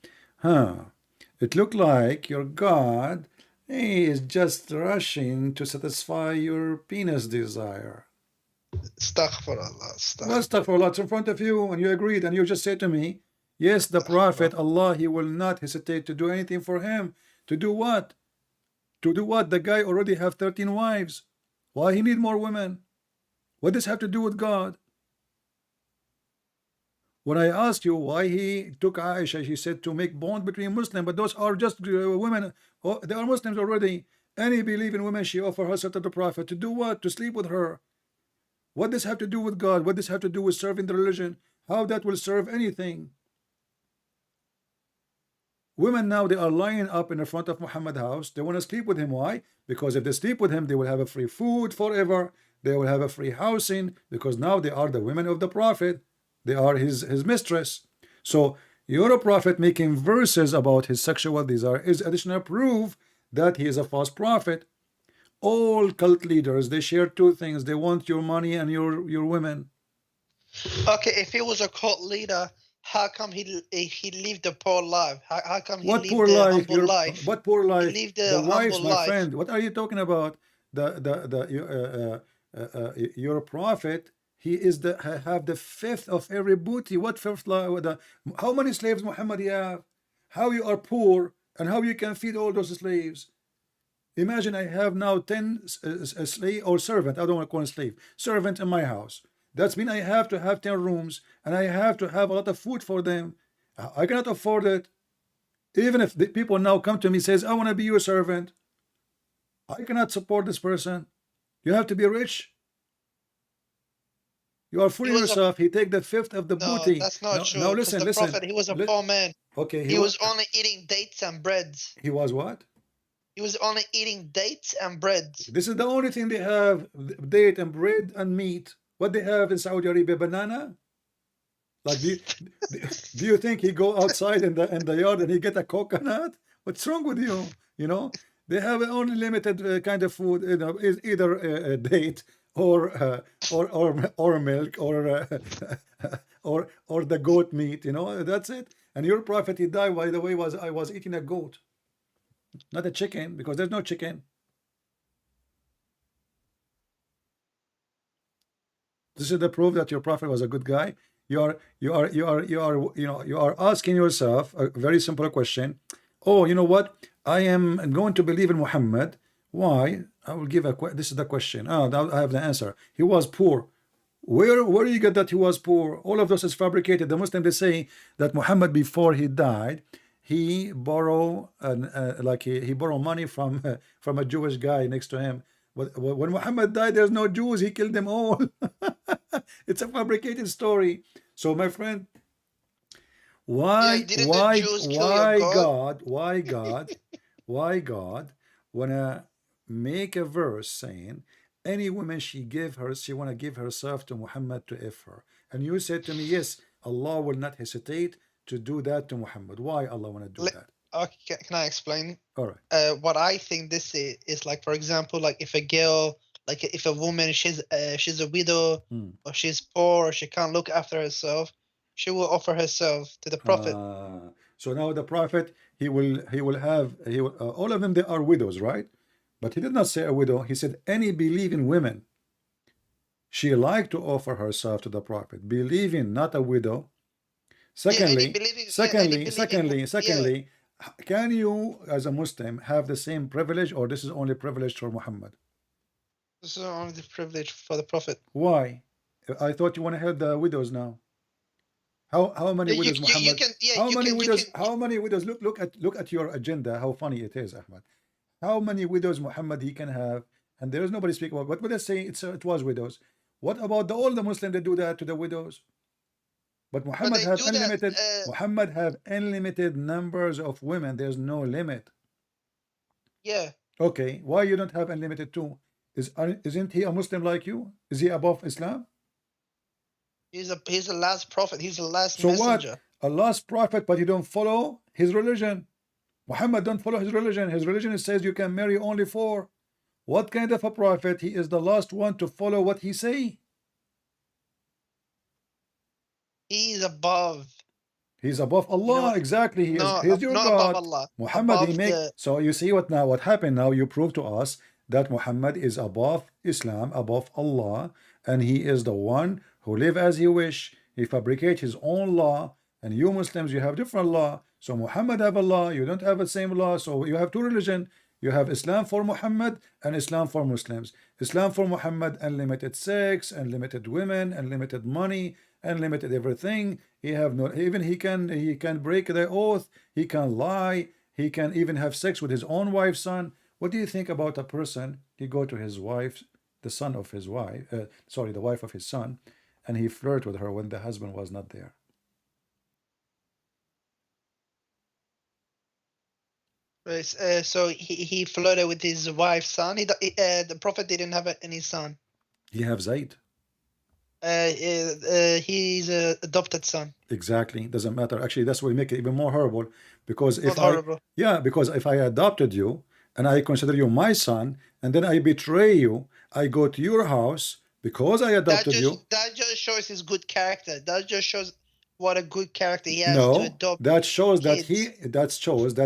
it looked like your God, he is just rushing to satisfy your penis desire. Astaghfirullah. Astaghfirullah, it's in front of you, and you agreed, and you just said to me, yes, the Prophet, Allah, he will not hesitate to do anything for him. To do what? To do what? The guy already have 13 wives. Why he need more women? What does have to do with God? When I asked you why he took Aisha, she said to make bond between Muslims, but those are just women. Oh, they are Muslims already. Any believing woman, she offer herself to the Prophet. To do what? To sleep with her. What does have to do with God? What does have to do with serving the religion? How that will serve anything? Women now, they are lying up in the front of Muhammad's house. They want to sleep with him. Why? Because if they sleep with him, they will have a free food forever. They will have a free housing, because now they are the women of the Prophet. They are his mistress. So your Prophet making verses about his sexual desire is additional proof that he is a false prophet. All cult leaders, they share two things. They want your money and your women. Okay, if he was a cult leader, how come he lived a poor life? How come he lived a humble life? What poor life? He lived the wives, my life. friend. What are you talking about? Your Prophet, he is have the fifth of every booty. What fifth? How many slaves Muhammad you have? How you are poor and how you can feed all those slaves? Imagine I have now 10 slave or servant. I don't want to call him slave. Servant in my house. That's mean I have to have 10 rooms and I have to have a lot of food for them. I cannot afford it. Even if the people now come to me says, I want to be your servant. I cannot support this person. You have to be rich. You are fooling yourself. He take the fifth of the booty. That's not true. Now listen. Prophet, he was a poor man. Okay. He was only eating dates and breads. He was what? He was only eating dates and bread. This is the only thing they have: date and bread and meat. What they have in Saudi Arabia? Banana. Like, do you think he go outside in the yard and he get a coconut? What's wrong with you? You know, they have only limited kind of food. You know, is either a date or milk or the goat meat. You know, that's it. And your prophet, he died, by the way, I was eating a goat, not a chicken, because there's no chicken. This is the proof that your prophet was a good guy. You are asking yourself a very simple question. Oh, you know what? I am going to believe in Muhammad. Why? I will give this is the question. Oh, now I have the answer. He was poor. Where do you get that he was poor? All of this is fabricated. The Muslims, they say that Muhammad, before he died, he borrowed he borrowed money from a Jewish guy next to him. But when Muhammad died, there's no Jews. He killed them all. It's a fabricated story. So, my friend, why God wanna make a verse saying any woman she wanna give herself to Muhammad to if her? And you said to me, yes, Allah will not hesitate to do that to Muhammad. Why Allah wanna do that? Okay, can I explain? All right. What I think this is like, for example, like if a girl, like if a woman, she's a widow, or she's poor, or she can't look after herself, she will offer herself to the prophet. So now the prophet, he will all of them, they are widows, right? But he did not say a widow. He said any believing women, she like to offer herself to the prophet. Believing, not a widow. Secondly, can you, as a Muslim, have the same privilege, or this is only privilege for Muhammad? This is only the privilege for the prophet. Why? I thought you want to help the widows now. How many widows Muhammad? How many widows? Look at your agenda. How funny it is, Ahmad. How many widows Muhammad he can have? And there is nobody speaking about. What would I say? It was widows. What about all the Muslims that do that to the widows? But Muhammad have unlimited. Muhammad have unlimited numbers of women. There's no limit. Yeah. Okay. Why you don't have unlimited too? Isn't he a Muslim like you? Is he above Islam? He's the last prophet. He's the last messenger. So what? A last prophet, but he don't follow his religion. Muhammad don't follow his religion. His religion says you can marry only 4. What kind of a prophet? He is the last one to follow what he say. He's above. He's above Allah. You know, exactly. He's your not God. Above Allah. Muhammad, above so you see what happened now? You prove to us that Muhammad is above Islam, above Allah, and he is the one who live as he wish. He fabricate his own law, and you Muslims, you have different law. So Muhammad have a law, you don't have the same law. So you have 2 religions. You have Islam for Muhammad and Islam for Muslims. Islam for Muhammad, unlimited sex, unlimited women, unlimited money, unlimited everything. He have no, even he can break the oath. He can lie. He can even have sex with his own wife's son. What do you think about a person? He go to his wife, the son of his wife, the wife of his son, and he flirt with her when the husband was not there. So he flirted with his wife's son. The prophet didn't have any son. He have Zayd. He's an adopted son. Exactly. Doesn't matter. Actually, that's what make it even more horrible. Because horrible. Because if I adopted you and I consider you my son, and then I betray you, I go to your house because I adopted you. That just shows his good character. That just shows what a good character he has to adopt. That shows that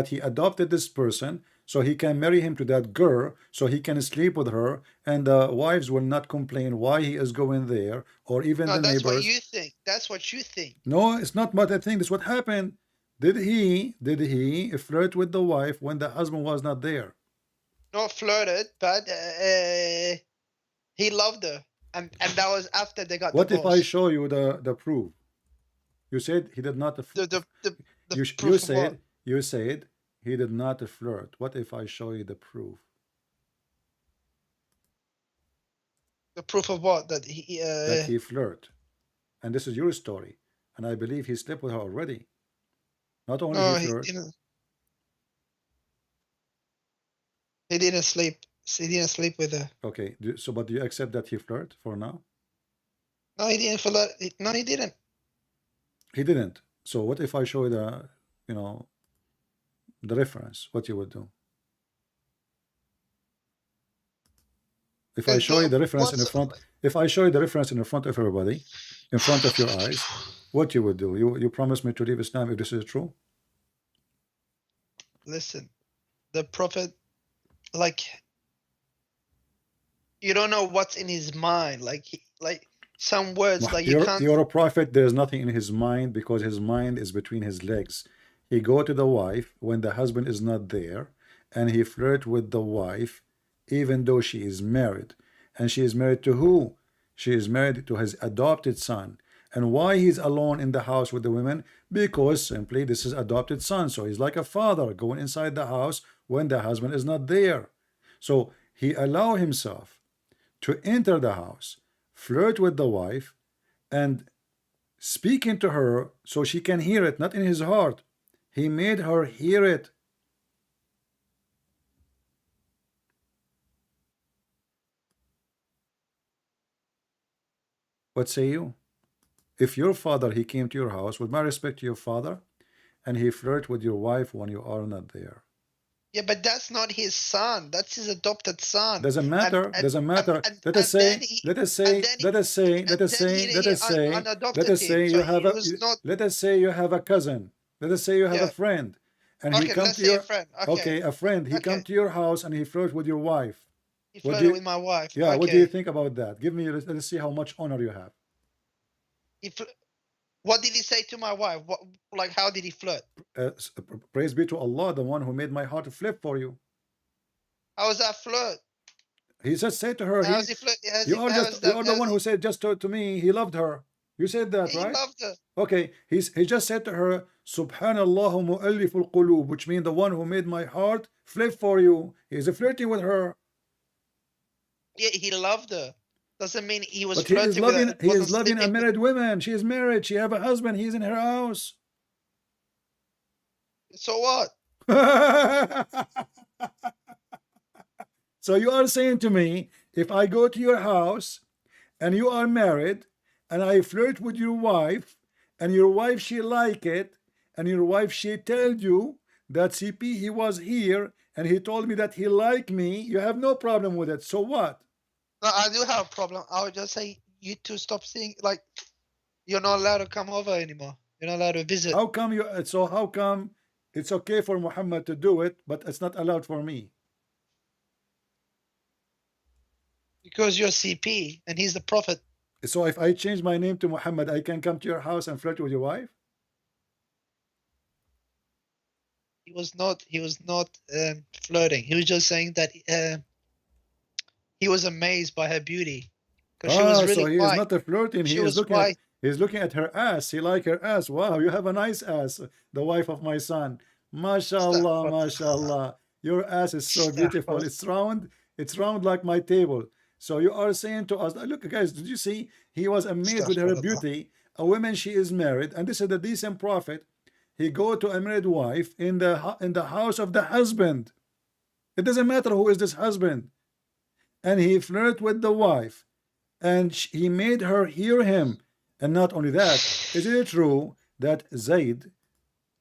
he adopted this person, so he can marry him to that girl, so he can sleep with her, and the wives will not complain why he is going there, or even the neighbors. That's what you think. That's what you think. No, it's not what I think. That's what happened. Did he flirt with the wife when the husband was not there? Not flirted, but he loved her, and that was after they got divorced. What if I show you the proof? You said he did not. You said he did not flirt. What if I show you the proof? The proof of what? That he flirt, and this is your story, and I believe he slept with her already. Not only he flirt. He didn't sleep. He didn't sleep with her. Okay, so but do you accept that he flirt for now? No, he didn't flirt. No, he didn't. He didn't. So what if I show you the, you know, the reference? What you would do? If I show you the reference in the front, if I show you the reference in the front of everybody, in front of your eyes, what you would do? You promise me to leave Islam if this is true? Listen, the Prophet, like, you don't know what's in his mind. Like some words, like you can't. You're a prophet. There's nothing in his mind because his mind is between his legs. He go to the wife when the husband is not there, and he flirt with the wife, even though she is married. And she is married to who? She is married to his adopted son. And why he's alone in the house with the women? Because simply this is adopted son. So he's like a father going inside the house when the husband is not there. So he allow himself to enter the house, flirt with the wife, and speaking to her so she can hear it, not in his heart. He made her hear it. What say you? If your father, he came to your house, with my respect to your father, and he flirt with your wife when you are not there. Yeah, but that's not his son. That's his adopted son. Doesn't matter. Doesn't matter. Let us say you have a cousin. Let us say you have a friend, and he come to your a friend. He come to your house and he flirt with your wife. He flirted with my wife. Yeah. What do you think about that? Give me. Let's see how much honor you have. What did he say to my wife? What, like, how did he flirt? Praise be to Allah, the one who made my heart flip for you. How was that flirt? He just said to her, you are the one who said just to me, he loved her. You said that, right? He loved her. Okay, he just said to her, Subhanallahu mu'alliful qulub, which means the one who made my heart flip for you. He's flirting with her. Yeah, he loved her. Doesn't mean he was flirting with her. He is loving a married woman. She is married. She have a husband. He's in her house. So what? So you are saying to me, if I go to your house and you are married and I flirt with your wife and your wife, she like it, and your wife, she told you that CP, he was here and he told me that he liked me, you have no problem with it. So what? No, I do have a problem. I would just say you two stop seeing, like, you're not allowed to come over anymore. You're not allowed to visit. How come how come it's okay for Muhammad to do it, but it's not allowed for me? Because you're CP and he's the prophet. So if I change my name to Muhammad, I can come to your house and flirt with your wife? He was not flirting. He was just saying that he was amazed by her beauty. She was really so he white. is not a flirting. He's looking at her ass. He like her ass. Wow, you have a nice ass. The wife of my son. MashaAllah, MashaAllah. Your ass is so beautiful. It's round. It's round like my table. So you are saying to us, look, guys, did you see? He was amazed with her beauty. A woman, she is married, and this is the decent prophet. He go to a married wife in the house of the husband. It doesn't matter who is this husband. And he flirt with the wife, and he made her hear him. And not only that, is it true that Zayd,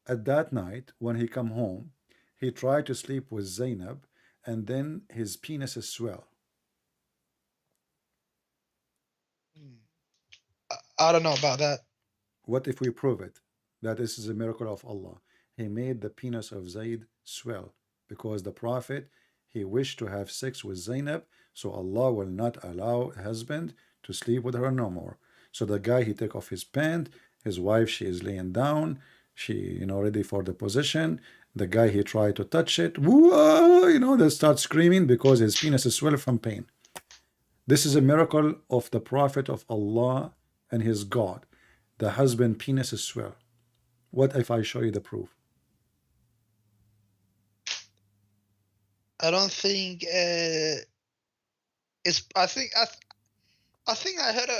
at that night when he come home, he tried to sleep with Zainab, and then his penis is swell? I don't know about that. What if we prove it? That this is a miracle of Allah. He made the penis of Zayd swell because the prophet, he wished to have sex with Zainab, so Allah will not allow husband to sleep with her no more. So the guy, he take off his pant, his wife, she is laying down, she, ready for the position. The guy, he tried to touch it. Whoa, they start screaming because his penis is swell from pain. This is a miracle of the prophet of Allah and his God. The husband penis is swell. What if I show you the proof? I don't think it's. I think I heard.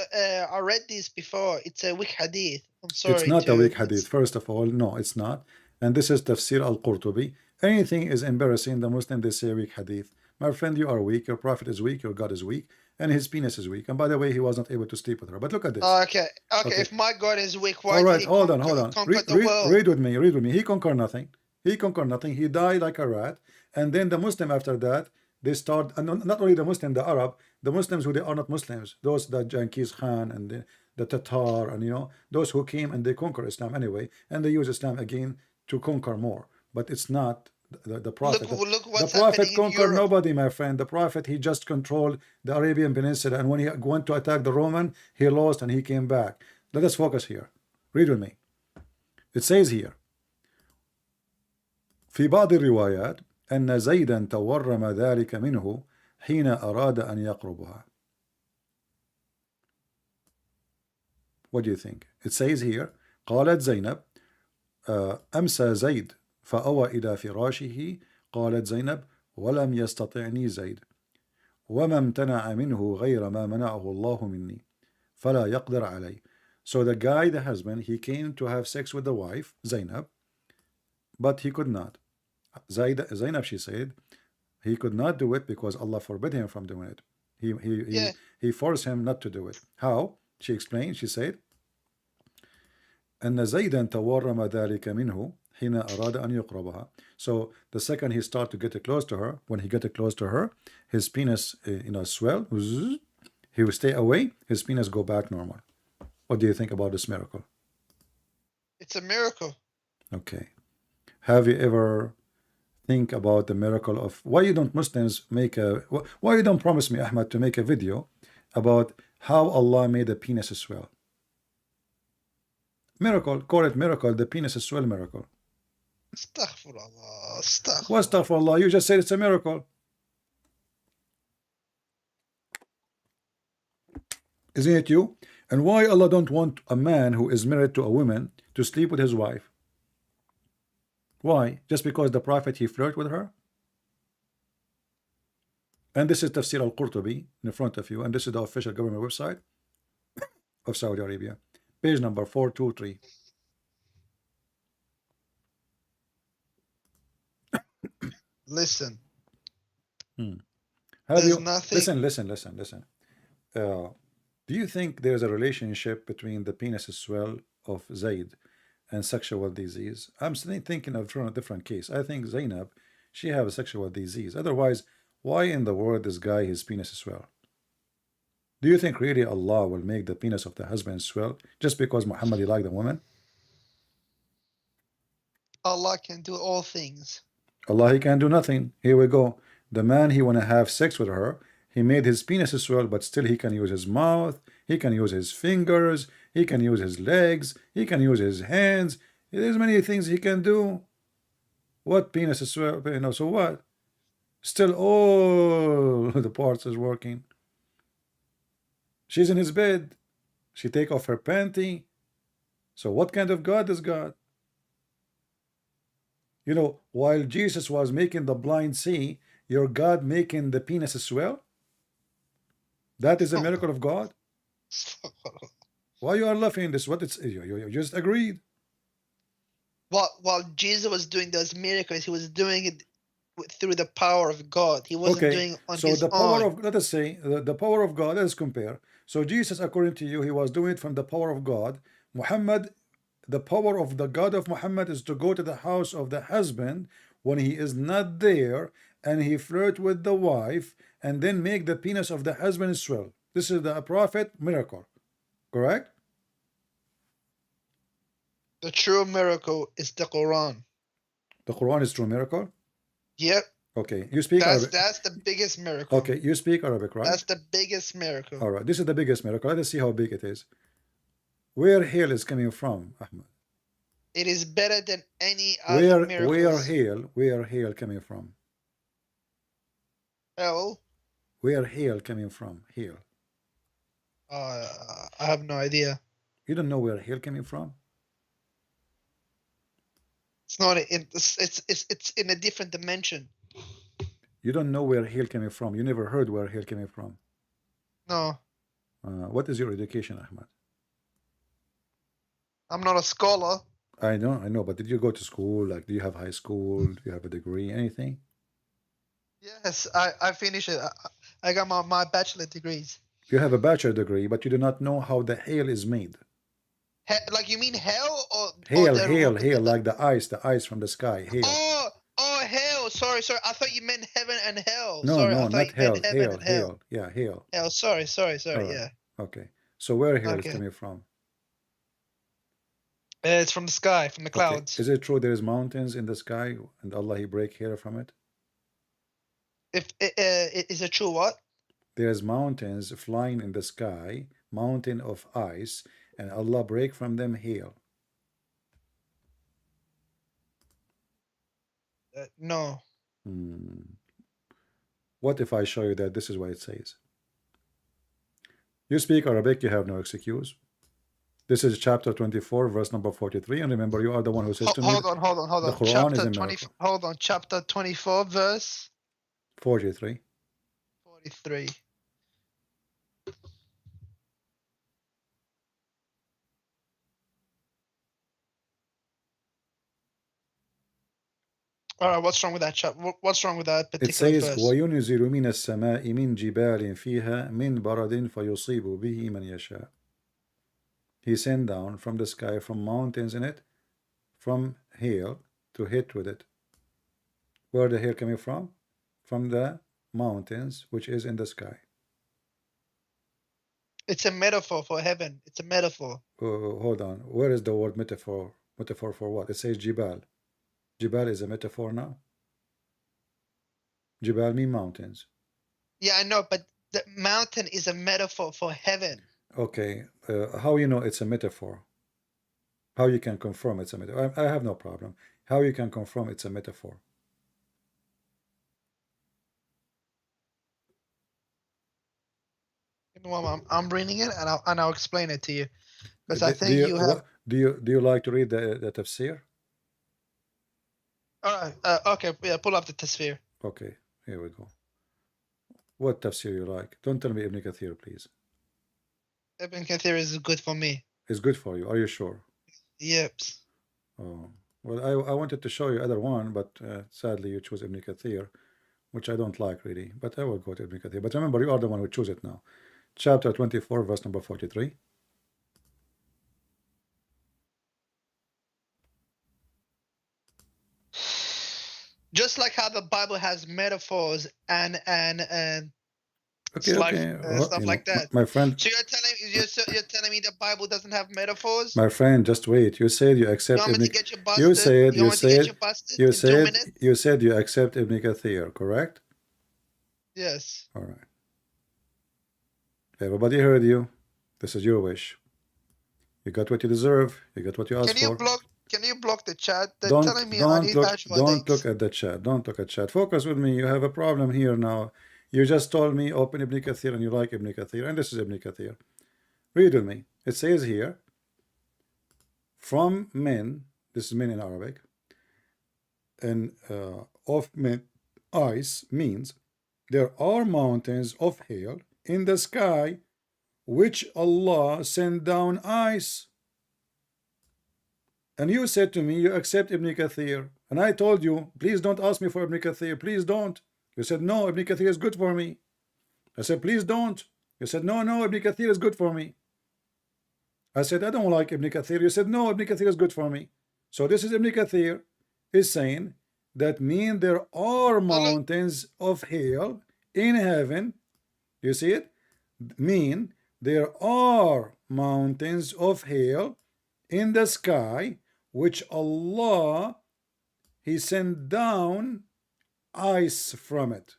I read this before. It's a weak hadith. I'm sorry. It's not a weak hadith. First of all, no, it's not. And this is Tafsir al-Qurtubi. Anything is embarrassing. The Muslim, they say weak hadith. my friend, you are weak, your prophet is weak, your God is weak, and his penis is weak. And by the way, he was not able to sleep with her. But look at this. Okay. If my God is weak, why all did right, he hold on. conquer the world? Read with me. He conquered nothing. He died like a rat. And then the Muslim after that, they start, and not only the Muslim, the Arab, the Muslims who they are not Muslims, those the Genghis Khan and the Tatar, and those who came and they conquer Islam anyway, and they use Islam again to conquer more. But it's not the prophet. Look what's the prophet happening in conquered Europe. nobody, my friend. The prophet, he just controlled the Arabian Peninsula, and when he went to attack the Roman, he lost and he came back. Let us focus here. Read with me. It says here, في بعض الروايات أن زيدا تورم ذلك منه حين أراد أن يقربها. What do you think? It says here, قالت زينب أمسى زيد فأوى إلى فراشه. قالت زينب ولم يستطعني زيد وما امتنع منه غير ما منعه الله مني فلا يقدر علي. So the guy, the husband, he came to have sex with the wife, Zainab, but he could not. Zainab, she said, he could not do it because Allah forbid him from doing it. He forced him not to do it. How? She explained, she said, أن زيدا تورم ذلك منه حين أراد أن يقربها. So the second he started to get close to her, when he got close to her, his penis, swell. He would stay away. His penis go back normal. What do you think about this miracle? It's a miracle. Okay. Have you ever think about the miracle of why you don't Muslims make why you don't promise me, Ahmad, to make a video about how Allah made the penis swell? Miracle, call it miracle, the penis swell miracle. Astaghfirullah, astaghfirullah. What astaghfirullah? You just said it's a miracle. Isn't it you? And why Allah don't want a man who is married to a woman to sleep with his wife? Why? Just because the prophet, he flirted with her? And this is Tafsir al-Qurtubi in front of you, and this is the official government website of Saudi Arabia. Page number 423. Listen. Listen. Do you think there's a relationship between the penis swell of Zayd and sexual disease? I'm thinking of a different case. I think Zainab, she have a sexual disease. Otherwise, why in the world this guy, his penis swell? Do you think really Allah will make the penis of the husband swell just because Muhammad liked the woman? Allah can do all things. Allah, he can do nothing. Here we go. The man, he want to have sex with her. He made his penis swell, but still he can use his mouth. He can use his fingers. He can use his legs. He can use his hands. There's many things he can do. What penis swell? So what? Still all the parts is working. She's in his bed. She take off her panty. So what kind of God is God? While Jesus was making the blind see, your God making the penis swell? That is a miracle of God? Why you are laughing this? What it's you just agreed. While Jesus was doing those miracles, he was doing it through the power of God. He wasn't doing it on his the power own. of, let us say, the power of God, let us compare. So Jesus, according to you, he was doing it from the power of God. Muhammad, the power of the God of Muhammad is to go to the house of the husband when he is not there, and he flirt with the wife, and then make the penis of the husband swell. This is the prophet miracle, correct? The true miracle is the Quran. The Quran is true miracle? Yep. Okay, you speak Arabic. That's the biggest miracle. Okay, you speak Arabic, right? That's the biggest miracle. All right, this is the biggest miracle. Let us see how big it is. Where hail is coming from, Ahmad? It is better than any other miracles. Where hail coming from? Hell? Where hail coming from? Hail. I have no idea. You don't know where hail coming from? It's not. It's in a different dimension. You don't know where hail coming from. You never heard where hail coming from. No. What is your education, Ahmad? I'm not a scholar. I know, but did you go to school? Like, do you have high school? Do you have a degree? Anything? Yes, I finished it. I got my bachelor degrees. You have a bachelor degree, but you do not know how the hail is made. Like you mean hell or Hail, like the ice from the sky. Hail. Oh, hell. Sorry. I thought you meant heaven and hell. No, sorry, no, I thought not you meant hell. heaven and hell. Yeah, hail. Hell. Sorry. Right. Yeah. Okay. So where hail is Okay. coming from? It's from the sky, from the clouds. Okay. Is it true there is mountains in the sky and Allah He break hail from it? If is it true? What? There's mountains flying in the sky, mountain of ice, and Allah break from them hail. No. What if I show you that this is what it says? You speak Arabic, you have no excuse. This is chapter 24, verse number 43, and remember, you are the one who says to me. Hold on. The Quran is a chapter 20. miracle. Hold on. Chapter 24, verse 43. 43. All right, what's wrong with that chapter? What's wrong with that particular verse? It says, verse? وَيُنْزِلُ مِنَ السَّمَاءِ مِنْ جِبَالٍ فِيهَا مِنْ بَرَدٍ فَيُصِيبُ بِهِ مَنْ يَشَاءُ. He sent down from the sky, from mountains in it, from hail, to hit with it. Where the hail coming from? From the mountains, which is in the sky. It's a metaphor for heaven. It's a metaphor. Hold on. Where is the word metaphor? Metaphor for what? It says Jibal. Jibal is a metaphor now. Jibal mean mountains. Yeah, I know, but the mountain is a metaphor for heaven. Okay. How you know it's a metaphor? How you can confirm it's a metaphor? I have no problem. How you can confirm it's a metaphor? I'm reading it and I'll explain it to you, because I think you have. Do you like to read the tafsir? All right. Okay. Yeah. Pull up the tafsir. Okay. Here we go. What tafsir you like? Don't tell me Ibn Kathir, please. Ibn Kathir is good for me. It's good for you. Are you sure? Yep. Oh well, I wanted to show you other one, but sadly you choose Ibn Kathir, which I don't like really. But I will go to Ibn Kathir. But remember, you are the one who choose it now. Chapter 24, verse number 43. Just like how the Bible has metaphors and Okay, stuff like that. My friend. So you're telling me the Bible doesn't have metaphors? My friend, just wait. You said you accept. You want me to get you busted? You said you said you accept Ibn Kathir, correct? Yes. All right. Everybody heard you. This is your wish. You got what you deserve. You got what you asked for. Can you block the chat? They're don't telling me don't look at the chat. Don't look at chat. Focus with me. You have a problem here now. You just told me open Ibn Kathir and you like Ibn Kathir, and this is Ibn Kathir. Read with me. It says here, from men, this is men in Arabic, and of men, ice means there are mountains of hail in the sky which Allah sent down ice. And you said to me, you accept Ibn Kathir. And I told you, please don't ask me for Ibn Kathir. Please don't. You said, no, Ibn Kathir is good for me. I said, please don't. You said, no, Ibn Kathir is good for me. I said, I don't like Ibn Kathir. You said, no, Ibn Kathir is good for me. So this is Ibn Kathir is saying that mean there are mountains of hail in heaven. You see it? Mean there are mountains of hail in the sky which Allah He sent down ice from it.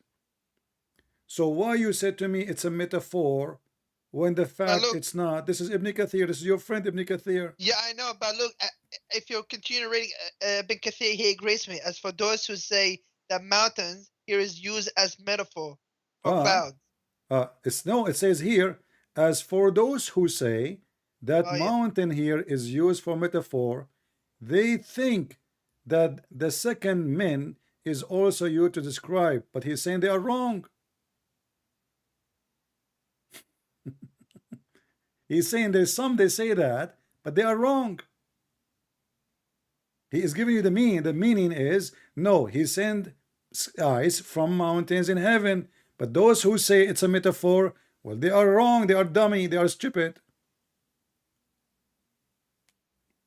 So why you said to me it's a metaphor when the fact it's not? This is Ibn Kathir. This is your friend Ibn Kathir. Yeah, I know, but look, if you continue reading Ibn Kathir, he agrees with me. As for those who say that mountains here is used as metaphor for clouds. It says here, as for those who say that mountain here is used for metaphor, they think that the second men is also used to describe, but he's saying they are wrong. He's saying there's some they say that, but they are wrong. He is giving you the meaning. The meaning is no, he sent ice from mountains in heaven. But those who say it's a metaphor, well, they are wrong, they are dummy, they are stupid.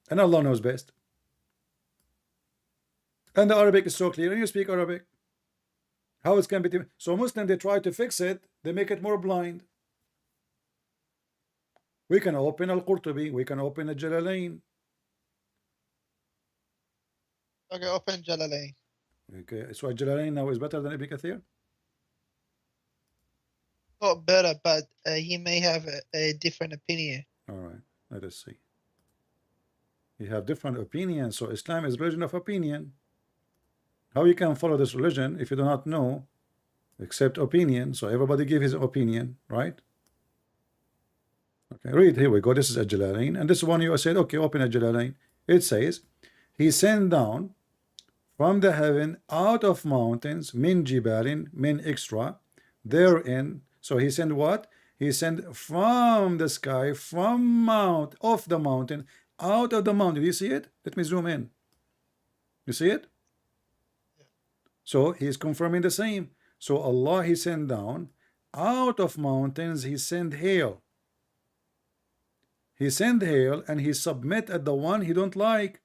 And Allah knows best. And the Arabic is so clear, and you speak Arabic. How it can be? So Muslim, they try to fix it, they make it more blind. We can open Al-Qurtubi, we can open Al-Jalalain. Okay, open Jalalain. Okay, so Al-Jalalain now is better than Ibn Kathir? Not better, but he may have a different opinion. All right, let us see. You have different opinions, so Islam is religion of opinion. How you can follow this religion if you do not know except opinion? So everybody give his opinion, right? Okay, read, here we go. This is Al-Jalalain, and this one you said, okay, open Al-Jalalain. It says, he sent down from the heaven out of mountains, min jibalin, min extra, therein. So he sent what? He sent from the sky, from off the mountain, out of the mountain. Do you see it? Let me zoom in. You see it? So he is confirming the same. So Allah, he sent down out of mountains, he sent hail. He sent hail and he submit at the one he don't like.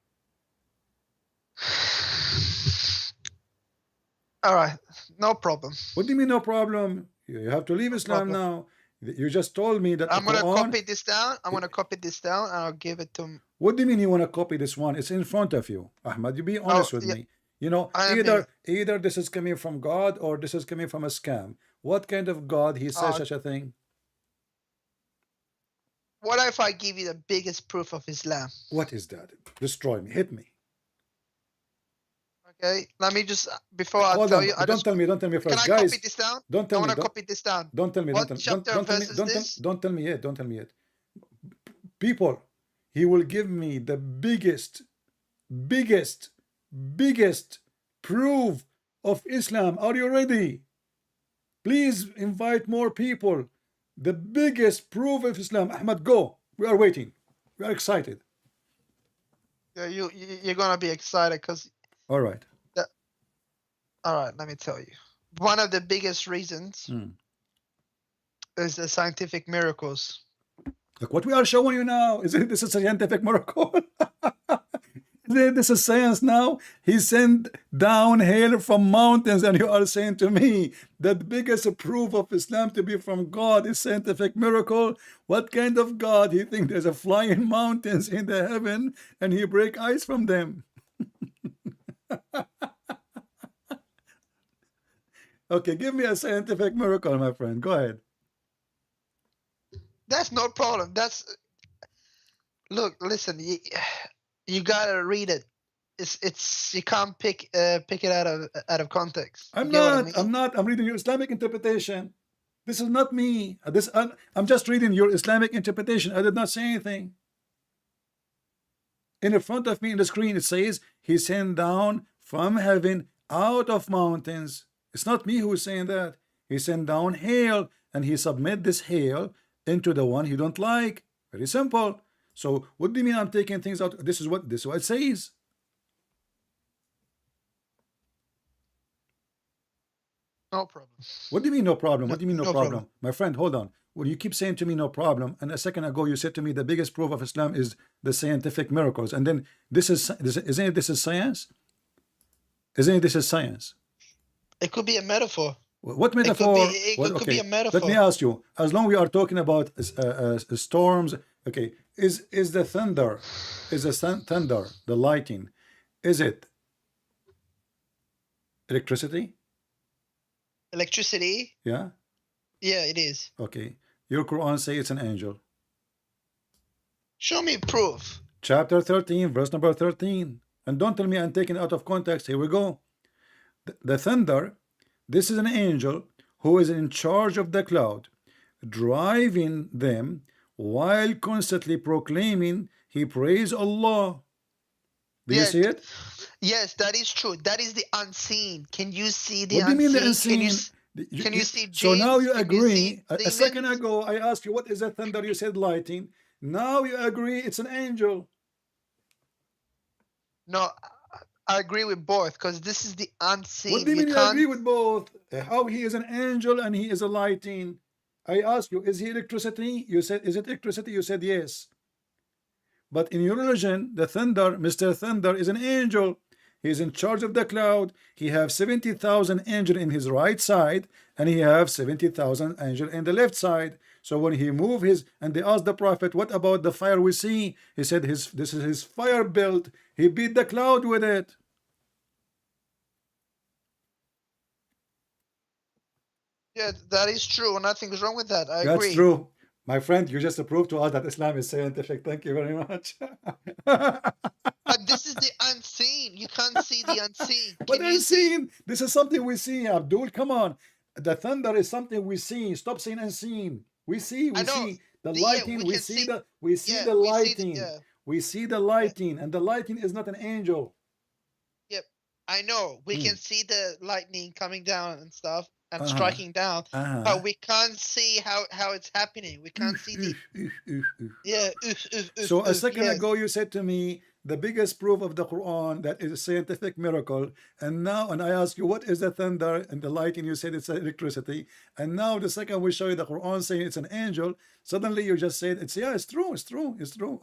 All right, no problem. What do you mean no problem? You have to leave Islam now. You just told me that I'm gonna Quran, copy this down. I'm gonna copy this down and I'll give it to him. What do you mean you want to copy this one? It's in front of you, Ahmad. You be honest with me. You know, either this is coming from God or this is coming from a scam. What kind of God he says such a thing? What if I give you the biggest proof of Islam? What is that? Destroy me. Hit me. Okay, let me just before I tell you. Don't tell me first, can I guys. Copy this down? Don't tell me. I want to copy this down. Don't tell me. What Don't chapter tell me. Don't tell me yet. Don't tell me yet. People, he will give me the biggest proof of Islam. Are you ready? Please invite more people. The biggest proof of Islam. Ahmad, go. We are waiting. We are excited. Yeah, you're gonna be excited because. All right. All right, let me tell you. One of the biggest reasons is the scientific miracles. Look what we are showing you now. Isn't this a scientific miracle? This is science now. He sent down hail from mountains, and you are saying to me that the biggest proof of Islam to be from God is scientific miracle. What kind of God? He thinks there's a flying mountains in the heaven and he break ice from them. Okay, give me a scientific miracle, my friend. Go ahead. That's no problem. Look, listen. You gotta read it. It's you can't pick it out of context. I'm not. I'm reading your Islamic interpretation. This is not me. I'm just reading your Islamic interpretation. I did not say anything. In front of me in the screen it says he sent down from heaven out of mountains. It's not me who is saying that. He sent down hail and he submit this hail into the one he don't like. Very simple. So what do you mean I'm taking things out? This is what it says. No problem. What do you mean no problem? What do you mean no problem? My friend, hold on. Well, you keep saying to me no problem, and a second ago you said to me the biggest proof of Islam is the scientific miracles, and then isn't it this is science? Isn't it this is science? It could be a metaphor. What metaphor? It could be a metaphor. Let me ask you. As long we are talking about storms, okay, is the thunder, the lightning, is it electricity? Electricity? Yeah. Yeah, it is. Okay. Your Quran say it's an angel. Show me proof. Chapter 13, verse number 13. And don't tell me I'm taking it out of context. Here we go. The thunder, this is an angel who is in charge of the cloud, driving them while constantly proclaiming he praise Allah. Do you see it? Yes, that is true. That is the unseen. Can you see the unseen? What do you mean the unseen? Can you see James? So now you agree. A second ago I asked you what is the thunder, you said lightning. Now you agree it's an angel. No, I agree with both because this is the unseen. What do you mean you agree with both? How he is an angel and he is a lighting? I ask you, is he electricity? You said, is it electricity? You said yes. But in your religion, the thunder, Mr. Thunder, is an angel. He is in charge of the cloud. He has 70,000 angels in his right side, and he has 70,000 angels in the left side. So when he moved his, and they asked the prophet, what about the fire we see? He said, this is his fire belt. He beat the cloud with it. Yeah, that is true. Nothing's wrong with that. I agree. That's true. My friend, you just proved to us that Islam is scientific. Thank you very much. But this is the unseen. You can't see the unseen. What unseen? This is something we see, Abdul. Come on. The thunder is something we see. Stop saying unseen. We see the lighting. We see the lighting. We see the lighting, and the lighting is not an angel. Yep, I know. We can see the lightning coming down and stuff and striking down, but we can't see how it's happening. We can't see the So a second ago you said to me the biggest proof of the Quran that is a scientific miracle, and now I ask you what is the thunder and the lighting, you said it's electricity, and now the second we show you the Quran saying it's an angel, suddenly you just said it's true.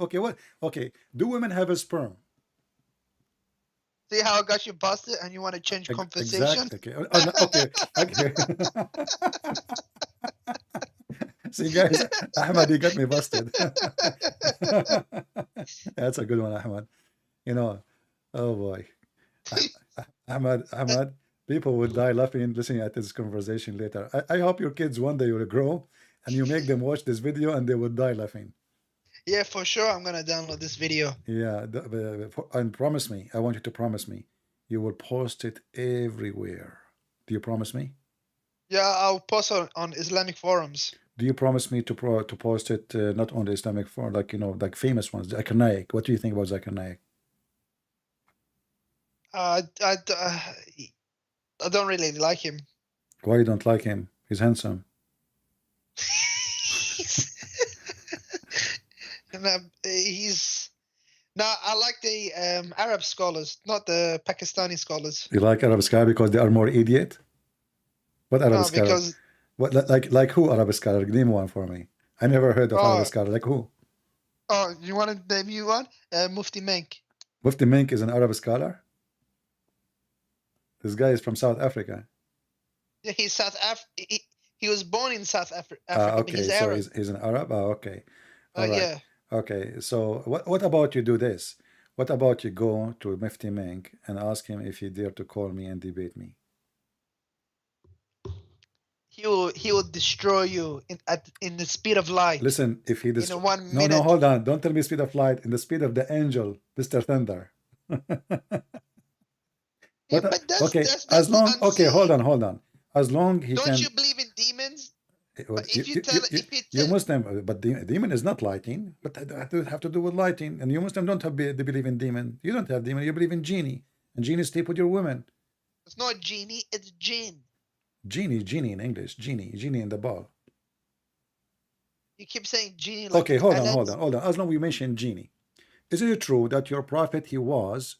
Okay, what? Okay, do women have a sperm? See how I got you busted and you want to change conversation? Exactly. Okay. See guys, Ahmad, you got me busted. That's a good one, Ahmad. You know, oh boy. Ahmad, people would die laughing listening at this conversation later. I hope your kids one day will grow and you make them watch this video and they will die laughing. Yeah, for sure. I'm going to download this video. Yeah, and promise me, I want you to promise me, you will post it everywhere. Do you promise me? Yeah, I'll post on Islamic forums. Do you promise me to post it not on the Islamic forum, like, you know, like famous ones, Zakir Naik? What do you think about Zakir Naik? I don't really like him. Why you don't like him? He's handsome. I like the Arab scholars, not the Pakistani scholars. You like Arab scholars because they are more idiot? What Arab scholars? Because what, like who Arab scholar? Name one for me. I never heard of Arab scholar. Like who? Oh, you want to name you one? Mufti Menk. Mufti Menk is an Arab scholar? This guy is from South Africa. Yeah, he's South Africa. He was born in South Africa. Okay, he's so he's an Arab? Oh, okay. All right. Yeah. Okay, so what about you do this? What about you go to Mufti Menk and ask him if he dare to call me and debate me? He will destroy you in the speed of light. Listen, if he in 1 minute. No, hold on. Don't tell me speed of light. In the speed of the angel, Mr. Thunder. But that's as long. Unseen. Okay, hold on. As long he don't can. Don't you believe in demons? You Muslim, but demon is not lighting. But that have to do with lighting. And you Muslim don't they believe in demon. You don't have demon. You believe in genie, and genie sleep with your women. It's not genie. It's jinn. Genie in English. Genie in the ball. You keep saying genie. Like okay, hold on. As long as we mention genie, isn't it true that your prophet he was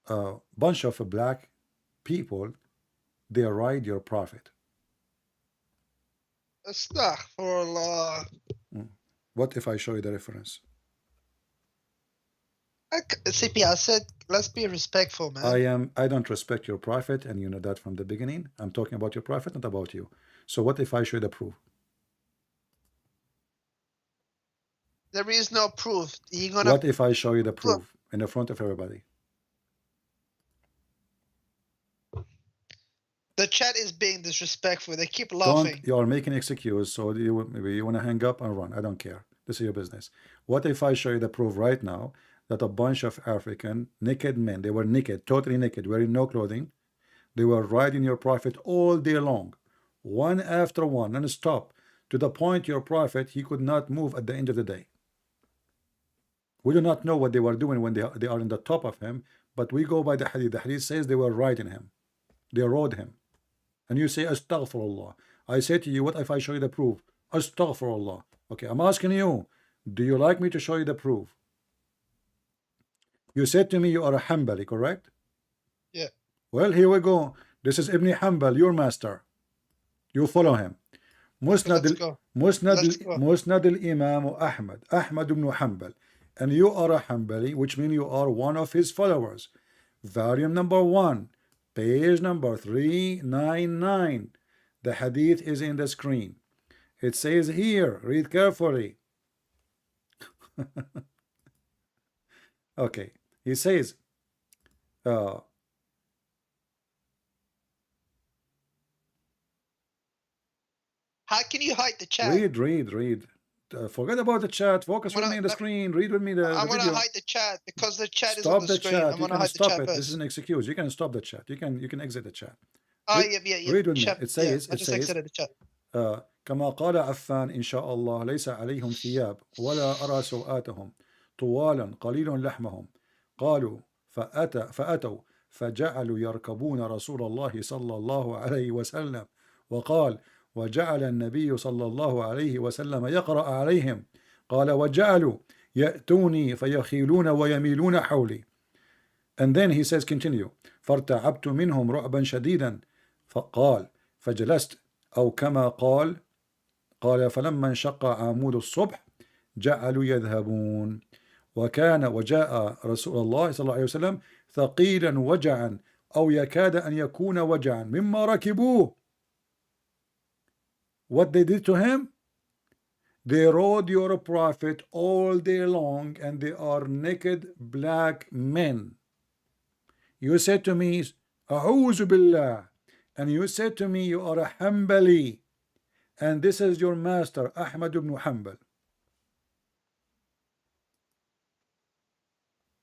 a bunch of black people? They ride your prophet. Astaghfirullah. What if I show you the reference? CP, I said, let's be respectful, man. I don't respect your prophet, and you know that from the beginning. I'm talking about your prophet, not about you. So what if I show you the proof? There is no proof. What if I show you the proof in the front of everybody? The chat is being disrespectful. They keep laughing. You are making excuse, so maybe you want to hang up and run. I don't care. This is your business. What if I show you the proof right now that a bunch of African naked men, they were naked, totally naked, wearing no clothing, they were riding your prophet all day long, one after one, non-stop, to the point your prophet, he could not move at the end of the day. We do not know what they were doing when they are on the top of him, but we go by the hadith. The hadith says they were riding him. They rode him. And you say, Astaghfirullah. I say to you, what if I show you the proof? Astaghfirullah. Okay, I'm asking you, do you like me to show you the proof? You said to me you are a Hanbali, correct? Yeah. Well, here we go. This is Ibn Hanbal, your master. You follow him. Let's go. Musnad al-Imam Ahmad ibn Hanbal. And you are a Hanbali, which means you are one of his followers. Volume number 1, page number 399. The hadith is in the screen. It says here, read carefully. Okay, he says, How can you hide the chat? read. Forget about the chat. Focus with me on the screen. Read with me the I'm video. gonna hide the chat because the chat is Stop on the screen. chat. I'm You gonna can hide the stop chat it. first. This is an excuse. You can stop the chat. You can exit the chat. Yeah. Read with me. It says, I just exited the chat. كما قال عفان إن شاء الله ليس عليهم ثياب ولا أرى سوآتهم طوالا قليل لحمهم قالوا فأتوا فجعلوا يركبون رسول الله صلى الله عليه وسلم وقال وجعل النبي صلى الله عليه وسلم يقرأ عليهم قال وجعلوا يأتوني فيخيلون ويميلون حولي. And then he says continue فارتعبت منهم رعبا شديدا فقال فجلست أو كما قال فلما انشق عمود الصبح جعلوا يذهبون وجاء رسول الله صلى الله عليه وسلم ثقيلا وجعا أو يكاد أن يكون وجعا مما ركبوه. What they did to him? They rode your prophet all day long and they are naked black men. You said to me, أعوذ بالله, and you said to me you are a Hanbali. And this is your master, Ahmad Ibn Hanbal.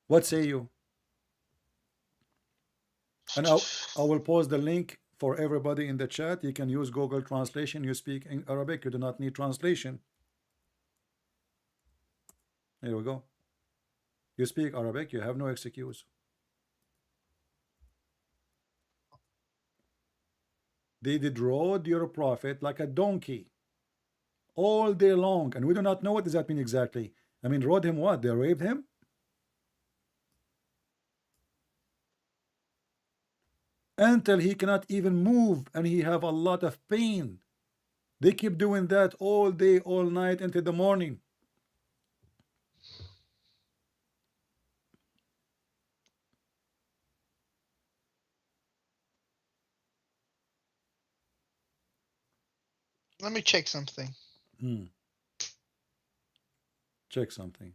What say you? And I will post the link for everybody in the chat. You can use Google Translation. You speak in Arabic. You do not need translation. Here we go. You speak Arabic. You have no excuse. They did rode your prophet like a donkey all day long, and we do not know what does that mean exactly. I mean, rode him what? They raped him? Until he cannot even move and he have a lot of pain. They keep doing that all day, all night until the morning. Let me check something. Check something.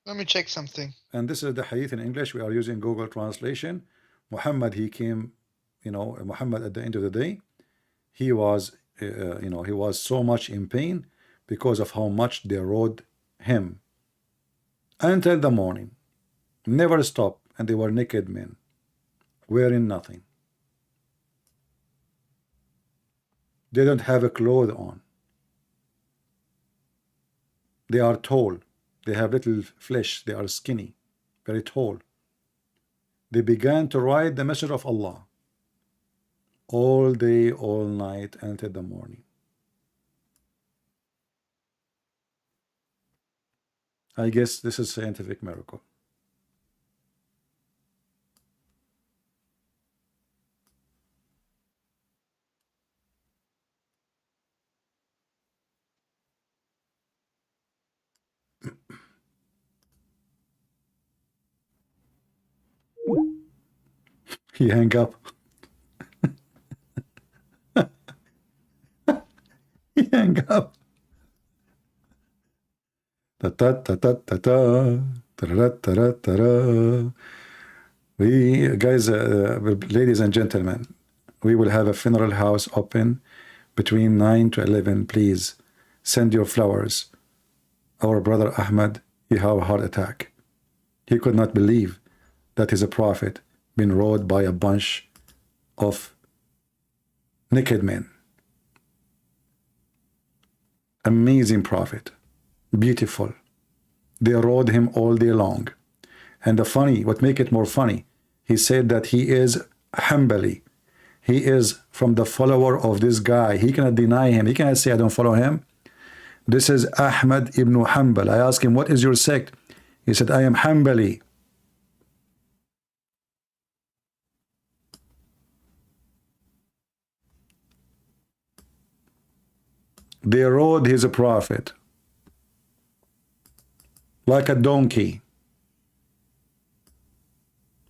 Let me check something. And this is the hadith in English. We are using Google Translation. Muhammad, he came, Muhammad at the end of the day, he was, he was so much in pain because of how much they rode him until the morning. Never stopped, and they were naked men, wearing nothing. They don't have a cloth on. They are tall. They have little flesh. They are skinny, very tall. They began to ride the Messenger of Allah all day, all night, until the morning. I guess this is a scientific miracle. He hang up. He hang up. Ta ta ta ta ta ta ta ta ta. We guys, ladies and gentlemen, we will have a funeral house open between 9 to 11. Please send your flowers. Our brother Ahmad, he had a heart attack. He could not believe that his prophet been rode by a bunch of naked men. Amazing prophet, beautiful. They rode him all day long. And what make it more funny, he said that he is Hanbali. He is from the follower of this guy. He cannot deny him. He cannot say I don't follow him. This is Ahmad Ibn Hanbal. I asked him, what is your sect? He said, I am Hanbali. They rode his prophet like a donkey.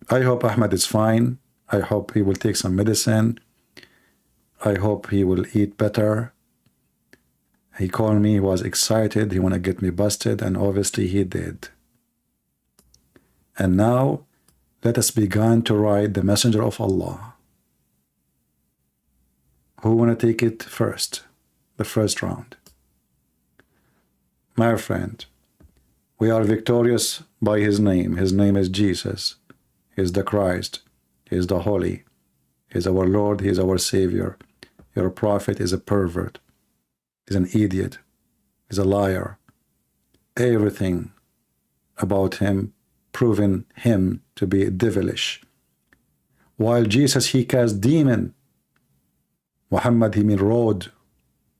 I hope Ahmad is fine. I hope he will take some medicine. I hope he will eat better. He called me, he was excited, he want to get me busted, and obviously he did. And now, let us begin to ride the messenger of Allah. Who want to take it first? The first round. My friend, we are victorious by his name. His name is Jesus. He is the Christ. He is the Holy. He is our Lord. He is our Savior. Your prophet is a pervert. He's an idiot. He's a liar. Everything about him proving him to be devilish. While Jesus, he cast demon. Muhammad, he rode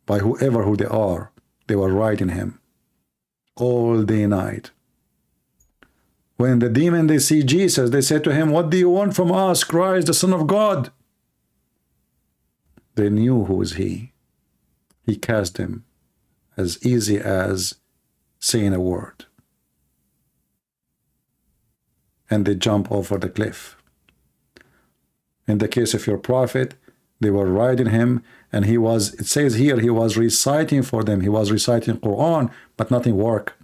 by whoever who they are. They were riding him all day night. When the demon, they see Jesus, they say to him, what do you want from us, Christ, the Son of God? They knew who was he. He cast them as easy as saying a word. And they jump over the cliff. In the case of your prophet, they were riding him, and he was, it says here, he was reciting for them. He was reciting Quran, but nothing worked.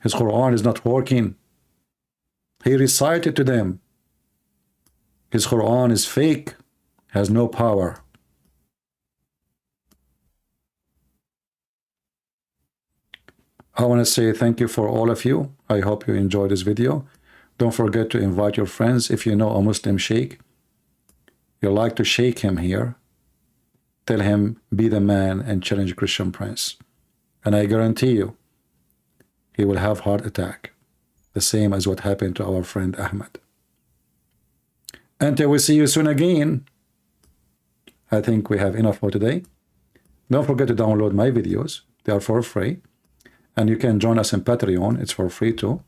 His Quran is not working. He recited to them. His Quran is fake, has no power. I want to say thank you for all of you. I hope you enjoyed this video. Don't forget to invite your friends. If you know a Muslim sheikh, you like to shake him here, tell him, be the man and challenge Christian Prince. And I guarantee you, he will have heart attack. The same as what happened to our friend Ahmad. Until we see you soon again, I think we have enough for today. Don't forget to download my videos. They are for free. And you can join us in Patreon. It's for free too.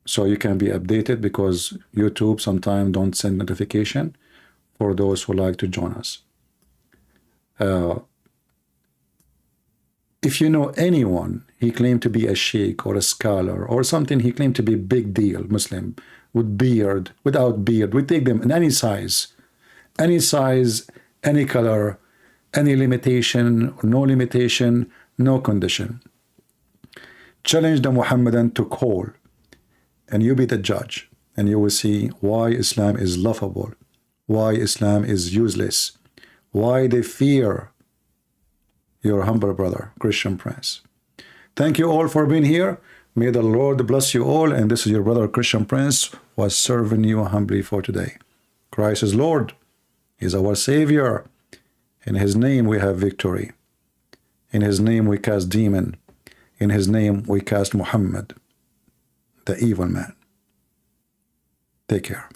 So you can be updated, because YouTube sometimes don't send notification for those who like to join us. If you know anyone, he claimed to be a sheikh or a scholar or something, he claimed to be big deal Muslim, with beard, without beard, we take them in any size, any color, any limitation, no condition. Challenge the Muhammadan to call, and you be the judge, and you will see why Islam is laughable, why Islam is useless, why they fear your humble brother, Christian Prince. Thank you all for being here. May the Lord bless you all, and this is your brother, Christian Prince, was serving you humbly for today. Christ is Lord. He is our Savior. In his name we have victory. In his name we cast demon. In his name we cast Muhammad, the evil man. Take care.